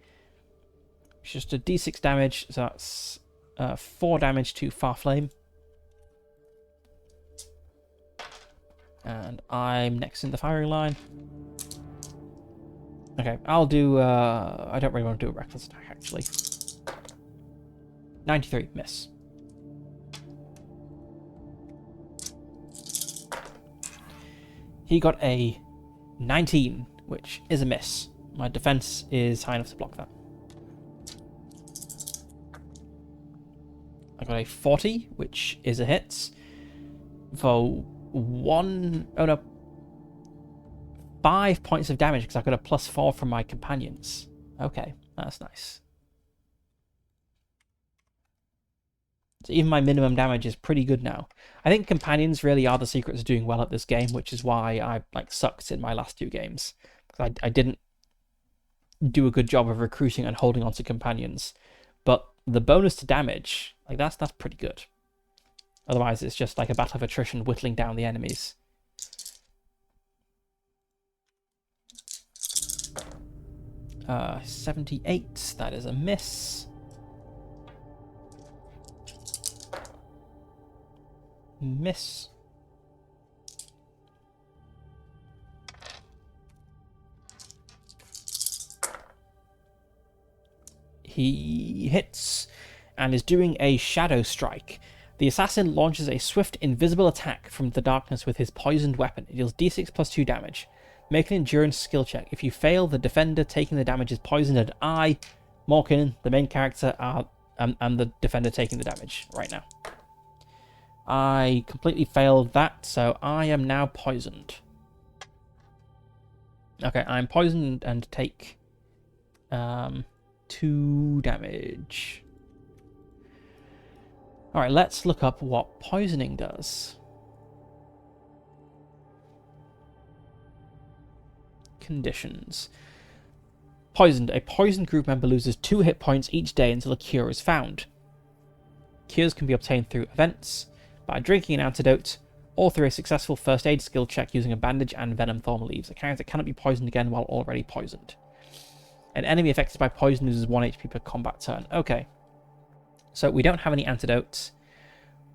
It's just a d6 damage, so that's 4 damage to Farflame. And I'm next in the firing line. Okay, I'll do... I don't really want to do a reckless attack, actually. 93, miss. He got a 19, which is a miss. My defense is high enough to block that. I got a 40, which is a hit. For 5 points of damage, because I've got a +4 from my companions. Okay, that's nice. So even my minimum damage is pretty good now. I think companions really are the secret to doing well at this game, which is why I sucked in my last 2 games. Because I didn't do a good job of recruiting and holding on to companions. But the bonus to damage, that's pretty good. Otherwise, it's just like a battle of attrition whittling down the enemies. Uh, 78, that is a miss. Miss. He hits and is doing a shadow strike. The assassin launches a swift invisible attack from the darkness with his poisoned weapon. It deals d6 plus 2 damage. Make an endurance skill check. If you fail, the defender taking the damage is poisoned, and I, Morkin, the main character, am the defender taking the damage right now. I completely failed that, so I am now poisoned. Okay, I'm poisoned and take 2 damage. Alright, let's look up what poisoning does. Conditions. Poisoned. A poisoned group member loses 2 hit points each day until a cure is found. Cures can be obtained through events, by drinking an antidote, or through a successful first aid skill check using a bandage and venom thorn leaves. A character cannot be poisoned again while already poisoned. An enemy affected by poison loses 1 HP per combat turn. Okay. So we don't have any antidotes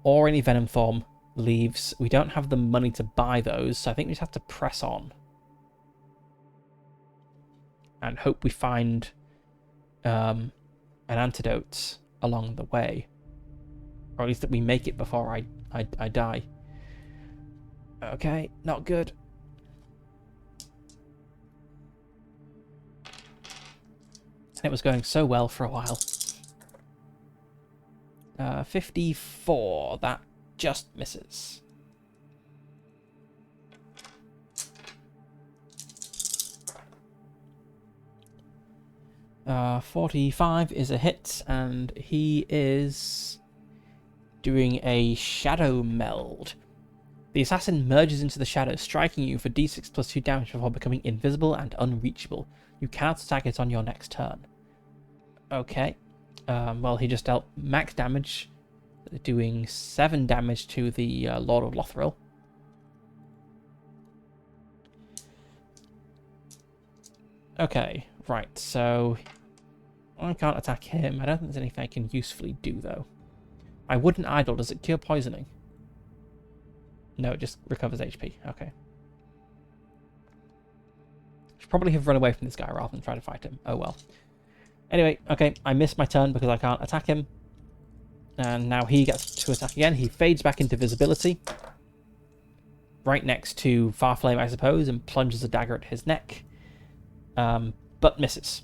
or any venom thorn leaves. We don't have the money to buy those, so I think we just have to press on. And hope we find an antidote along the way. Or at least that we make it before I die. Okay, not good. It was going so well for a while. 54. That just misses. Uh, 45 is a hit, and he is doing a shadow meld. The assassin merges into the shadows, striking you for d6 plus 2 damage before becoming invisible and unreachable. You cannot attack it on your next turn. Okay. Well, he just dealt max damage, doing 7 damage to the Lord of Lothril. Okay, right, so I can't attack him. I don't think there's anything I can usefully do, though. My wooden idol, does it cure poisoning? No, it just recovers HP. Okay. Should probably have run away from this guy rather than try to fight him. Oh well. Anyway, okay, I missed my turn because I can't attack him. And now he gets to attack again. He fades back into visibility. Right next to Farflame, I suppose, and plunges a dagger at his neck. But misses.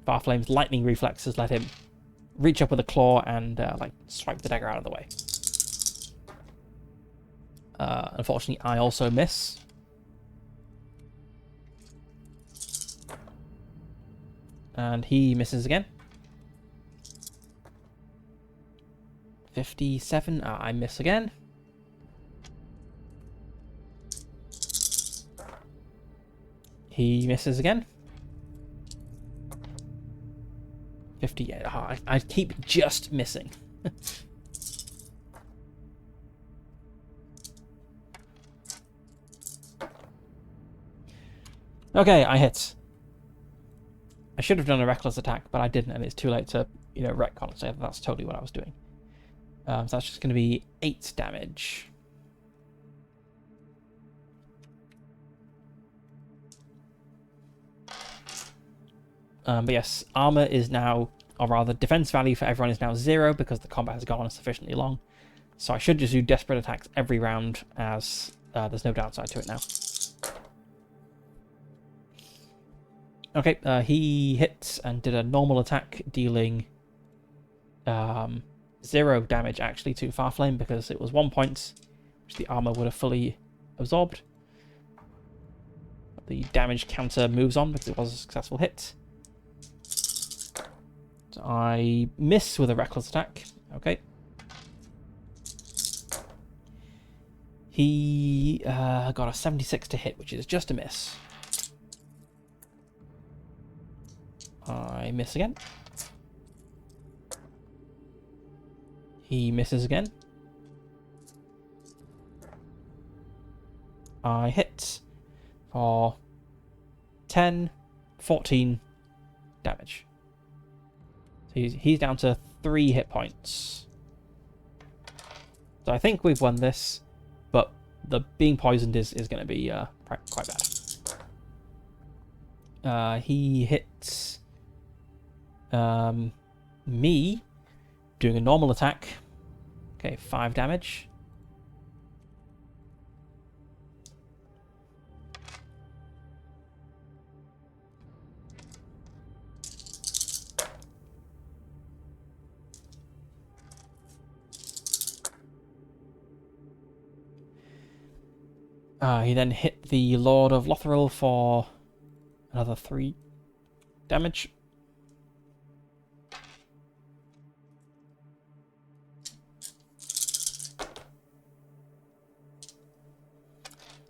Farflame's lightning reflexes let him reach up with a claw and swipe the dagger out of the way. Unfortunately, I also miss. And he misses again. 57. I miss again. He misses again. 58. Oh, I keep just missing. Okay, I hit. I should have done a reckless attack, but I didn't, and it's too late to, retcon it, so that's totally what I was doing. So that's just going to be 8 damage. But yes, armor is now, or rather, defense value for everyone is now 0 because the combat has gone on sufficiently long. So I should just do desperate attacks every round, as there's no downside to it now. Okay, he hits and did a normal attack, dealing 0 damage actually to Farflame because it was 1 point, which the armor would have fully absorbed. The damage counter moves on because it was a successful hit. So I miss with a reckless attack. Okay. He got a 76 to hit, which is just a miss. I miss again. He misses again. I hit for 10, 14 damage. So he's down to 3 hit points. So I think we've won this, but the being poisoned is going to be quite bad. He hits me doing a normal attack. Okay, 5 damage. He then hit the Lord of Lothril for another 3 damage.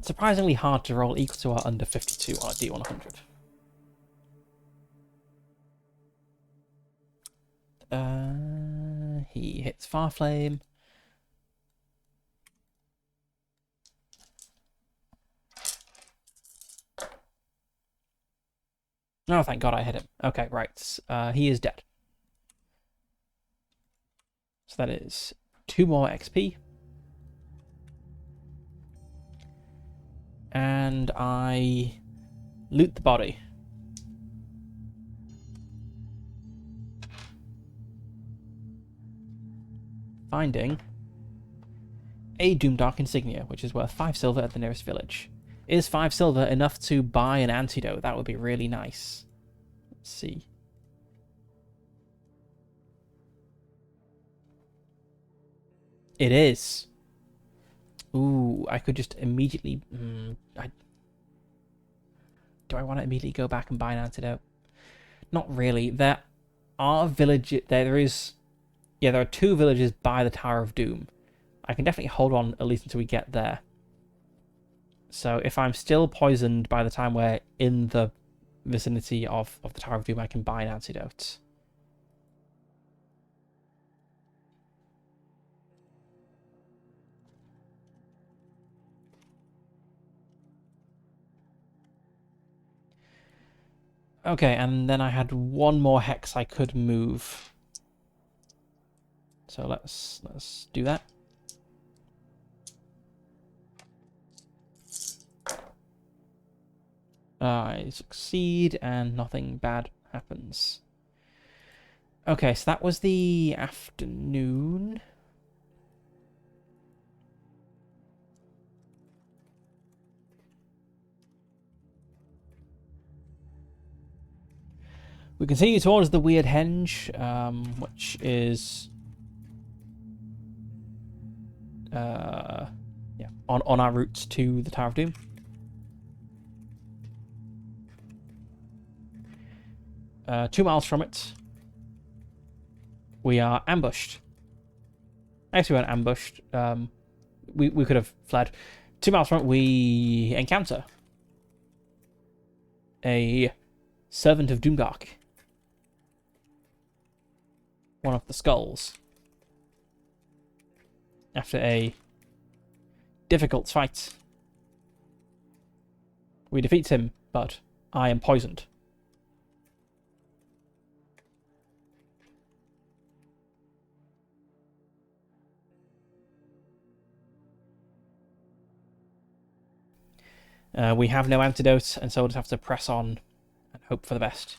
Surprisingly hard to roll equal to or under 52 on a D100. Farflame. Oh, thank God I hit him. Okay, right. He is dead. So that is 2 more XP. And I loot the body. Finding a Doomdark insignia, which is worth 5 silver at the nearest village. Is 5 silver enough to buy an antidote? That would be really nice. Let's see. It is. Ooh, I could just immediately... do I want to immediately go back and buy an antidote? Not really. There are villages... There are 2 villages by the Tower of Doom. I can definitely hold on at least until we get there. So if I'm still poisoned by the time we're in the vicinity of the Tower of Doom, I can buy an antidote. Okay, and then I had 1 more hex I could move. So let's do that. I succeed and nothing bad happens. Okay, so that was the afternoon. We continue towards the Weird Henge, which is on our route to the Tower of Doom. Uh, 2 miles from it, we are ambushed. Actually, we weren't ambushed. We could have fled. 2 miles from it, we encounter a servant of Doomdark. One of the skulls. After a difficult fight, we defeat him, but I am poisoned. We have no antidote, and so we'll just have to press on and hope for the best.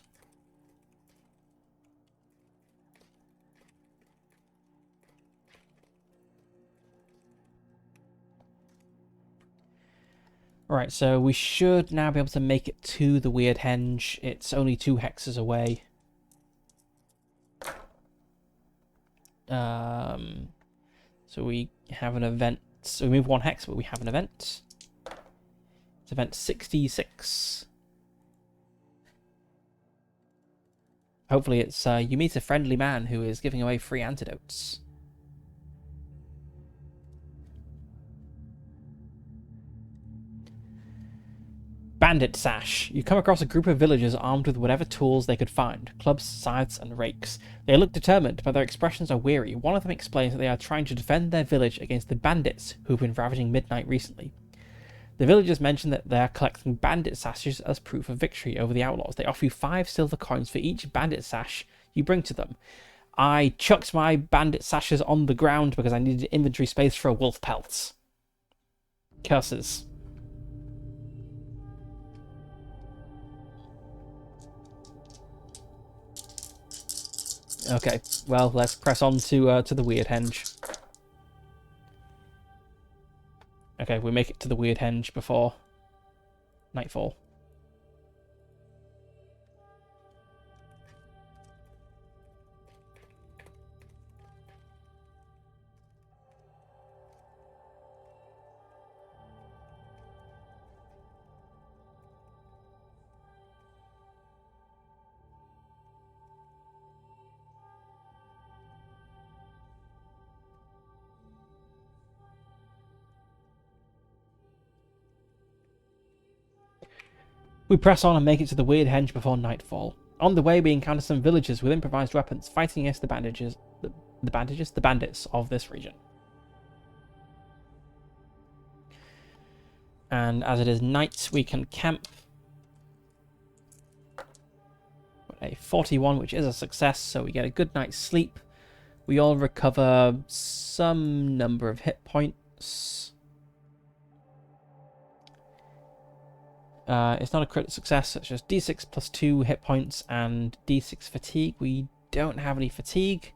Alright, so we should now be able to make it to the Weird Henge. It's only 2 hexes away. So we have an event. So we move 1 hex, but we have an event. It's event 66. Hopefully it's you meet a friendly man who is giving away free antidotes. Bandit Sash. You come across a group of villagers armed with whatever tools they could find. Clubs, scythes, and rakes. They look determined, but their expressions are weary. One of them explains that they are trying to defend their village against the bandits who've been ravaging Midnight recently. The villagers mention that they are collecting bandit sashes as proof of victory over the outlaws. They offer you 5 silver coins for each bandit sash you bring to them. I chucked my bandit sashes on the ground because I needed inventory space for a wolf pelt. Curses. Okay, well, let's press on to the Weird Henge. Okay, we make it to the Weird Henge before nightfall. We press on and make it to the Weird Henge before nightfall. On the way, we encounter some villagers with improvised weapons fighting against the The bandages? The bandits of this region. And as it is night, we can camp. A 41, which is a success, so we get a good night's sleep. We all recover some number of hit points. It's not a crit success, it's just d6 plus 2 hit points and d6 fatigue. We don't have any fatigue.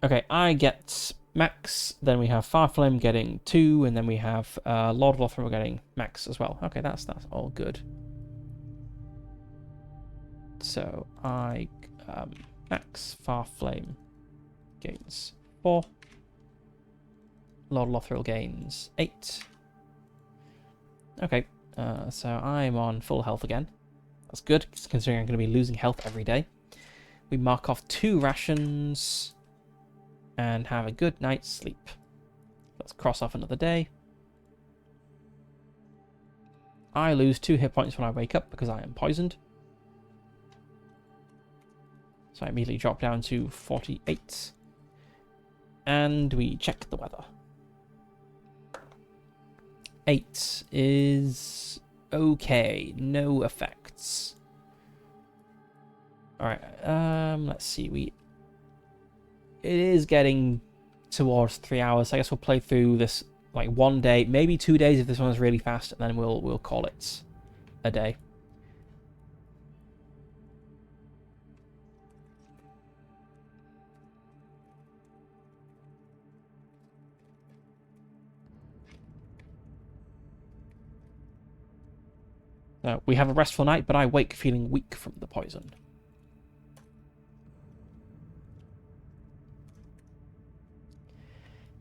Okay, I get max, then we have Farflame getting 2, and then we have Lord of Lothar getting max as well. Okay, that's all good. So I max Farflame gains 4. Lord Lothar gains 8. Okay, so I'm on full health again. That's good, considering I'm going to be losing health every day. We mark off 2 rations and have a good night's sleep. Let's cross off another day. I lose 2 hit points when I wake up because I am poisoned. So I immediately drop down to 48. And we check the weather. 8 is okay. No effects. Alright, let's see. It is getting towards 3 hours. So I guess we'll play through this like 1 day, maybe 2 days if this one is really fast, and then we'll call it a day. We have a restful night, but I wake feeling weak from the poison.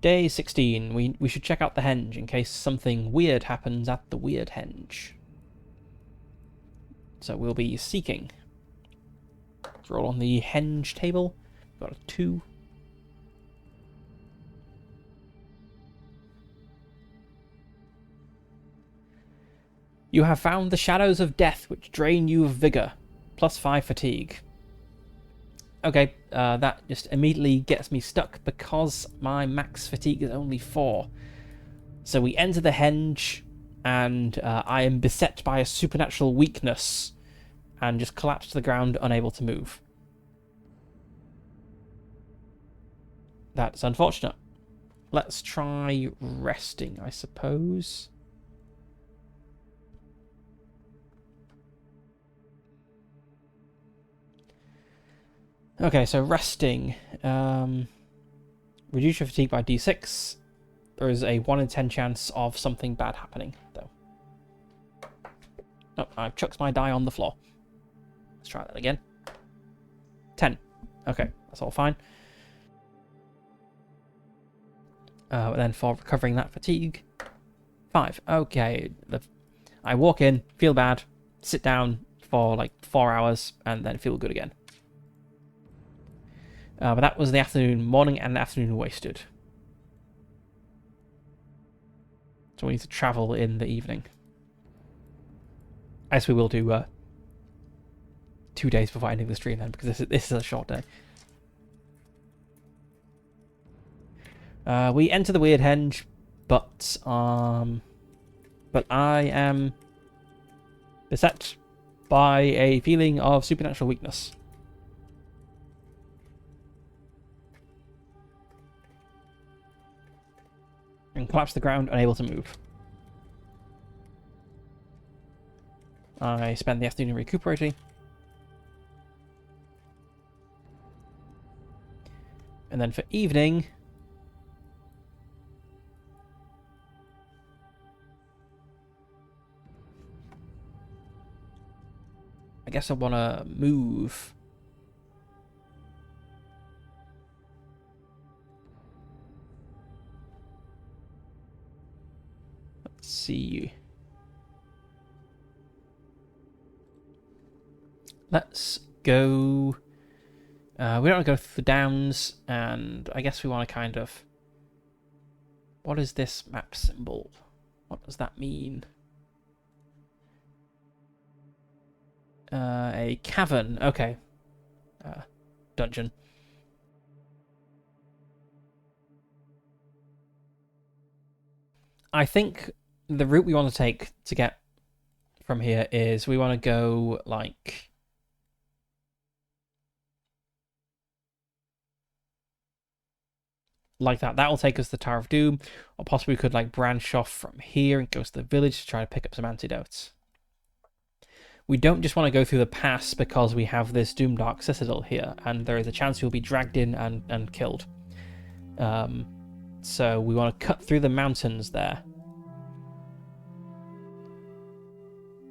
Day 16. We should check out the henge in case something weird happens at the weird henge. So we'll be seeking. Let's roll on the henge table. Got a 2. You have found the shadows of death which drain you of vigor. +5 fatigue. Okay, that just immediately gets me stuck because my max fatigue is only 4. So we enter the henge, and I am beset by a supernatural weakness and just collapse to the ground, unable to move. That's unfortunate. Let's try resting, I suppose. Okay, so resting. Reduce your fatigue by d6. There is a 1 in 10 chance of something bad happening, though. Oh, I've chucked my die on the floor. Let's try that again. 10. Okay, that's all fine. Then for recovering that fatigue, 5. Okay, I walk in, feel bad, sit down for like 4 hours, and then feel good again. But that was the afternoon, morning and afternoon wasted. So we need to travel in the evening. As we will do 2 days before ending the stream then, because this is a short day. We enter the weird henge, but I am beset by a feeling of supernatural weakness. And collapse to the ground, unable to move. I spend the afternoon recuperating. And then for evening, I guess I want to move. Let's see. Let's go. We don't want to go through the downs, and I guess we want to kind of. What is this map symbol? What does that mean? A cavern. Okay. Dungeon. I think the route we want to take to get from here is we want to go like that. That will take us to the Tower of Doom, or possibly we could like branch off from here and go to the village to try to pick up some antidotes. We don't just want to go through the pass because we have this Doomdark Citadel here, and there is a chance you'll be dragged in and killed. So we want to cut through the mountains there.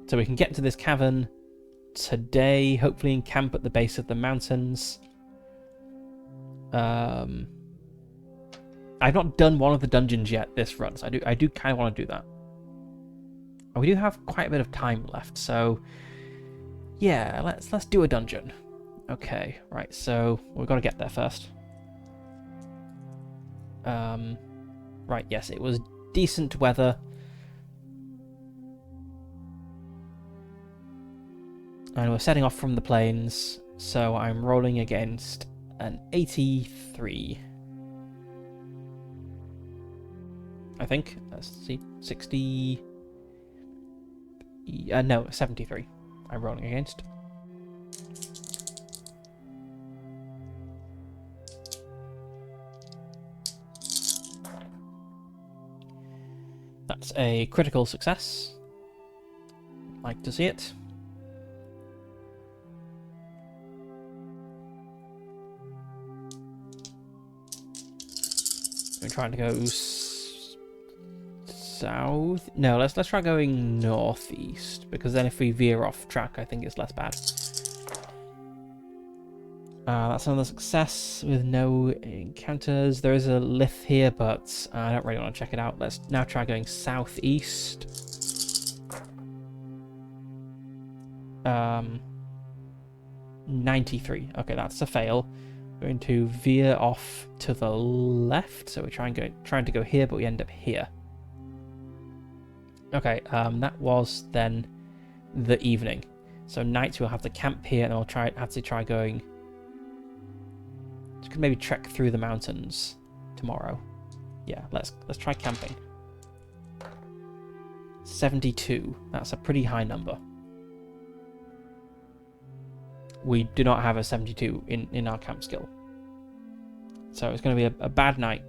So we can get to this cavern today, hopefully encamp at the base of the mountains. I've not done one of the dungeons yet this run, so I do kind of want to do that. And we do have quite a bit of time left, so yeah, let's do a dungeon. Okay, right, so we've got to get there first. Right, yes, it was decent weather. And we're setting off from the plains, so I'm rolling against an 83. I think. Let's see, 60... no, 73 I'm rolling against. That's a critical success. Like to see it. We're trying to go south. No, let's try going northeast, because then if we veer off track, I think it's less bad. That's another success with no encounters. There is a lith here, but I don't really want to check it out. Let's now try going southeast. 93. Okay, that's a fail. We're going to veer off to the left, so we're trying to go here, but we end up here. Okay, that was then the evening. So night we'll have to camp here, and we'll have to try going. Just could maybe trek through the mountains tomorrow. Yeah, let's try camping. 72. That's a pretty high number. We do not have a 72 in our camp skill. So it's going to be a bad night.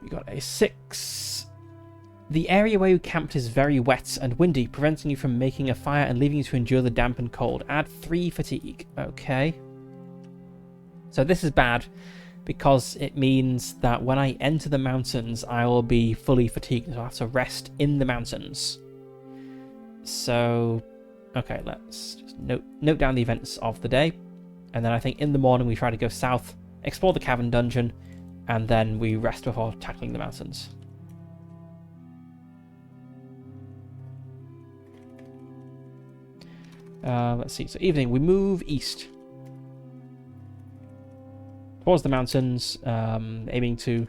We got a 6. The area where you camped is very wet and windy, preventing you from making a fire and leaving you to endure the damp and cold. Add 3 fatigue. Okay. So this is bad because it means that when I enter the mountains, I will be fully fatigued. So I'll have to rest in the mountains. So, okay, let's just note down the events of the day. And then I think in the morning we try to go south, explore the cavern dungeon, and then we rest before tackling the mountains. Let's see. So evening, we move east towards the mountains, aiming to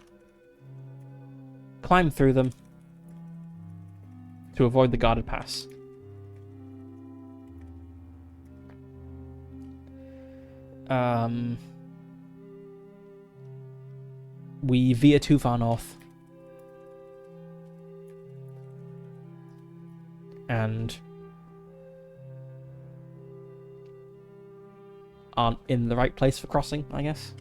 climb through them to avoid the guarded pass. We veer too far north. And aren't in the right place for crossing, I guess.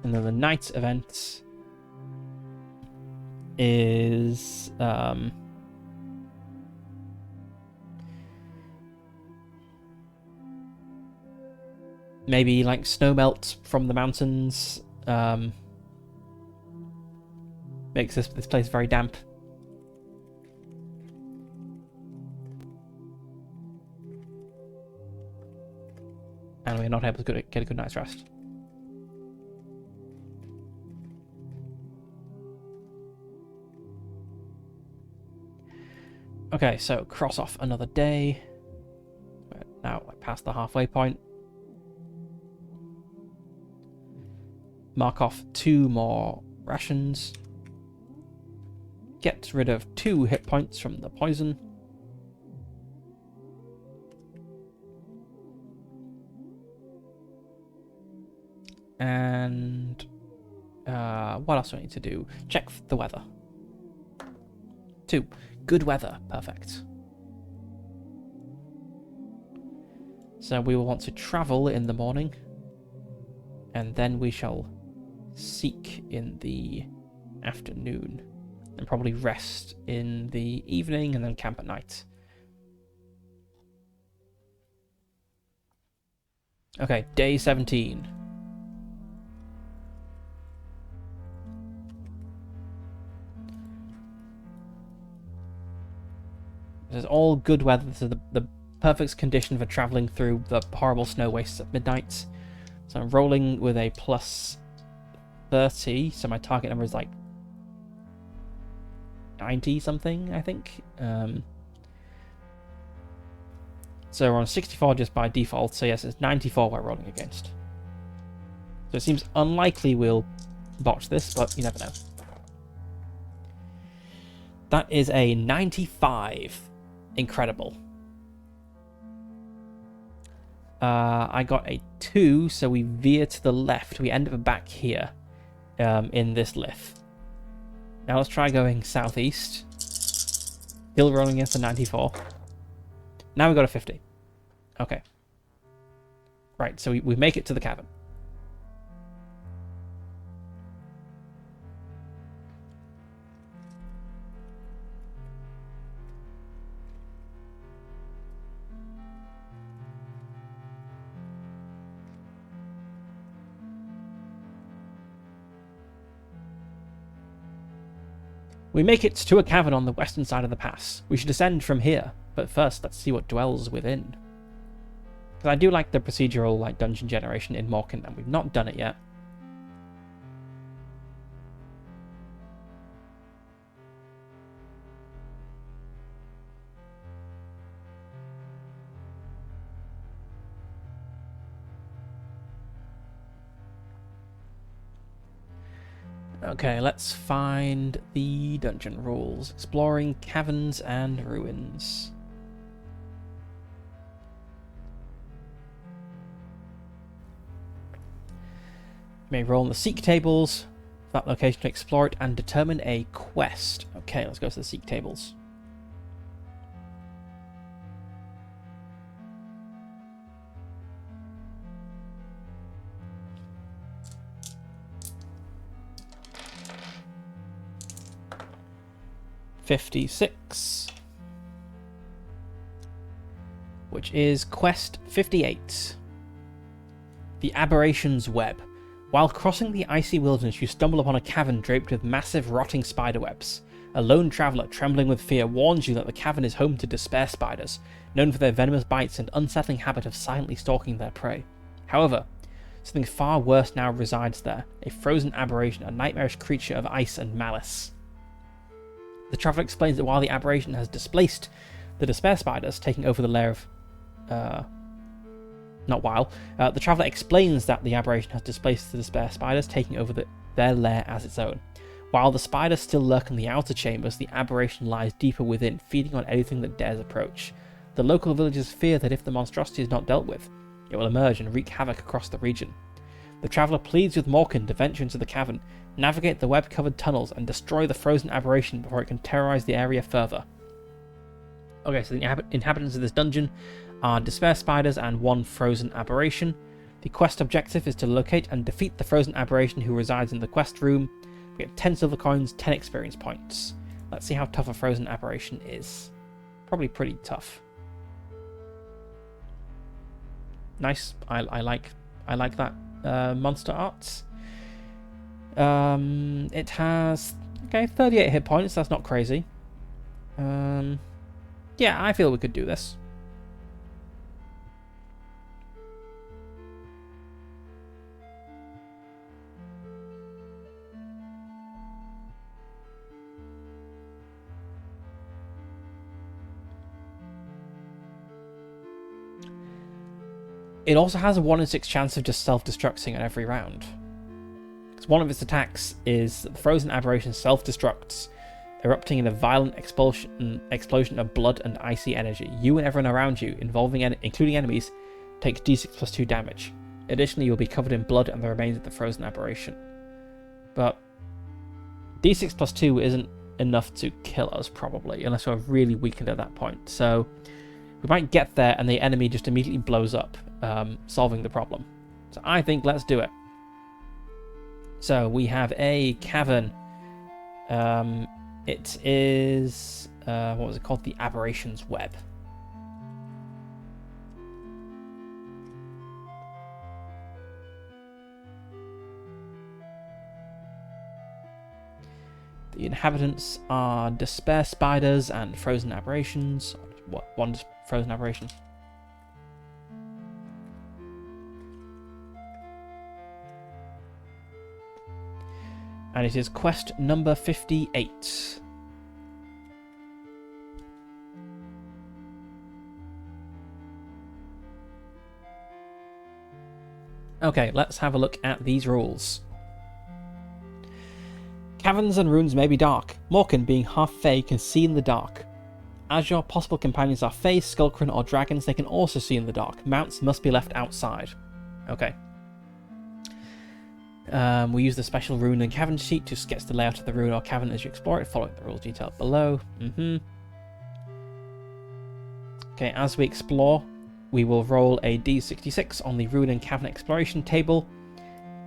And then the night event is maybe like snow melt from the mountains makes this place very damp. And we're not able to get a good night's rest. Okay, so cross off another day. We're now past the halfway point. Mark off 2 more Rations. Get rid of 2 hit points from the poison. And what else do I need to do? Check the weather. 2. Good weather. Perfect. So we will want to travel in the morning. And then we shall seek in the afternoon. And probably rest in the evening and then camp at night. Okay, day 17. This is all good weather. This is the perfect condition for travelling through the horrible snow wastes at midnight. So I'm rolling with a plus 30, so my target number is like 90 something, I think. So we're on 64 just by default, so yes, it's 94 we're rolling against. So it seems unlikely we'll botch this, but you never know. That is a 95. Incredible. I got a 2, so we veer to the left. We end up back here in this lift. Now let's try going southeast. Still rolling against the 94. Now we got a 50. Okay. Right, so we make it to the cabin. We make it to a cavern on the western side of the pass. We should descend from here, but first let's see what dwells within. Because I do like the procedural dungeon generation in Morkin, and we've not done it yet. Okay, let's find the dungeon rules. Exploring caverns and ruins. You may roll on the seek tables for that location to explore it and determine a quest. Okay, let's go to the seek tables. '56, which is quest 58. The Aberration's Web. While crossing the icy wilderness, you stumble upon a cavern draped with massive rotting spiderwebs. A lone traveller, trembling with fear, warns you that the cavern is home to despair spiders, known for their venomous bites and unsettling habit of silently stalking their prey. However, something far worse now resides there, a frozen aberration, a nightmarish creature of ice and malice. The traveller explains that while the aberration has displaced the despair spiders, taking over the lair of... the traveller explains that the aberration has displaced the despair spiders, taking over their lair as its own. While the spiders still lurk in the outer chambers, the aberration lies deeper within, feeding on anything that dares approach. The local villagers fear that if the monstrosity is not dealt with, it will emerge and wreak havoc across the region. The traveller pleads with Morkin to venture into the cavern, navigate the web-covered tunnels, and destroy the frozen aberration before it can terrorise the area further. Okay, so the inhabitants of this dungeon are despair spiders and one frozen aberration. The quest objective is to locate and defeat the frozen aberration who resides in the quest room. We get 10 silver coins, 10 experience points. Let's see how tough a frozen aberration is. Probably pretty tough. Nice. I like that monster art. It has 38 hit points. That's not crazy. Yeah, I feel we could do this. It also has a 1 in 6 chance of just self-destructing in every round. So one of its attacks is that the frozen aberration self-destructs, erupting in a violent explosion of blood and icy energy. You and everyone around you, including enemies, take d6 plus 2 damage. Additionally, you'll be covered in blood and the remains of the frozen aberration. But d6 plus 2 isn't enough to kill us, probably, unless we're really weakened at that point. So we might get there and the enemy just immediately blows up, solving the problem. So I think let's do it. So we have a cavern. It is, what was it called? The Aberration's Web. The inhabitants are despair spiders and frozen aberrations. What? One frozen aberration. And it is quest number 58. Okay, let's have a look at these rules. Caverns and ruins may be dark. Morkin, being half Fey, can see in the dark. As your possible companions are Fey, Skullcran, or dragons, they can also see in the dark. Mounts must be left outside. Okay. We use the special rune and cavern sheet to sketch the layout of the ruin or cavern as you explore it, following the rules detailed below. Okay, as we explore, we will roll a d66 on the ruin and cavern exploration table.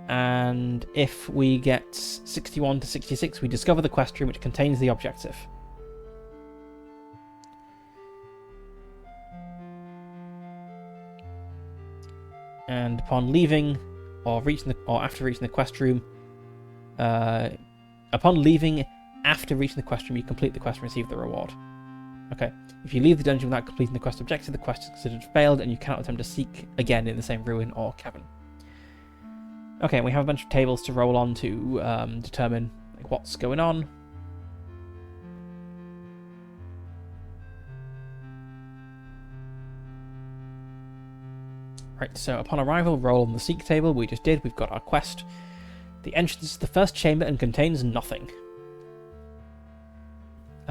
And if we get 61 to 66, we discover the quest room which contains the objective. And upon leaving, or after reaching the quest room, upon leaving after reaching the quest room, you complete the quest and receive the reward. Okay. If you leave the dungeon without completing the quest objective, the quest is considered failed, and you cannot attempt to seek again in the same ruin or cavern. Okay, we have a bunch of tables to roll on to determine what's going on. Right, so upon arrival, roll on the seek table. We just did. We've got our quest. The entrance is the first chamber and contains nothing.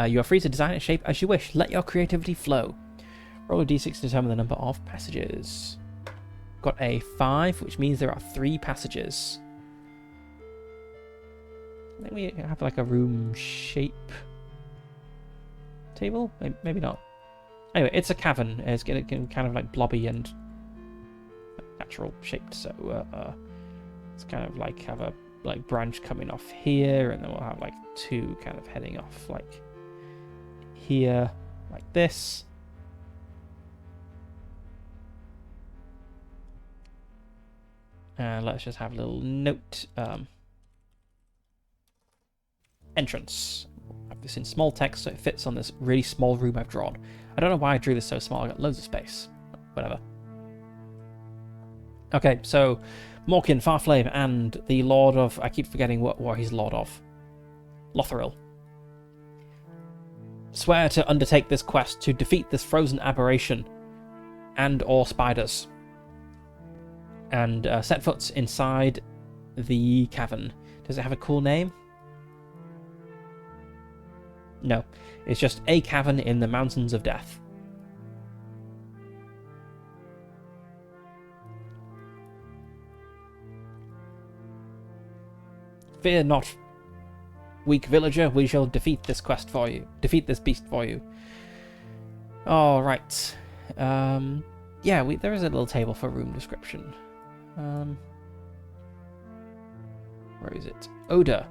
You are free to design its shape as you wish. Let your creativity flow. Roll a d6 to determine the number of passages. Got a 5, which means there are 3 passages. I think we have like a room shape table? Maybe not. Anyway, it's a cavern. It's getting kind of like blobby and natural shaped, so it's kind of like have a branch coming off here, and then we'll have like 2 kind of heading off like here, like this. And let's just have a little note. Entrance. I have this in small text so it fits on this really small room I've drawn. I don't know why I drew this so small. I got loads of space. Whatever. Okay, so Morkin, Farflame, and the Lord of... I keep forgetting what he's Lord of. Lotharil. Swear to undertake this quest to defeat this frozen aberration and or spiders. And set foot inside the cavern. Does it have a cool name? No. It's just a cavern in the Mountains of Death. Fear not, weak villager. We shall defeat this quest for you. Defeat this beast for you. All right. Yeah, there is a little table for room description. Where is it? Odor.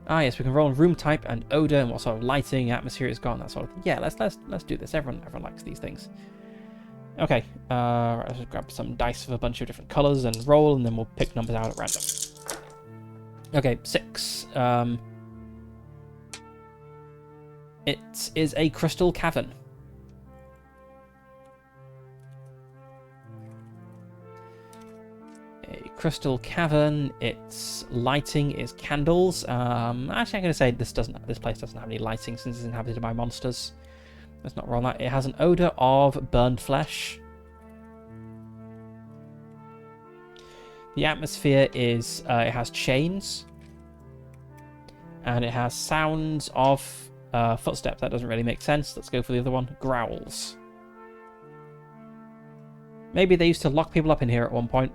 Ah, yes, we can roll on room type and odor and what sort of lighting, atmosphere it's got, that sort of thing. Yeah, let's do this. Everyone likes these things. Okay, right, let's just grab some dice of a bunch of different colors and roll, and then we'll pick numbers out at random. Okay, 6. It is a crystal cavern. A crystal cavern. Its lighting is candles. Actually, I'm going to say this place doesn't have any lighting since it's inhabited by monsters. Let's not roll that. It has an odor of burned flesh. The atmosphere is, it has chains. And it has sounds of footsteps. That doesn't really make sense. Let's go for the other one. Growls. Maybe they used to lock people up in here at one point.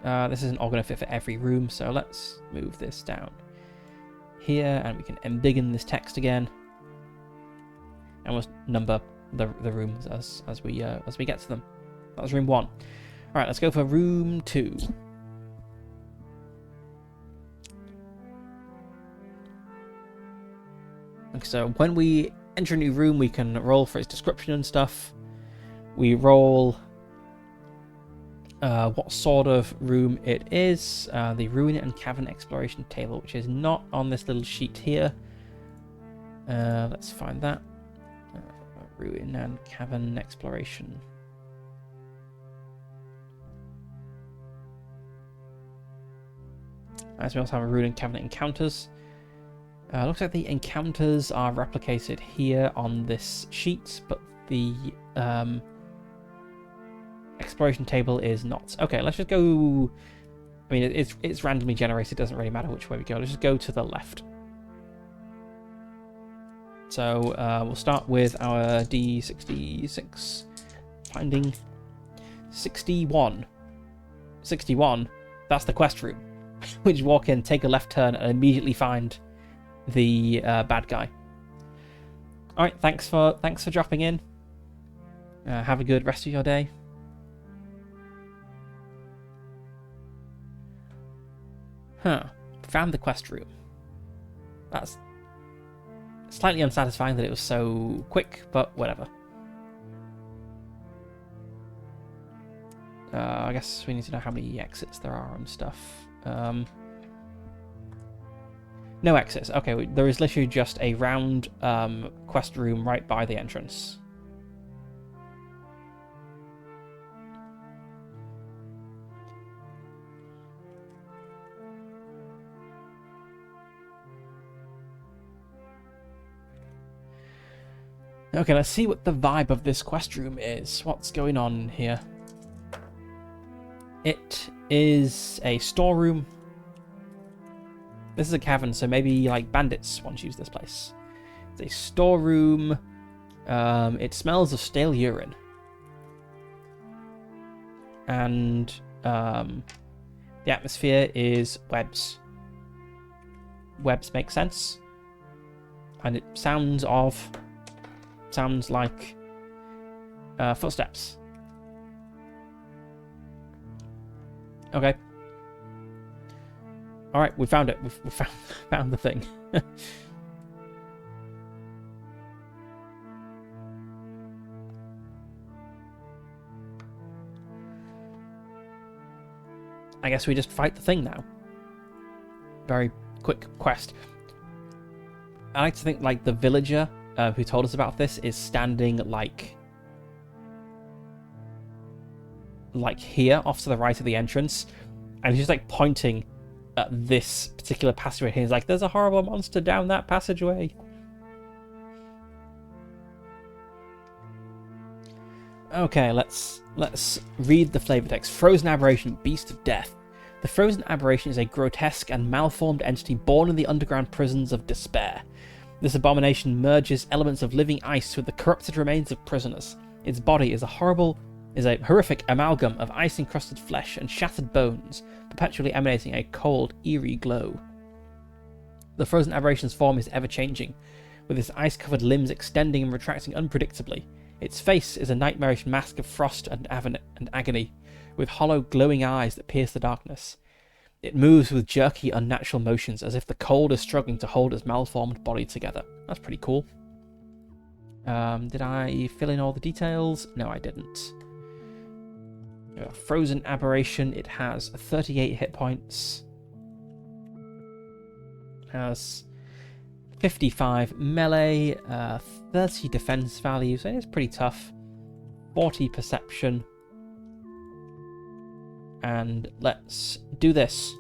This isn't all going to fit for every room, so let's move this down here, and we can embiggen this text again. And we'll number the rooms as we get to them. That was room 1. All right, let's go for room 2. Okay, so when we enter a new room, we can roll for its description and stuff. We roll what sort of room it is. The Ruin and Cavern Exploration table, which is not on this little sheet here. Let's find that. Ruin and Cavern Exploration. As we also have a Ruin and Cavern Encounters. Looks like the encounters are replicated here on this sheet, but the exploration table is not. Okay, let's just go. I mean, it's randomly generated. It doesn't really matter which way we go. Let's just go to the left. So we'll start with our D66. Finding 61. 61. That's the quest room. We just walk in, take a left turn, and immediately find the bad guy. All right, thanks for dropping in. Have a good rest of your day. Found the quest room. That's slightly unsatisfying that it was so quick, but whatever. I guess we need to know how many exits there are and stuff. No exits. Okay, there is literally just a round quest room right by the entrance. Okay, let's see what the vibe of this quest room is. What's going on here? It is a storeroom. This is a cavern, so maybe like bandits want to use this place. It's a storeroom. It smells of stale urine. And the atmosphere is webs. Webs make sense. And it sounds like footsteps. Okay. All right, we found it. We found the thing. I guess we just fight the thing now. Very quick quest. I like to think like the villager who told us about this is standing like here off to the right of the entrance, and he's just like pointing at this particular passageway. He's like, there's a horrible monster down that passageway. Okay, let's read the flavor text. Frozen aberration, beast of death. The frozen aberration is a grotesque and malformed entity born in the underground prisons of despair. This abomination merges elements of living ice with the corrupted remains of prisoners. Its body is a horrific amalgam of ice-encrusted flesh and shattered bones, perpetually emanating a cold, eerie glow. The frozen aberration's form is ever-changing, with its ice-covered limbs extending and retracting unpredictably. Its face is a nightmarish mask of frost and agony, with hollow, glowing eyes that pierce the darkness. It moves with jerky, unnatural motions, as if the cold is struggling to hold its malformed body together. That's pretty cool. Did I fill in all the details? No, I didn't. Frozen aberration. It has 38 hit points. Has 55 melee, 30 defense value, so it's pretty tough. 40 perception. And let's do this.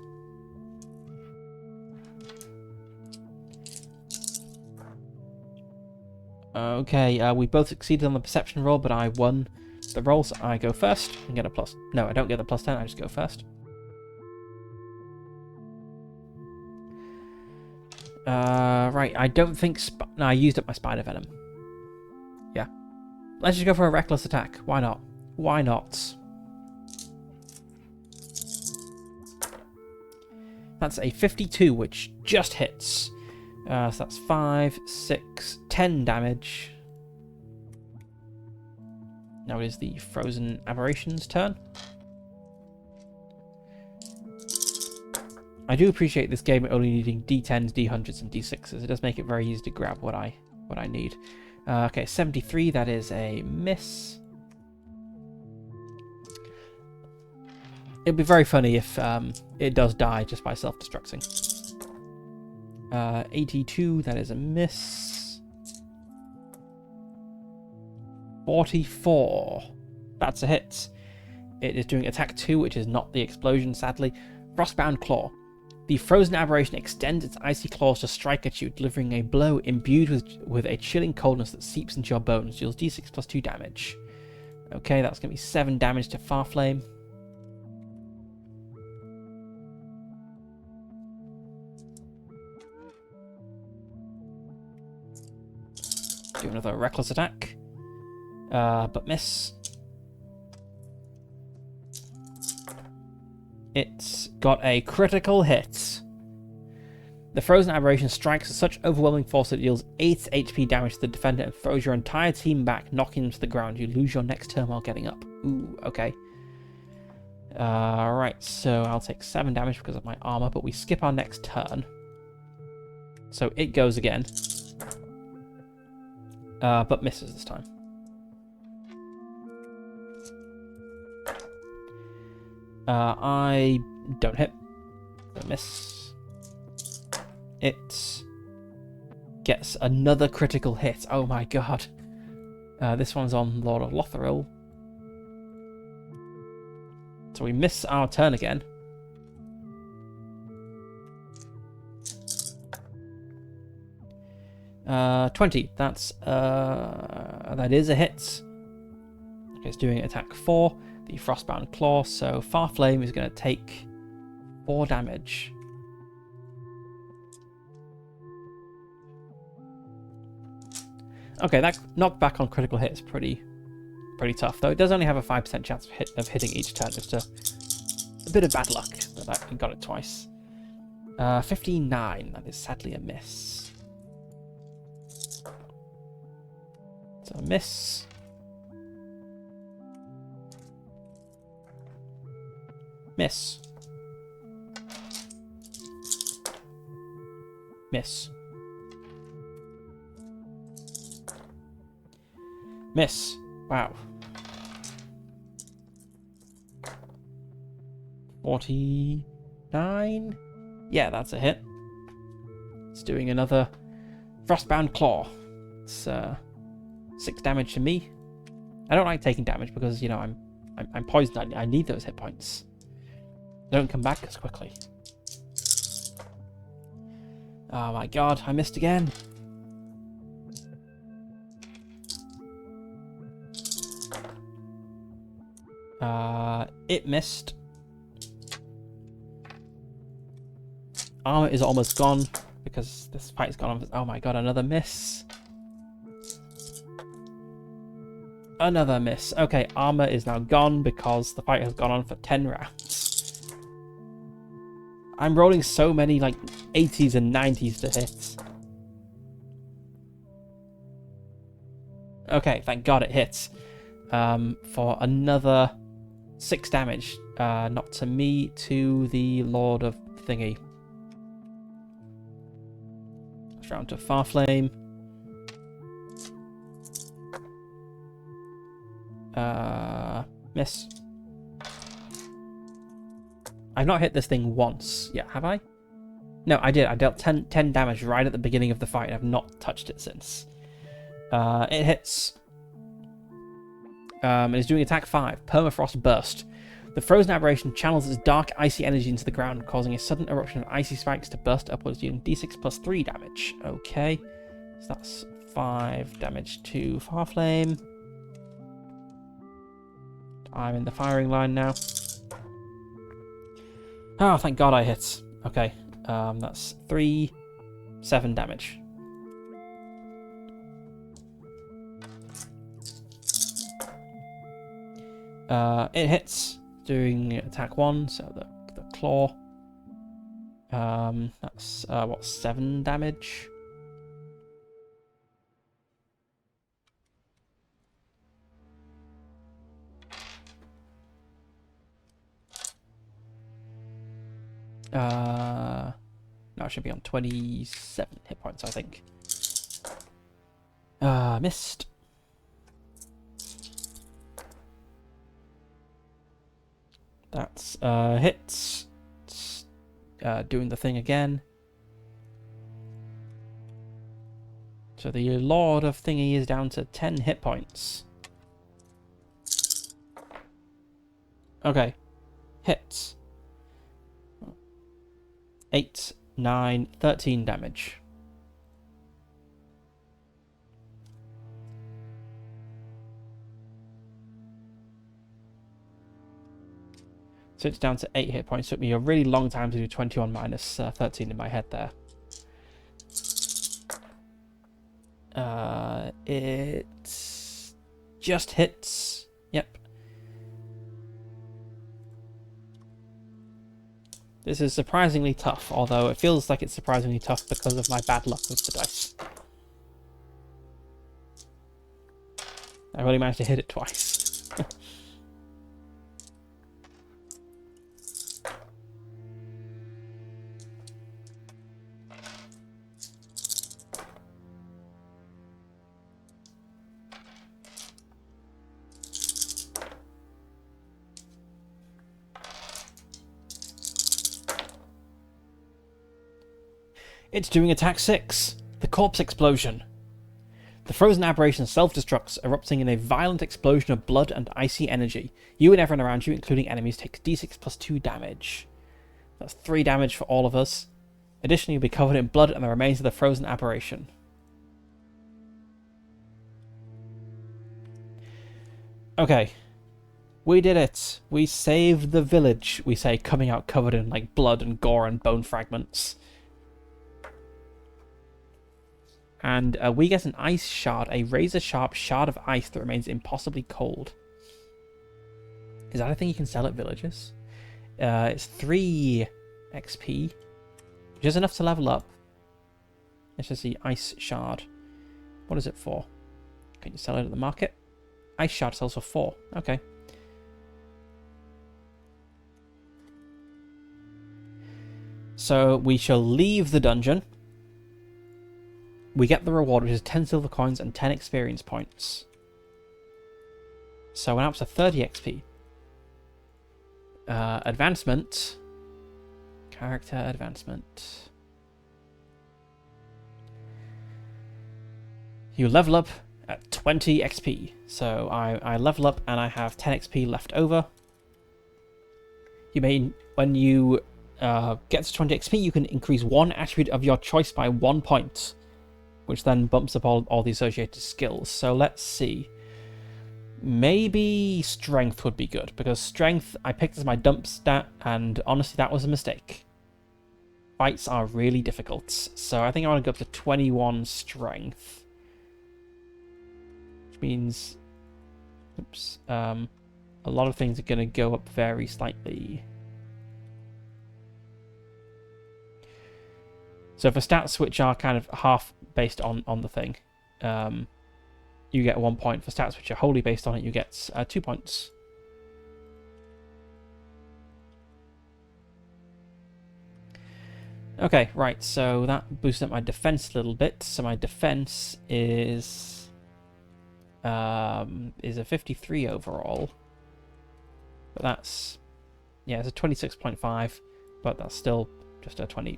Okay, we both succeeded on the perception roll, but I won the rolls. I go first and get a plus. No, I don't get the plus 10. I just go first. Right. I don't think... No, I used up my spider venom. Yeah. Let's just go for a reckless attack. Why not? Why not? That's a 52, which just hits. So that's 5, 6, 10 damage. Now it is the Frozen Aberration's turn. I do appreciate this game only needing D10s, D100s, and D6s. It does make it very easy to grab what I need. Okay, 73, that is a miss. It'd be very funny if it does die just by self-destructing. 82, that is a miss. 44, that's a hit. It is doing attack 2, which is not the explosion, sadly. Frostbound Claw. The Frozen Aberration extends its icy claws to strike at you, delivering a blow imbued with a chilling coldness that seeps into your bones. Deals d6 plus 2 damage. Okay, that's going to be 7 damage to Farflame. Do another reckless attack. But miss. It's got a critical hit. The Frozen Aberration strikes with such overwhelming force that it deals 8 HP damage to the defender and throws your entire team back, knocking them to the ground. You lose your next turn while getting up. Ooh, okay. Right, so I'll take 7 damage because of my armor, but we skip our next turn. So it goes again. But misses this time. I don't hit. Don't miss. It gets another critical hit. Oh my god. This one's on Lord of Lotharil. So we miss our turn again. Uh, 20. That is a hit. Okay, it's doing attack 4. The Frostbound Claw, so Farflame is going to take 4 damage. Okay, that knockback on critical hit is pretty tough, though it does only have a 5% chance of hitting each turn. Just a bit of bad luck that I got it twice. 59, that is sadly a miss. So a miss. Miss. Miss. Miss. Wow. 49? Yeah, that's a hit. It's doing another Frostbound Claw. It's 6 damage to me. I don't like taking damage because, you know, I'm poisoned. I need those hit points. They don't come back as quickly. Oh my god, I missed again. It missed. Armor is almost gone because this fight's gone on. Oh my god, another miss. Another miss. Okay, armor is now gone because the fight has gone on for 10 rounds. I'm rolling so many, like, 80s and 90s to hit. Okay, thank god it hits. For another 6 damage. Not to me, to the Lord of Thingy. Let's round to Farflame. Miss. I've not hit this thing once yet, have I? No, I did. I dealt 10 damage right at the beginning of the fight. I've not touched it since. It hits. It is doing attack 5, Permafrost Burst. The Frozen Aberration channels its dark, icy energy into the ground, causing a sudden eruption of icy spikes to burst upwards, dealing d6 plus 3 damage. Okay, so that's 5 damage to Farflame. I'm in the firing line now. Oh, thank God I hit. Okay, that's 7 damage. It hits doing attack 1, so the claw. That's what, 7 damage? No, it should be on 27 hit points, I think. Missed. That's hits. It's, doing the thing again. So the Lord of Thingy is down to 10 hit points. Okay. Hits. 8, 9, 13 damage. So it's down to 8 hit points. Took me a really long time to do 21 minus 13 in my head there. It just hits. Yep. This is surprisingly tough, although it feels like it's surprisingly tough because of my bad luck with the dice. I've only managed to hit it twice. It's doing attack 6, the corpse explosion. The frozen aberration self-destructs, erupting in a violent explosion of blood and icy energy. You and everyone around you, including enemies, take d6 plus 2 damage. That's 3 damage for all of us. Additionally, you'll be covered in blood and the remains of the frozen aberration. Okay. We did it. We saved the village, we say, coming out covered in like blood and gore and bone fragments. And we get an ice shard, a razor-sharp shard of ice that remains impossibly cold. Is that a thing you can sell at villages? It's 3 XP, which is enough to level up. Let's just see, ice shard. What is it for? Can you sell it at the market? Ice shard sells for 4. Okay. So we shall leave the dungeon. We get the reward, which is 10 silver coins and 10 experience points. So we're up to 30 XP. Advancement. Character advancement. You level up at 20 XP. So I level up and I have 10 XP left over. You may, when you get to 20 XP, you can increase one attribute of your choice by 1 point, which then bumps up all the associated skills. So let's see. Maybe strength would be good, because strength I picked as my dump stat, and honestly that was a mistake. Fights are really difficult, so I think I want to go up to 21 strength. Which means, oops, a lot of things are going to go up very slightly. So for stats which are kind of half based on the thing, you get 1 point. For stats which are wholly based on it, you get 2 points. Okay, right, so that boosted up my defense a little bit. So my defense is a 53 overall. But that's, yeah, it's a 26.5, but that's still just a 20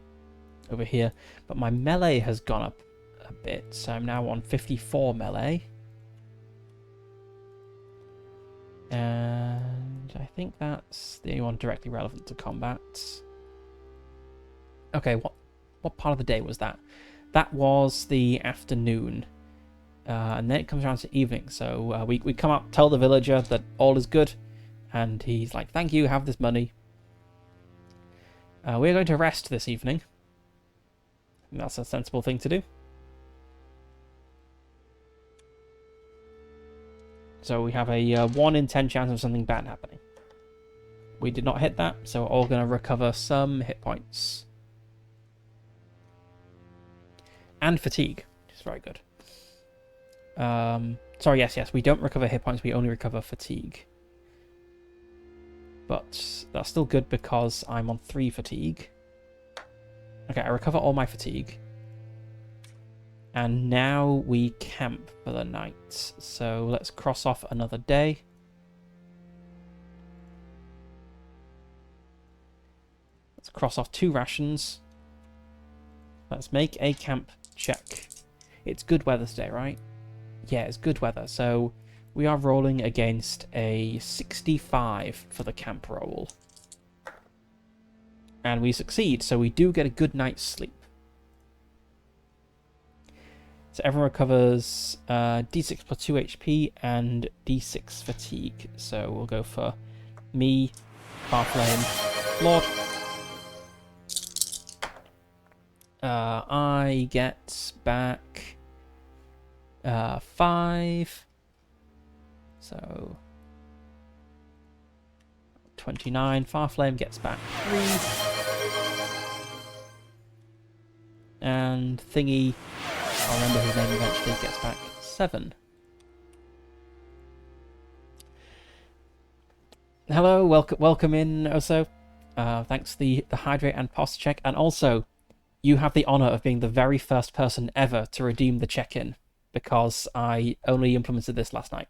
over here. But my melee has gone up a bit, so I'm now on 54 melee. And I think that's the only one directly relevant to combat. Okay, what part of the day was that? That was the afternoon. And then it comes around to evening. So we come up, tell the villager that all is good. And he's like, thank you, have this money. We're going to rest this evening. That's a sensible thing to do. So we have a 1 in 10 chance of something bad happening. We did not hit that, so we're all going to recover some hit points. And fatigue, which is very good. Sorry, yes, we don't recover hit points, we only recover fatigue. But that's still good because I'm on 3 fatigue. Okay, I recover all my fatigue. And now we camp for the night. So let's cross off another day. Let's cross off 2 rations. Let's make a camp check. It's good weather today, right? Yeah, it's good weather. So we are rolling against a 65 for the camp roll. And we succeed, so we do get a good night's sleep. So everyone recovers D6 plus 2 HP and D6 fatigue. So we'll go for me, Farflame, Lord. I get back 5. So 29. Farflame gets back 3. And Thingy, I'll remember his name eventually, gets back 7. Hello, welcome in, Oso. Thanks for the hydrate and posture check. And also, you have the honour of being the very first person ever to redeem the check-in, because I only implemented this last night.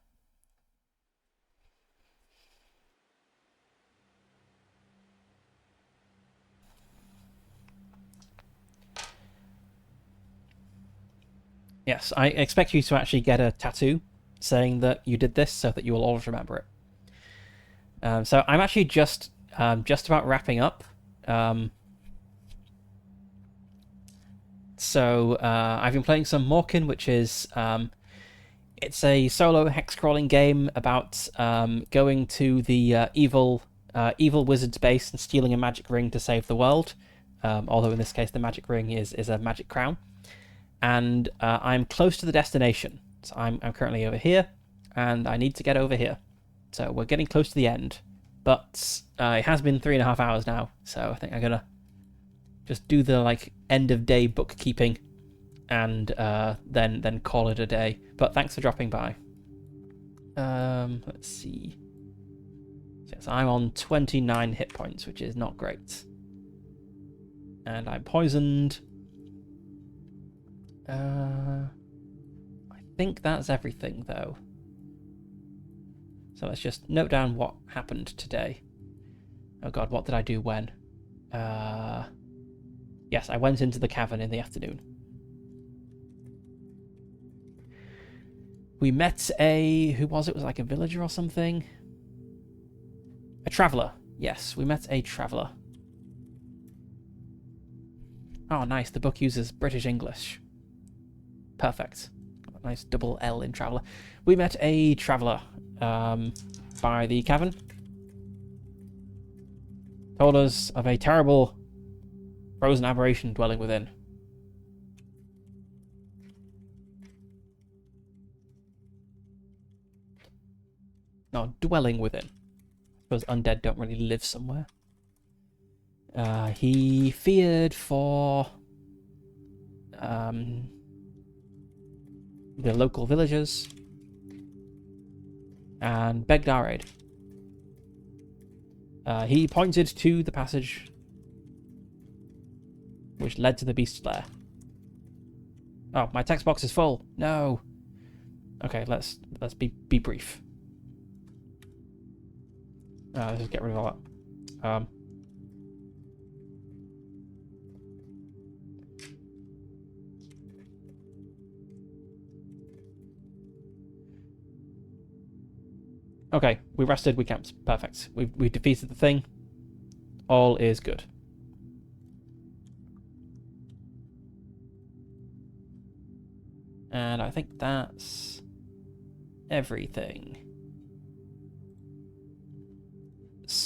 Yes, I expect you to actually get a tattoo saying that you did this so that you will always remember it. So I'm actually just about wrapping up. So I've been playing some Morkin, which is it's a solo hex crawling game about going to the evil wizard's base and stealing a magic ring to save the world. Although in this case the magic ring is a magic crown. And I'm close to the destination. So I'm currently over here, and I need to get over here. So we're getting close to the end. But it has been 3.5 hours now, so I think I'm gonna just do the end of day bookkeeping, and then call it a day. But thanks for dropping by. Let's see. So I'm on 29 hit points, which is not great, and I'm poisoned. I think that's everything, though. So let's just note down what happened today. Oh god, what did I do when? Yes, I went into the cavern in the afternoon. We met a... who was it? Was it like a villager or something? A traveller. Yes, we met a traveller. Oh, nice. The book uses British English. Perfect. Nice double L in traveller. We met a traveller by the cavern. Told us of a terrible frozen aberration dwelling within. No, dwelling within. I suppose undead don't really live somewhere. He feared for the local villagers and begged our aid. He pointed to the passage which led to the beast's lair. Oh, my text box is full. No. Okay, let's be brief. Let's just get rid of all that. Okay, we rested, we camped. Perfect. We defeated the thing. All is good. And I think that's everything.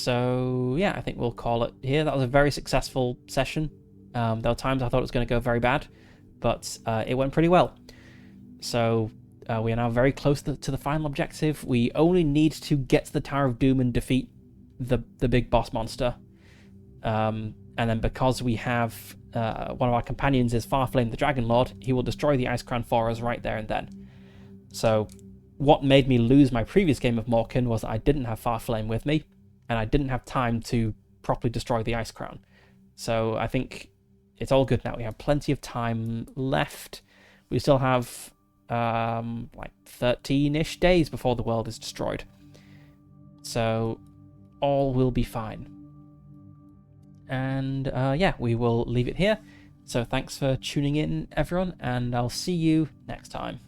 So yeah, I think we'll call it here. That was a very successful session. There were times I thought it was going to go very bad, but it went pretty well. So we are now very close to the final objective. We only need to get to the Tower of Doom and defeat the big boss monster. And then because we have one of our companions is Farflame the Dragon Lord, he will destroy the Ice Crown for us right there and then. So what made me lose my previous game of Morkin was that I didn't have Farflame with me, and I didn't have time to properly destroy the Ice Crown. So I think it's all good now. We have plenty of time left. We still have like 13-ish days before the world is destroyed. So all will be fine. And yeah, we will leave it here. So thanks for tuning in, everyone, and I'll see you next time.